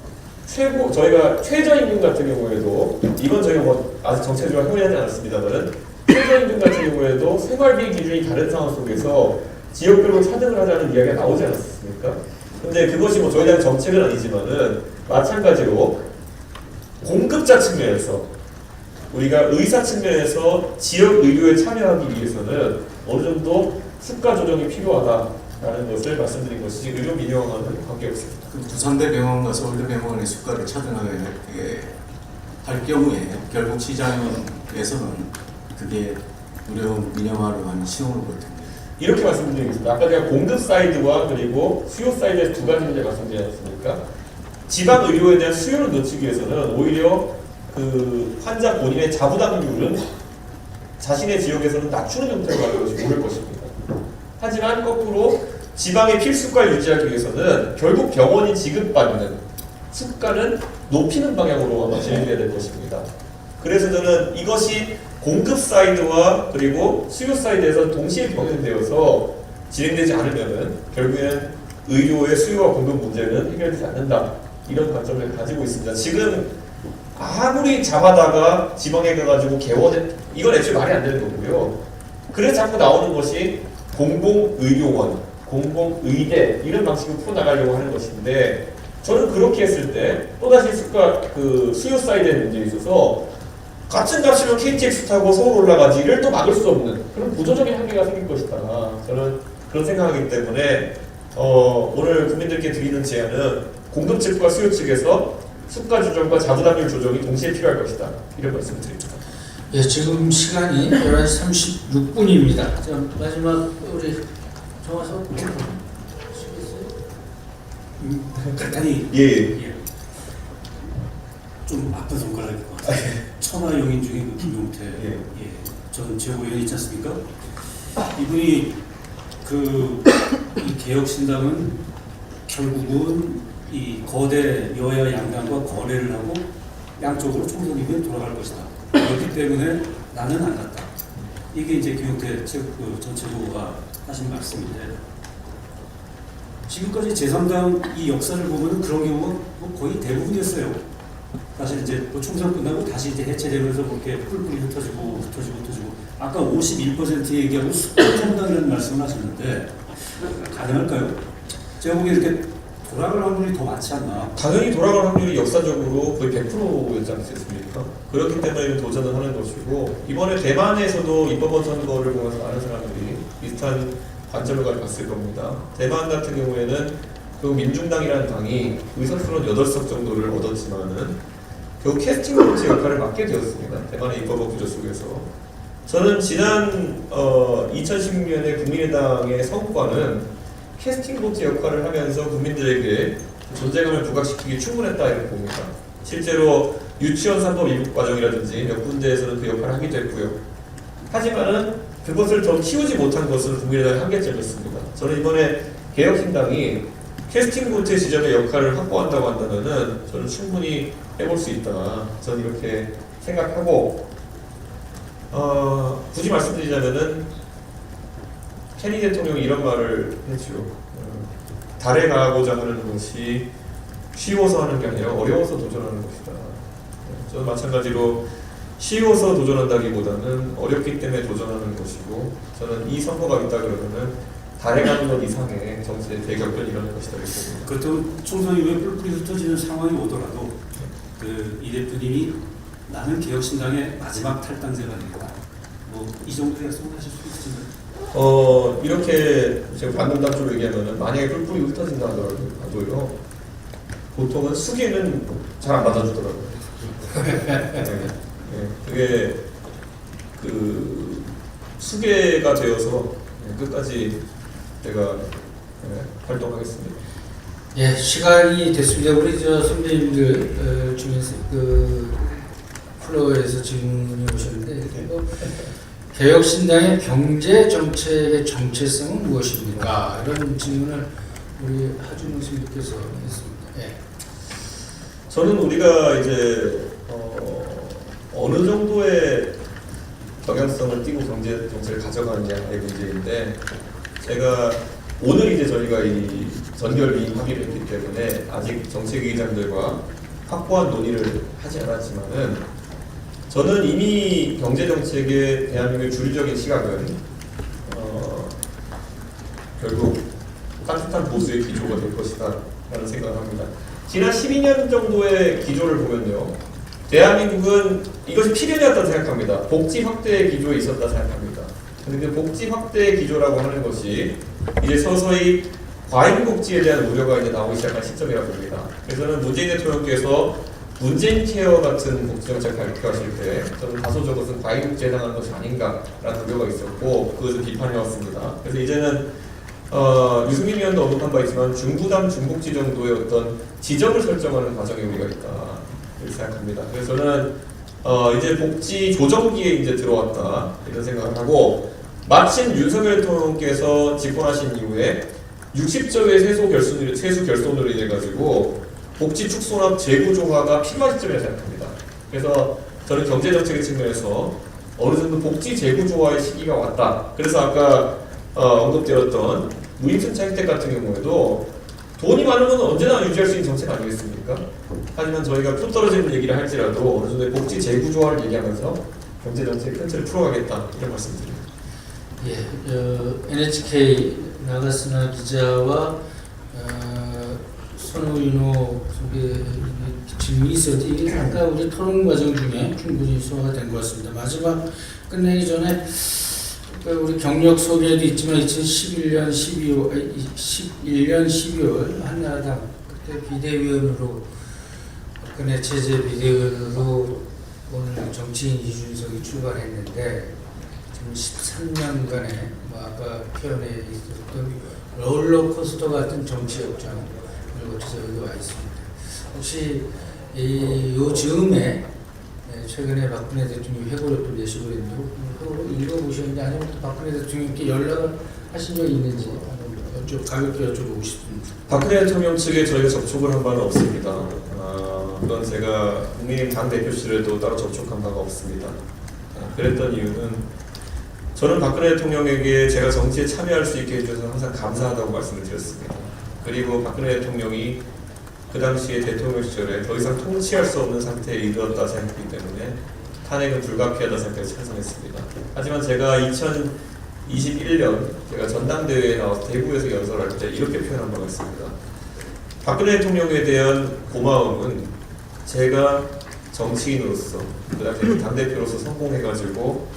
Speaker 2: 저희가 최저임금 같은 경우에도 이건 저희가 뭐 아직 정책적으로 협의하지 않았습니다만은 최저임금 같은 경우에도 생활비 기준이 다른 상황 속에서 지역별로 차등을 하자는 이야기가 나오지 않았습니까? 근데 그것이 뭐 저희에 대한 정책은 아니지만은 마찬가지로 공급자 측면에서 우리가 의사 측면에서 지역 의료에 참여하기 위해서는 어느 정도 수가 조정이 필요하다라는 것을 말씀드린 것이지 의료 민영화와는 관계없습니다.
Speaker 4: 그 부산대병원과 서울대병원의 수가를 차등하게 할 경우에 결국 시장에서는 그게 의료 민영화로 하는 신호를 볼 텐데.
Speaker 2: 이렇게 말씀드리겠습니다. 아까 제가 공급 사이드와 그리고 수요 사이드에서 두 가지 문제 말씀드리지 않습니까? 지방 의료에 대한 수요를 놓치기 위해서는 오히려 그 환자 본인의 자부담률은 자신의 지역에서는 낮추는 형태로 가는 것이 옳을 것입니다. 하지만 거꾸로 지방의 필수가를 유지하기 위해서는 결국 병원이 지급받는 수가는 높이는 방향으로 아마 진행돼야 될 것입니다. 그래서 저는 이것이 공급 사이드와 그리고 수요 사이드에서 동시에 병행되어서 진행되지 않으면은 결국에는 의료의 수요와 공급 문제는 해결되지 않는다. 이런 관점을 가지고 있습니다. 지금 아무리 잡아다가 지방에 가가지고 개원해 이건 애초에 말이 안 되는 거고요. 그래서 자꾸 나오는 것이 공공의료원, 공공의대 이런 방식으로 풀어나가려고 하는 것인데 저는 그렇게 했을 때 또다시 수요 사이드의 문제에 있어서 같은 값이면 KTX 타고 서울 올라가지 이를 또 막을 수 없는 그런 구조적인 한계가 생길 것이다. 저는 그런 생각하기 때문에 오늘 국민들께 드리는 제안은 공급 측과 수요 측에서 수가 조정과 자부담률 조정이 동시에 필요할 것이다. 이런 말씀을 드립니다.
Speaker 1: 예, 지금 시간이 11시 36분입니다. 마지막 우리 정화석
Speaker 3: 간단히
Speaker 2: 예.
Speaker 3: 좀 아픈 손가락일 것 같아요. 천하용인 중에 그 김용태,
Speaker 2: 예.
Speaker 3: 전 최고위원 있지 않습니까? 이분이 이 개혁신당은 결국은 이 거대 여야 양당과 거래를 하고 양쪽으로 총선이면 돌아갈 것이다. 그렇기 때문에 나는 안 갔다. 이게 이제 김용태 전 최고가 하신 말씀인데 지금까지 제3당 이 역사를 보면 그런 경우가 뭐 거의 대부분이었어요. 사실 이제 뭐 총선 끝나고 다시 이제 해체되면서 그렇게 뿔뿔이 흩어지고 아까 51% 얘기하고 수평정당이라는 말씀을 하셨는데 가능할까요? 제가 보기에 이렇게 돌아갈 확률이 더 많지 않나?
Speaker 2: 당연히 돌아갈 확률이 역사적으로 거의 100%였지 않습니까? 그렇기 때문에 도전을 하는 것이고 이번에 대만에서도 이번 선거를 보면서 많은 사람들이 비슷한 관점을 가지고 봤을 겁니다. 대만 같은 경우에는 그 민중당이라는 당이 의석수는 8석 정도를 얻었지만은 결국 캐스팅 보트 역할을 맡게 되었습니다. 대만의 입법부 구조 속에서. 저는 지난 2016년에 국민의당의 성과는 캐스팅 보트 역할을 하면서 국민들에게 존재감을 부각시키기 충분했다 이렇게 봅니다. 실제로 유치원 3법 입국 과정이라든지 몇 군데에서는 그 역할을 하기도 했고요. 하지만은 그것을 더 키우지 못한 것은 국민의당의 한계점이었습니다. 저는 이번에 개혁신당이 캐스팅 보트의 지점의 역할을 확보한다고 한다면은 저는 충분히 해볼 수 있다. 저는 이렇게 생각하고 굳이 말씀드리자면은 케니 대통령이 이런 말을 했죠. 달에 가고자 하는 것이 쉬워서 하는 게 아니라 어려워서 도전하는 것이다. 저는 마찬가지로 쉬워서 도전한다기보다는 어렵기 때문에 도전하는 것이고 저는 이 선거가 있다 그러면은 달에 가는 것 이상의 정치의 대격변이 일어날 것이다 이렇게 봅니다.
Speaker 3: 그렇다면 총선 이후에 뿔뿔이 흩어지는 상황이 오더라도 이 대표님이 나는 개혁신당의 마지막 탈당제가 되겠다. 뭐 이 정도 약속을 하실 수 있으신가요?
Speaker 2: 이렇게 제가 반동당적으로 얘기하면은 만약에 뿔뿔이 흩어진다 하더라도요 보통은 수기는 잘 안 받아주더라고요. 그게 수계가 되어서 끝까지 제가 활동하겠습니다.
Speaker 1: 예, 시간이 됐습니다. 우리 저 선배님들 중에서 그 플로어에서 질문이 오셨는데 개혁신당의 경제 정책의 정체성은 무엇입니까? 이런 질문을 우리 하준호 선생님께서 했습니다. 예.
Speaker 2: 저는 우리가 이제 어느 정도의 방향성을 띠고 경제 정책을 가져가느냐의 문제인데, 제가 오늘 이제 저희가 이 전결위임 합의를 했기 때문에 아직 정책위의장들과 확고한 논의를 하지 않았지만은, 저는 이미 경제 정책의 대한민국의 주류적인 시각은 결국 따뜻한 보수의 기조가 될 것이다 라는 생각을 합니다. 지난 12년 정도의 기조를 보면요, 대한민국은 이것이 필연이었다고 생각합니다. 복지 확대의 기조에 있었다 생각합니다. 그런데 복지 확대의 기조라고 하는 것이 이제 서서히 과잉 복지에 대한 우려가 이제 나오기 시작한 시점이라고 봅니다. 그래서 저는 문재인 대통령께서 문재인 케어 같은 복지 정책 발표하실 때 저는 다소 저것은 과잉 복지에 해당하는 것이 아닌가라는 우려가 있었고, 그것을 비판해 왔습니다. 그래서 이제는 유승민 의원도 언급한 바 있지만 중부담 중복지 정도의 어떤 지점을 설정하는 과정에 우리가 있다 이렇게 생각합니다. 그래서 저는 이제 복지 조정기에 이제 들어왔다 이런 생각을 하고, 마침 윤석열 대통령께서 집권하신 이후에 60조 의 세수 결손으로 인해 가지고 복지 축소나 재구조화가 필요한 시점이라고 생각합니다. 그래서 저는 경제 정책의 측면에서 어느 정도 복지 재구조화의 시기가 왔다. 그래서 아까 언급드렸던 무임승차 혜택 같은 경우에도 돈이 많은 건 언제나 유지할 수 있는 정책 아니겠습니까? 하지만 저희가 표 떨어지는 얘기를 할지라도 어느 정도의 복지 재구조화를 얘기하면서 경제 정책의 큰 틀을 풀어가겠다 이런 말씀드립니다.
Speaker 1: 예, NHK 나가스나 기자와 손우인호 선배 질문이 있었는데 아까 우리 토론 과정 중에 충분히 소화가 된 것 같습니다. 마지막 끝내기 전에 우리 경력 소개도 있지만 2011년 12월 한나라당 그때 비대위원으로 박근혜 체제 비대위원으로 오늘 정치인 이준석이 출발했는데 지금 13년간의 아까 표현에 있었던 롤러코스터 같은 정치 역장을 거쳐서 여기 와 있습니다. 혹시 요 즈음에 최근에 박근혜 대통령이 회고를 또 내시고 있는데 회고를 읽어보셨는지 아니면 또 박근혜 대통령께 연락을 하신 적이 있는지 가볍게 여쭤보고 싶습니다.
Speaker 2: 박근혜 대통령 측에 저희가 접촉을 한 바는 없습니다. 그건 제가 국민의힘 당대표실에도 따로 접촉한 바가 없습니다. 그랬던 이유는 저는 박근혜 대통령에게 제가 정치에 참여할 수 있게 해줘서 항상 감사하다고 말씀을 드렸습니다. 그리고 박근혜 대통령이 그 당시에 대통령 시절에 더 이상 통치할 수 없는 상태에 이르렀다 생각했기 때문에 탄핵은 불가피하다 생각해서 찬성했습니다. 하지만 제가 2021년 제가 전당대회에 나와서 대구에서 연설할 때 이렇게 표현한 바가 있습니다. 박근혜 대통령에 대한 고마움은 제가 정치인으로서 그 당시 당대표로서 성공해가지고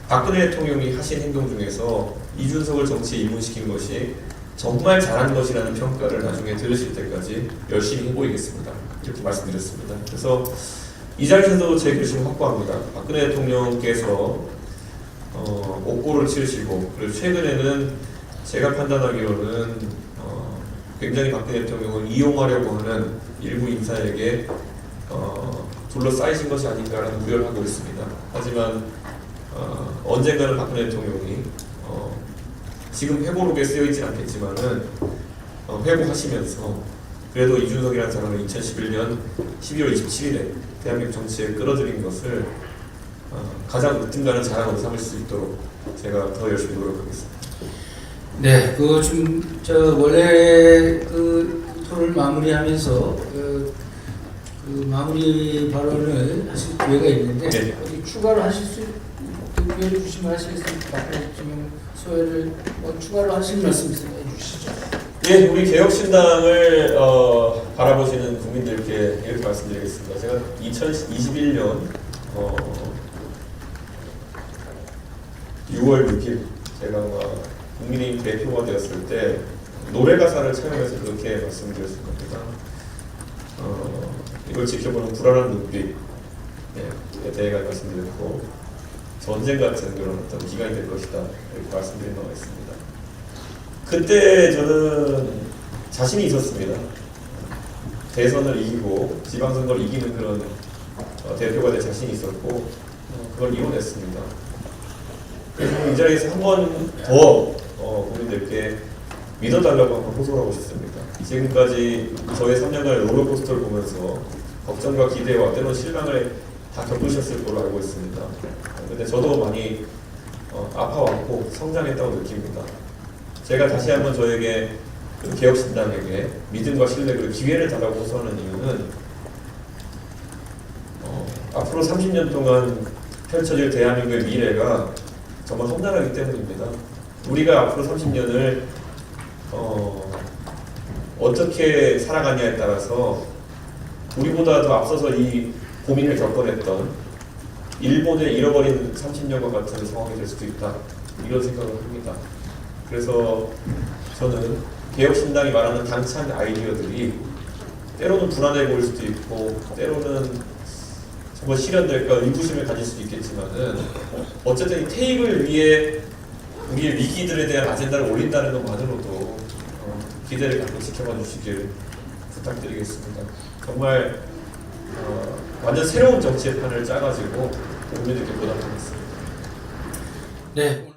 Speaker 2: 박근혜 대통령이 하신 행동 중에서 이준석을 정치에 입문시킨 것이 정말 잘한 것이라는 평가를 나중에 들으실 때까지 열심히 해보이겠습니다. 이렇게 말씀드렸습니다. 그래서 이 자리에서도 제 결심을 확고합니다. 박근혜 대통령께서 옥고를 치르시고, 그리고 최근에는 제가 판단하기로는 굉장히 박근혜 대통령을 이용하려고 하는 일부 인사에게 둘러싸이신 것이 아닌가라는 우려를 하고 있습니다. 하지만 언젠가는 박근혜 대통령이 지금 회고록에 쓰여있진 않겠지만은 회고하시면서 그래도 이준석이라는 사람을 2011년 12월 27일에 대한민국 정치에 끌어들인 것을 가장 으뜸가는 자랑으로 삼을 수 있도록 제가 더 열심히 노력하겠습니다.
Speaker 1: 네, 원래 토론을 마무리하면서 마무리 발언을 하실 기회가 있는데
Speaker 2: 네.
Speaker 1: 어디 추가로 하실 수 기회를 주시면 하시겠습니까? 박근혜 대통령 소회를 추가로 하실 말씀 있으면 해주시죠.
Speaker 2: 예, 우리 개혁신당을 바라보시는 국민들께 이렇게 말씀드리겠습니다. 제가 2021년 6월 6일 제가 국민의힘 대표가 되었을 때 노래 가사를 차용해서 그렇게 말씀드렸을 겁니다. 이걸 지켜보는 불안한 눈빛에 대해 말씀드렸고, 전쟁 같은 그런 어떤 기간이 될 것이다 이렇게 말씀드린 바가 있습니다. 그때 저는 자신이 있었습니다. 대선을 이기고 지방선거를 이기는 그런 대표가 될 자신이 있었고 그걸 이뤄냈습니다. 그래서 이 자리에서 한 번 더 국민들께 믿어달라고 한번 호소하고 싶습니다. 지금까지 저의 3년간의 롤러코스터를 보면서 걱정과 기대와 때로는 실망을 다 겪으셨을 거로 알고 있습니다. 근데 저도 많이 아파왔고 성장했다고 느낍니다. 제가 다시 한번 저에게 개혁신당에게 믿음과 신뢰 그리고 기회를 달라고 호소하는 이유는 앞으로 30년 동안 펼쳐질 대한민국의 미래가 정말 험난하기 때문입니다. 우리가 앞으로 30년을 어떻게 살아가냐에 따라서 우리보다 더 앞서서 이 고민을 겪어냈던 일본의 잃어버린 30년과 같은 상황이 될 수도 있다 이런 생각을 합니다. 그래서 저는 개혁신당이 말하는 당찬 아이디어들이 때로는 불안해 보일 수도 있고 때로는 정말 실현될까 의구심을 가질 수도 있겠지만은 어쨌든 이 테이블 위에 우리의 위기들에 대한 아젠다를 올린다는 것만으로도 기대를 갖고 지켜봐 주시길 부탁드리겠습니다. 정말 완전 새로운 정치의 판을 짜가지고 국민들께 보답하겠습니다.
Speaker 1: 네.